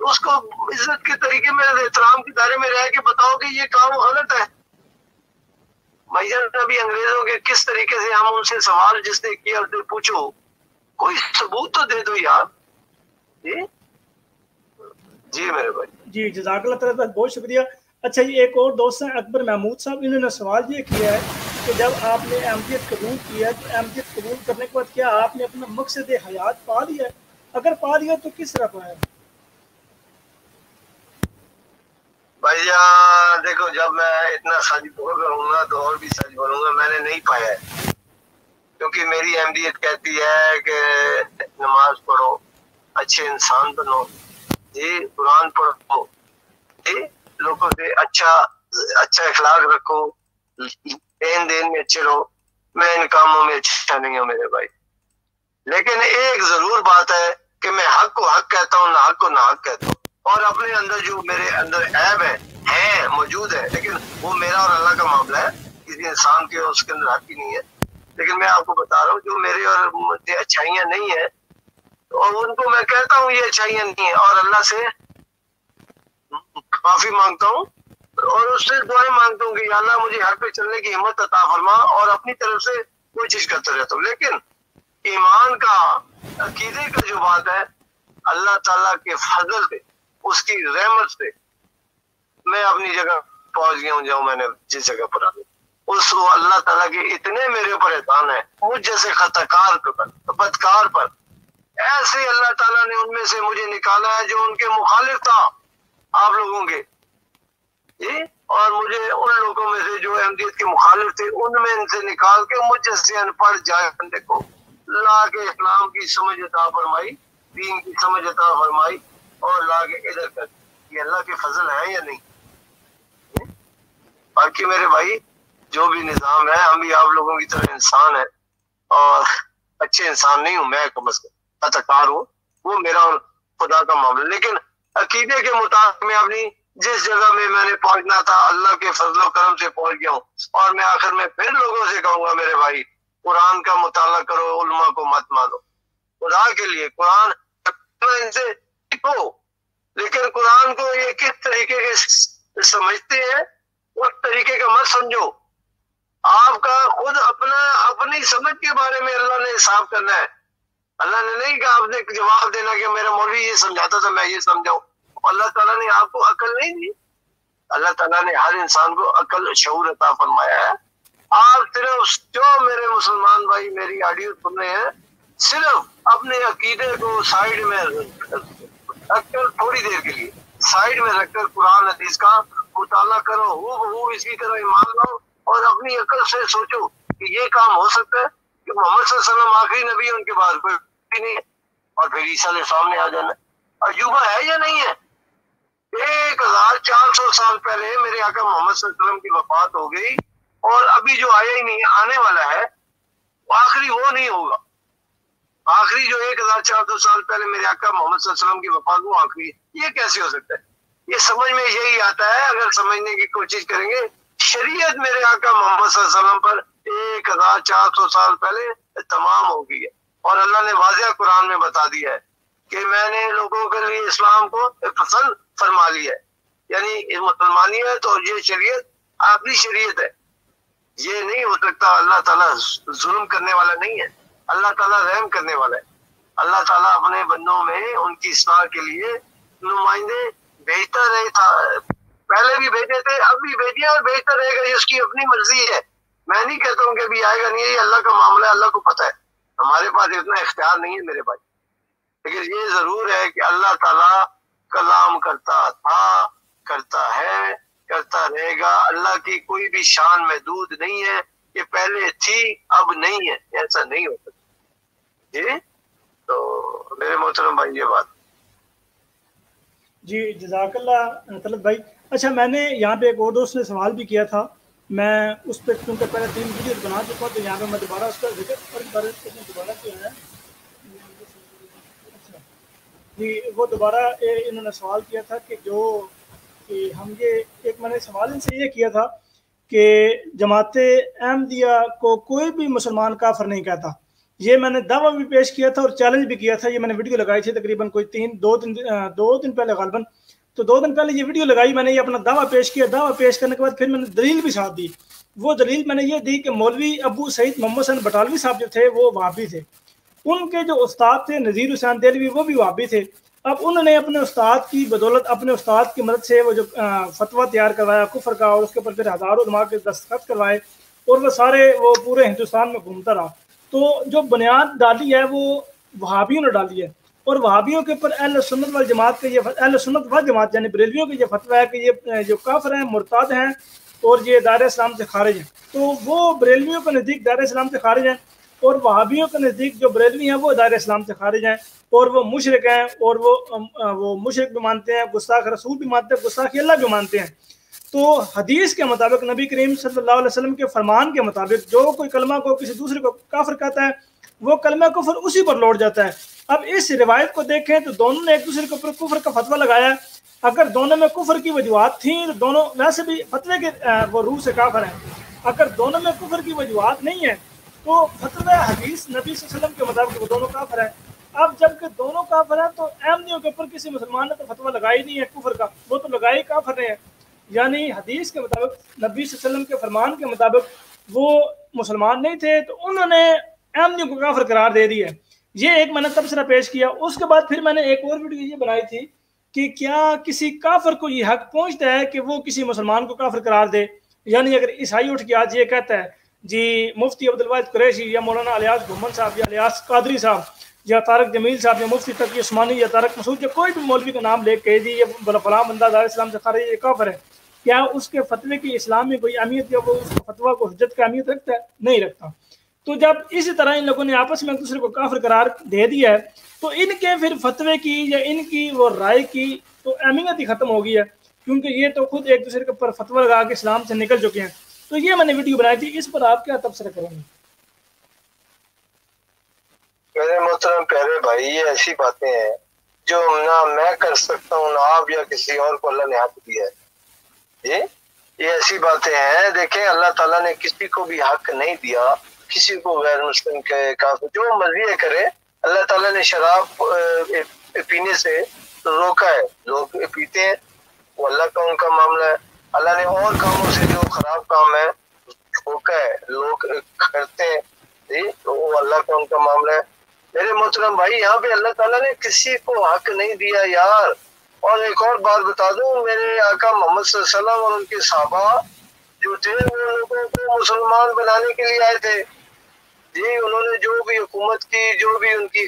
تو اس کو عزت کے طریقے میں احترام کے دائرے میں رہ کے بتاؤ کہ یہ کام غلط ہے. بھائی جان ابھی انگریزوں کے کس طریقے سے ہم ان سے سوال جس نے کیا اسے پوچھو, کوئی ثبوت تو دے دو یار. جی میرے بھائی. جی جزاک اللہ تعالیٰ, بہت شکریہ. اچھا جی, ایک اور دوست ہیں اکبر محمود صاحب, انہوں نے سوال یہ کیا ہے کہ جب آپ نے احمدیت قبول کیا تو احمدیت قبول کرنے کے بعد کیا آپ نے اپنا مقصد حیات پا لیا ہے؟ اگر پا لیا تو کس طرح پایا؟ بھائی جان دیکھو, جب میں اتنا سچ بول رہا ہوں نا تو اور بھی سچ بولوں گا, میں نے نہیں پایا ہے. کیونکہ میری احمدیت کہتی ہے کہ نماز پڑھو, اچھے انسان بنو, جی قرآن پڑھو, جی لوگوں سے اچھا اخلاق رکھو, لین دین میں اچھے رہو. میں ان کاموں میں اچھا نہیں ہوں میرے بھائی. لیکن ایک ضرور بات ہے کہ میں حق کو حق کہتا ہوں, نہ حق کو نہ حق کہتا ہوں. اور اپنے اندر جو میرے اندر عیب ہے موجود ہے, لیکن وہ میرا اور اللہ کا معاملہ ہے, کسی انسان کے اس کے اندر حق ہی نہیں ہے. لیکن میں آپ کو بتا رہا ہوں جو میرے اور مجھے اچھائیاں نہیں ہیں, اور ان کو میں کہتا ہوں یہ اچھائیاں نہیں ہیں, اور اللہ سے معافی مانگتا ہوں اور اس سے دعائیں مانگتا ہوں کہ یا اللہ مجھے حق پہ چلنے کی ہمت عطا فرما, اور اپنی طرف سے کوشش کرتا رہتا ہوں. لیکن ایمان کا عقیدے کا جو بات ہے, اللہ تعالیٰ کے فضل سے, اس کی رحمت سے میں اپنی جگہ پہنچ گیا ہوں. میں نے جس جگہ پر آئی اس اللہ تعالیٰ کے اتنے میرے اوپر احسان ہے, مجھ جیسے خطاکار پر, بدکار پر, ایسے اللہ تعالیٰ نے ان میں سے مجھے نکالا ہے جو ان کے مخالف تھا آپ لوگوں کے, جی, اور مجھے ان لوگوں میں سے جو احمدیت کے مخالف تھے ان میں ان سے نکال کے مجھ جیسے ان پڑھ جائے کو لا کے اسلام کی سمجھ عطا فرمائی, دین کی سمجھ عطا فرمائی, اور لا کے ادھر کر. یہ اللہ کے فضل ہے یا نہیں؟ باقی میرے بھائی جو بھی نظام ہے, ہم بھی آپ لوگوں کی طرح انسان ہے, اور اچھے انسان نہیں ہوں میں, کم از کم خطاکار ہوں, وہ میرا اور خدا کا معاملہ. لیکن عقیدے کے مطابق میں اپنی جس جگہ میں نے پہنچنا تھا اللہ کے فضل و کرم سے پہنچ گیا ہوں. اور میں آخر میں پھر لوگوں سے کہوں گا میرے بھائی, قرآن کا مطالعہ کرو, علماء کو مت مانو. خدا کے لیے قرآن ان سے سیکھو, لیکن قرآن کو یہ کس طریقے کے سمجھتے ہیں اس طریقے کا مت سمجھو. آپ کا خود اپنی سمجھ کے بارے میں اللہ نے حساب کرنا ہے. اللہ نے نہیں کہا آپ نے جواب دینا کہ میرا مولوی یہ سمجھاتا تھا میں یہ سمجھاؤں. اللہ تعالیٰ نے آپ کو عقل نہیں دی. اللہ تعالیٰ نے ہر انسان کو عقل شعور عطا فرمایا ہے. آپ صرف جو میرے مسلمان بھائی میری آڈیو سن رہے ہیں, صرف اپنے عقیدے کو سائیڈ میں رکھ کر, تھوڑی دیر کے لیے سائیڈ میں رکھ کر قرآن حدیث کا مطالعہ کرو, وہ اسی طرح ایمان لاؤ, اور اپنی عقل سے سوچو کہ یہ کام ہو سکتا ہے کہ محمد صلی اللہ علیہ وسلم آخری نبی ان کے بعد کوئی نہیں ہے, اور پھر عیسیٰ علیہ السلام نے آ جانا. عجوبہ ہے یا نہیں ہے؟ 1400 سال پہلے میرے آقا محمد صلی اللہ علیہ وسلم کی وفات ہو گئی, اور ابھی جو آیا ہی نہیں آنے والا ہے آخری وہ نہیں ہوگا. آخری جو 1400 سال پہلے میرے آقا محمد صلی اللہ علیہ وسلم کی وفات, وہ آخری, یہ کیسے ہو سکتا ہے؟ یہ سمجھ میں یہی آتا ہے اگر سمجھنے کی کوشش کریں گے. شریعت میرے آقا محمد صلی اللہ علیہ وسلم پر 1400 سال پہلے تمام ہو گئی ہے, اور اللہ نے واضح قرآن میں بتا دیا ہے کہ میں نے لوگوں کے لیے اسلام کو پسند فرما لیا ہے. یعنی مسلمانیت اور یہ شریعت آخری شریعت ہے. یہ نہیں ہو سکتا. اللہ تعالیٰ ظلم کرنے والا نہیں ہے, اللہ تعالیٰ رحم کرنے والا ہے. اللہ تعالیٰ اپنے بندوں میں ان کی اصلاح کے لیے نمائندے بھیجتا رہے تھا, پہلے بھی بھیجے تھے, اب بھی بھیجے, اور بھیجتا رہے گا. اس کی اپنی مرضی ہے. میں نہیں کہتا ہوں کہ ابھی آئے گا نہیں, یہ اللہ کا معاملہ ہے, اللہ کو پتہ ہے. ہمارے پاس اتنا اختیار نہیں ہے میرے بھائی. لیکن یہ ضرور ہے کہ اللہ تعالیٰ کلام کرتا تھا, کرتا ہے, کرتا رہے گا. اللہ کی کوئی بھی شان محدود نہیں ہے کہ پہلے تھی اب نہیں ہے, ایسا نہیں ہو سکتا. جی تو میرے محترم بھائی یہ بات. جی جزاک اللہ طلعت بھائی. اچھا میں نے یہاں پہ ایک اور دوست نے سوال بھی کیا تھا, میں اس پہ کیونکہ پہلے 3 ویڈیو بنا چکا ہوں, تو یہاں پہ میں دوبارہ اس کا ذکر دوبارہ کیا ہے. جی وہ دوبارہ انہوں نے سوال کیا تھا کہ جو کہ ہم یہ ایک, میں نے سوال ان سے یہ کیا تھا کہ جماعت احمدیہ کو کوئی بھی مسلمان کافر نہیں کہتا, یہ میں نے دعویٰ بھی پیش کیا تھا اور چیلنج بھی کیا تھا. یہ میں نے ویڈیو لگائی تھی تقریباً کوئی دو دن پہلے غالباً. تو 2 دن پہلے یہ ویڈیو لگائی میں نے, یہ اپنا دعویٰ پیش کیا. دعویٰ پیش کرنے کے بعد پھر میں نے دلیل بھی ساتھ دی. وہ دلیل میں نے یہ دی کہ مولوی ابو سعید محمد حسین بٹالوی صاحب جو تھے وہ وہابی تھے. ان کے جو استاد تھے نذیر حسین دہلوی وہ بھی وہابی تھے. اب انہوں نے اپنے استاد کی بدولت, اپنے استاد کی مدد سے وہ جو فتویٰ تیار کروایا کفر کا, اور اس کے اوپر پھر ہزاروں علماء کے دستخط کروائے, اور وہ سارے وہ پورے ہندوستان میں گھومتا رہا. تو جو بنیاد ڈالی ہے وہ وہابیوں نے ڈالی ہے, اور وہابیوں کے اوپر اہل سنت والجماعت کا یہ اہل سنت والجماعت یعنی بریلویوں کی یہ فتویٰ ہے کہ یہ جو کافر ہیں, مرتاد ہیں, اور یہ دائرہ اسلام سے خارج ہیں. تو وہ بریلویوں کے نزدیک دائرہ اسلام سے خارج ہیں, اور وہابیوں کے نزدیک جو بریلوی ہیں وہ دائرہ اسلام سے خارج ہیں, اور وہ مشرک ہیں, اور وہ مشرک بھی مانتے ہیں, گستاخ رسول بھی مانتے ہیں, گستاخ اللہ بھی مانتے ہیں. تو حدیث کے مطابق نبی کریم صلی اللہ علیہ وسلم کے فرمان کے مطابق جو کوئی کلمہ کو کسی دوسرے کو کافر کہتا ہے وہ کلمہ کفر اسی پر لوٹ جاتا ہے. اب اس روایت کو دیکھیں تو دونوں نے ایک دوسرے کے اوپر کفر کا فتویٰ لگایا. اگر دونوں میں کفر کی وجوہات تھیں تو دونوں ویسے بھی فتوے کے وہ روح سے کافر ہیں. اگر دونوں میں کفر کی وجوہات نہیں ہیں تو فتویٰ حدیث نبی صلی اللہ علیہ وسلم کے مطابق وہ دونوں کافر ہیں. اب جب کہ دونوں کافر ہیں تو احمدیوں کے اوپر کسی مسلمان نے تو فتویٰ لگائی نہیں ہے کفر کا, وہ تو لگائی کافر ہیں. یعنی حدیث کے مطابق نبی صلی اللہ علیہ وسلم کے فرمان کے مطابق وہ مسلمان نہیں تھے, تو انہوں نے احمدیوں کو کافر قرار دے دیا. یہ ایک میں نے تبصرہ پیش کیا. اس کے بعد پھر میں نے ایک اور ویڈیو یہ بنائی تھی کہ کیا کسی کافر کو یہ حق پہنچتا ہے کہ وہ کسی مسلمان کو کافر قرار دے. یعنی اگر عیسائی اٹھ کے آج یہ کہتا ہے جی مفتی عبدالواحد قریشی یا مولانا الیاس گھومن صاحب یا الیاس قادری صاحب یا طارق جمیل صاحب یا مفتی تقی عثمانی یا طارق مسعود یا کوئی بھی مولوی کا نام لے کے دی یہ فلاں بندہ دار اسلام سے خارج یہ کافر ہے, کیا اس کے فتوے کی اسلام میں کوئی اہمیت یا وہ اس فتویٰ کو حجت کی اہمیت رکھتا ہے؟ نہیں رکھتا. تو جب اسی طرح ان لوگوں نے آپس میں ایک دوسرے کو کافر قرار دے دیا ہے تو ان کے پھر فتوے کی یا ان کی وہ رائے کی تو اہمیت ہی ختم ہو گئی ہے, کیونکہ یہ تو خود ایک دوسرے کے اوپر فتویٰ لگا کے اسلام سے نکل چکے ہیں. تو یہ میں نے ویڈیو بنائی تھی, اس پر آپ کیا تبصرہ کریں گے؟ میرے محترم پیارے بھائی, یہ ایسی باتیں ہیں جو نہ میں کر سکتا ہوں نہ آپ یا کسی اور کو اللہ نے حق دیا ہے. یہ ایسی باتیں ہیں, دیکھیں اللہ تعالیٰ نے کسی کو بھی حق نہیں دیا کسی کو غیر مسلم کے کافر جو مرضی کرے. اللہ تعالیٰ نے شراب پینے سے روکا ہے, لوگ پیتے ہیں وہ اللہ کا ان کا معاملہ ہے. اللہ نے اور کاموں سے جو خراب کام ہے روکا ہے, لوگ کرتے ہیں تو وہ اللہ کا ان کا معاملہ ہے. میرے محترم بھائی یہاں پہ اللہ تعالیٰ نے کسی کو حق نہیں دیا یار. اور ایک اور بات بتا دوں, میرے آقا محمد صلی اللہ علیہ وسلم اور ان کے صحابہ جو تھے وہ لوگوں کو مسلمان بنانے کے لیے آئے تھے. جی انہوں نے جو بھی حکومت کی, جو بھی ان کی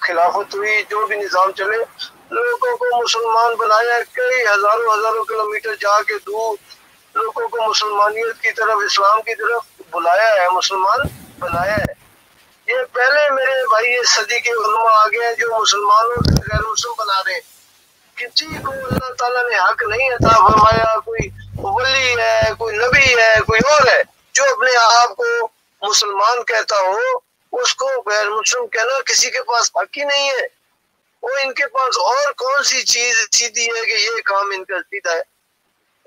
خلافت ہوئی, جو بھی نظام چلے, لوگوں کو مسلمان بنایا. کئی ہزاروں کلومیٹر جا کے دور لوگوں کو مسلمانیت کی طرف, اسلام کی طرف بلایا ہے, مسلمان بنایا ہے. یہ پہلے میرے بھائی یہ صدی کے علماء آگے ہیں جو مسلمانوں سے غیر مسلم بنا رہے ہیں. کسی کو اللہ تعالیٰ نے حق نہیں عطا فرمایا, کوئی ولی ہے, کوئی نبی ہے, کوئی اور ہے جو اپنے آپ کو مسلمان کہتا ہو اس کو غیر مسلم کہنا کسی کے پاس حق ہی نہیں ہے. وہ ان کے پاس اور کون سی چیز سیدھی ہے کہ یہ کام ان کا سیدھا ہے.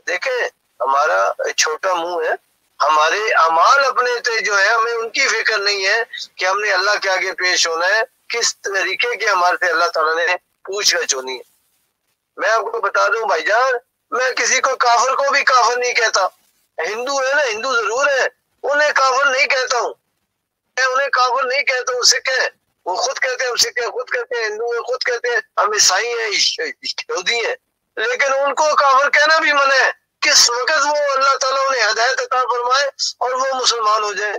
دیکھیں ہمارا چھوٹا منہ ہے, ہمارے اعمال اپنے تھے جو ہے, ہمیں ان کی فکر نہیں ہے کہ ہم نے اللہ کے آگے پیش ہونا ہے, کس طریقے کے ہمارے سے اللہ تعالیٰ نے پوچھ گچھ ہونی ہے. میں آپ کو بتا دوں بھائی جان, میں کسی کو کافر کو بھی کافر نہیں کہتا. ہندو ہے نا, ہندو ضرور ہے, انہیں کافر نہیں کہتا ہوں, میں انہیں کافر نہیں کہتا ہوں. سکھ ہیں وہ خود کہتے ہیں, سکھ خود کہتے ہیں, ہندو ہیں خود کہتے ہیں, ہم عیسائی ہیں, یہودی ہیں, لیکن ان کو کافر کہنا بھی منع ہے. کس وقت وہ اللہ تعالیٰ انہیں ہدایت عطا فرمائے اور وہ مسلمان ہو جائیں.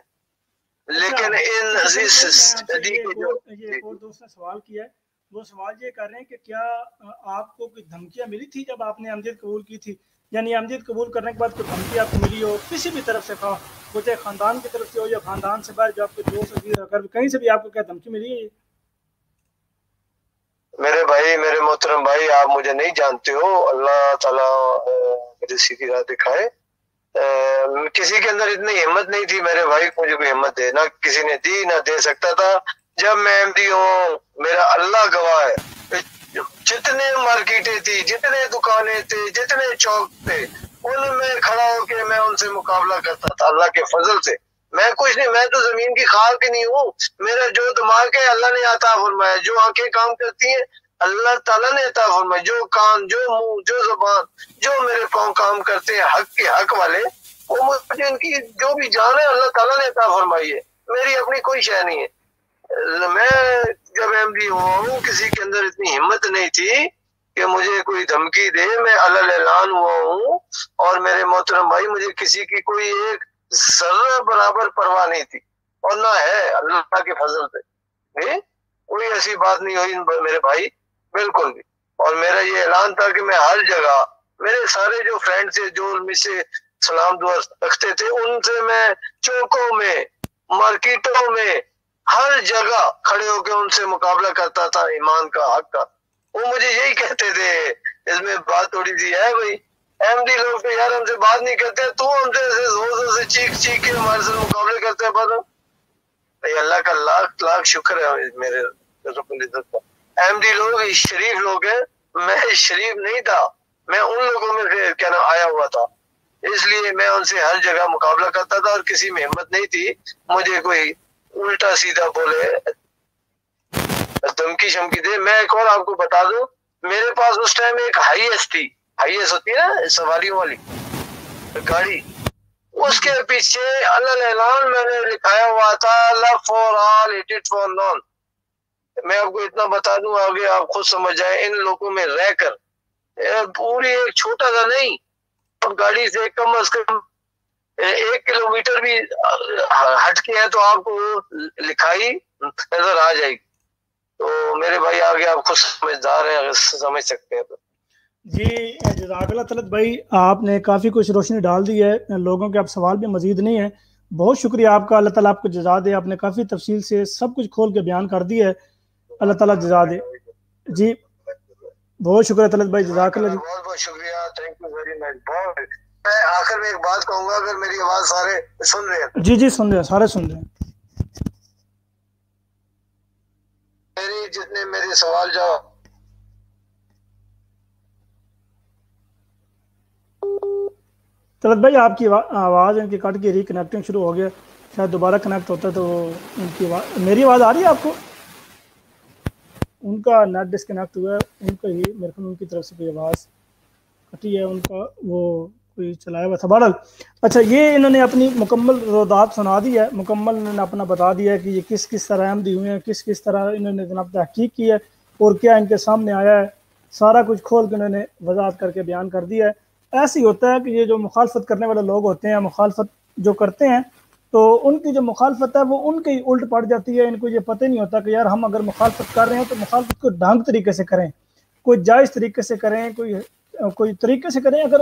لیکن ان عزیز صدی کے جو ایک اور دوست نے سوال کیا ہے, وہ سوال یہ کر رہے ہیں کہ کیا آپ کو کوئی دھمکیاں ملی تھی جب آپ نے احمدیت قبول کی تھی؟ یعنی احمدیت قبول کرنے کے بعد کوئی دھمکی آپ کو ملی ہو کسی بھی طرف سے, وہ چاہے خاندان کی طرف سے ہو یا خاندان سے باہر جو آپ کے دوست کہیں سے بھی آپ کو کیا دھمکی ملی ہے؟ میرے بھائی, میرے محترم بھائی, آپ مجھے نہیں جانتے ہو, اللہ تعالیٰ مجھے سیدھی راہ دکھائے. کسی کے اندر اتنی ہمت نہیں تھی میرے بھائی, مجھے کوئی ہمت دے, نہ کسی نے دی نہ دے سکتا تھا. جب میں احمدی ہوں میرا اللہ گواہ ہے, جتنے مارکیٹیں تھی, جتنے دکانیں تھے, جتنے چوک تھے, ان میں کھڑا ہو کے میں ان سے مقابلہ کرتا تھا اللہ کے فضل سے. میں کچھ نہیں، میں تو زمین کی خاک نہیں ہوں. میرا جو دماغ ہے اللہ نے عطا فرمایا، جو آنکھیں کام کرتی ہیں اللہ تعالیٰ نے عطا فرمایا، جو کان، جو منہ، جو زبان، جو میرے پاؤں کام کرتے ہیں حق کے حق والے، وہ مجھے ان کی جو بھی جان ہے اللہ تعالیٰ نے عطا فرمائی ہے، میری اپنی کوئی شے نہیں ہے. میں جب ایم ڈی ہوا ہوں کسی کے اندر اتنی ہمت نہیں تھی کہ مجھے کوئی دھمکی دے. میں علل اعلان ہوا ہوں، اور میرے محترم بھائی مجھے کسی کی کوئی ایک ذرہ برابر پرواہ نہیں تھی، اور نہ ہے اللہ کے فضل سے. کوئی ایسی بات نہیں ہوئی میرے بھائی، بالکل بھی. اور میرا یہ اعلان تھا کہ میں ہر جگہ، میرے سارے جو فرینڈ تھے جو مجھ سے سلام دعا رکھتے تھے، ان سے میں چوکوں میں، مارکیٹوں میں، ہر جگہ کھڑے ہو کے ان سے مقابلہ کرتا تھا ایمان کا، حق کا. وہ مجھے یہی کہتے تھے، اس میں بات تھوڑی سی ہے بھائی، ایم ڈی لوگ تو یار ہم سے بات نہیں کرتے، تو ہم سے ایسے زور زور سے چیخ چیخ کے ہمارے سے مقابلے کرتے ہیں. بھائی اللہ کا لاکھ لاکھ شکر ہے میرے رب العزت کا. ایم ڈی لوگ شریف لوگ ہیں، میں شریف نہیں تھا، میں ان لوگوں میں سے کیا نام آیا ہوا تھا، اس لیے میں ان سے ہر جگہ مقابلہ کرتا تھا، اور کسی میں ہمت نہیں تھی مجھے کوئی الٹا سیدھا بولے، دھمکی شمکی دے. میں ایک اور آپ کو بتا دوں، میرے پاس اس ٹائم ایک ہائی ایس تھی، ہائی ایس ہوتی ہے نا سواریوں والی گاڑی، اس کے پیچھے اللہ اعلان میں نے لکھایا ہوا تھا لو فار آل ہیٹڈ فار نون. میں آپ کو اتنا بتا دوں، آگے آپ خود سمجھ جائیں. ان لوگوں میں رہ کر پوری ایک چھوٹا سا نہیں، گاڑی سے کم از کم 1 کلومیٹر بھی ہٹ کے ہے تو آپ کو لکھائی نظر آ جائے گی. تو میرے بھائی آگے آپ خود سمجھدار ہیں، اگر سمجھ سکتے ہیں تو. جی جزاک اللہ طلعت بھائی، آپ نے کافی کچھ روشنی ڈال دی ہے لوگوں کے. اب سوال بھی مزید نہیں ہے. بہت شکریہ آپ کا، اللہ تعالیٰ آپ کو جزا دے. آپ نے کافی تفصیل سے سب کچھ کھول کے بیان کر دیا ہے، اللہ تعالیٰ جزا دے. جی بہت شکریہ طلعت بھائی، جزاک اللہ. بہت بہت شکریہ، تھینک یو ویری مچ. میں آخر میں ایک بات کہوں گا، اگر میری آواز سارے سن رہے ہیں؟ جی سن رہے ہیں، سارے سن رہے ہیں. جتنے میرے سوال جواب طلعت بھائی آپ کی آواز ان کی کٹ کے ریکنیکٹنگ شروع ہو گیا، شاید دوبارہ کنیکٹ ہوتا ہے تو ان کی آواز. میری آواز آ رہی ہے آپ کو؟ ان کا نیٹ ڈسکنیکٹ ہوا ہے، ان کا ہی میرے خیال ان کی طرف سے کوئی آواز کٹی ہے، ان کا وہ کوئی چلایا ہوا تھا. بہرحال اچھا، یہ انہوں نے اپنی مکمل روایت سنا دی ہے، مکمل انہوں نے اپنا بتا دیا ہے کہ یہ کس کس طرح احمدی ہوئے ہیں، کس کس طرح انہوں نے جناب تحقیق کی ہے اور کیا ان کے سامنے آیا ہے. سارا کچھ کھول کے انہوں نے وضاحت کر کے بیان کر دیا ہے. ایسے ہی ہوتا ہے کہ یہ جو مخالفت کرنے والے لوگ ہوتے ہیں، مخالفت جو کرتے ہیں، تو ان کی جو مخالفت ہے وہ ان کے ہی الٹ پڑ جاتی ہے. ان کو یہ پتہ نہیں ہوتا کہ یار ہم اگر مخالفت کر رہے ہیں تو مخالفت کو ڈھنگ طریقے سے کریں، کوئی جائز طریقے سے کریں، کوئی طریقے سے کریں. اگر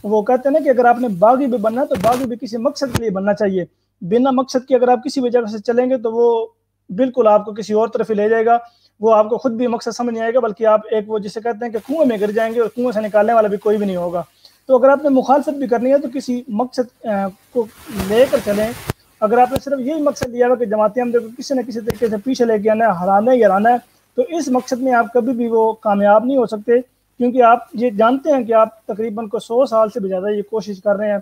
وہ کہتے ہیں نا کہ اگر آپ نے باغی بھی بننا ہے تو باغی بھی کسی مقصد کے لیے بننا چاہیے. بنا مقصد کے اگر آپ کسی بھی جگہ سے چلیں گے تو وہ بالکل آپ کو کسی اور طرف ہی لے جائے گا. وہ آپ کو خود بھی مقصد سمجھ نہیں آئے گا، بلکہ آپ ایک وہ جسے کہتے ہیں کہ کنویں میں گر جائیں گے اور کنویں سے نکالنے والا بھی کوئی بھی نہیں ہوگا. تو اگر آپ نے مخالفت بھی کرنی ہے تو کسی مقصد کو لے کر چلیں. اگر آپ نے صرف یہی مقصد لیا ہوا کہ جماعت احمدیہ کو کسی نہ کسی طریقے سے پیچھے لے کے آنا ہے، ہرانا ہے یا ہرانا ہے، تو اس مقصد میں آپ کبھی بھی وہ کامیاب نہیں ہو سکتے. کیونکہ آپ یہ جانتے ہیں کہ آپ تقریباً کو 100 سال سے بھی زیادہ یہ کوشش کر رہے ہیں،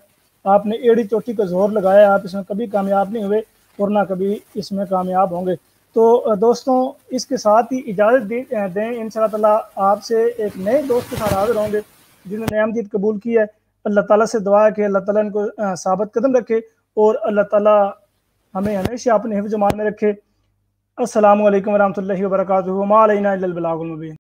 آپ نے ایڑی چوٹی کا زور لگایا، آپ اس میں کبھی کامیاب نہیں ہوئے اور نہ کبھی اس میں کامیاب ہوں گے. تو دوستوں اس کے ساتھ ہی اجازت دیں، انشاءاللہ تعالیٰ آپ سے ایک نئے دوست کے ساتھ حاضر ہوں گے جنہوں نے احمدیت قبول کی ہے. اللہ تعالیٰ سے دعا ہے کہ اللہ تعالیٰ ان کو ثابت قدم رکھے اور اللہ تعالیٰ ہمیں ہمیشہ اپنے حفظ و امان میں رکھے. السلام علیکم ورحمۃ اللہ وبرکاتہ. وما علینا الا البلاغ المبین.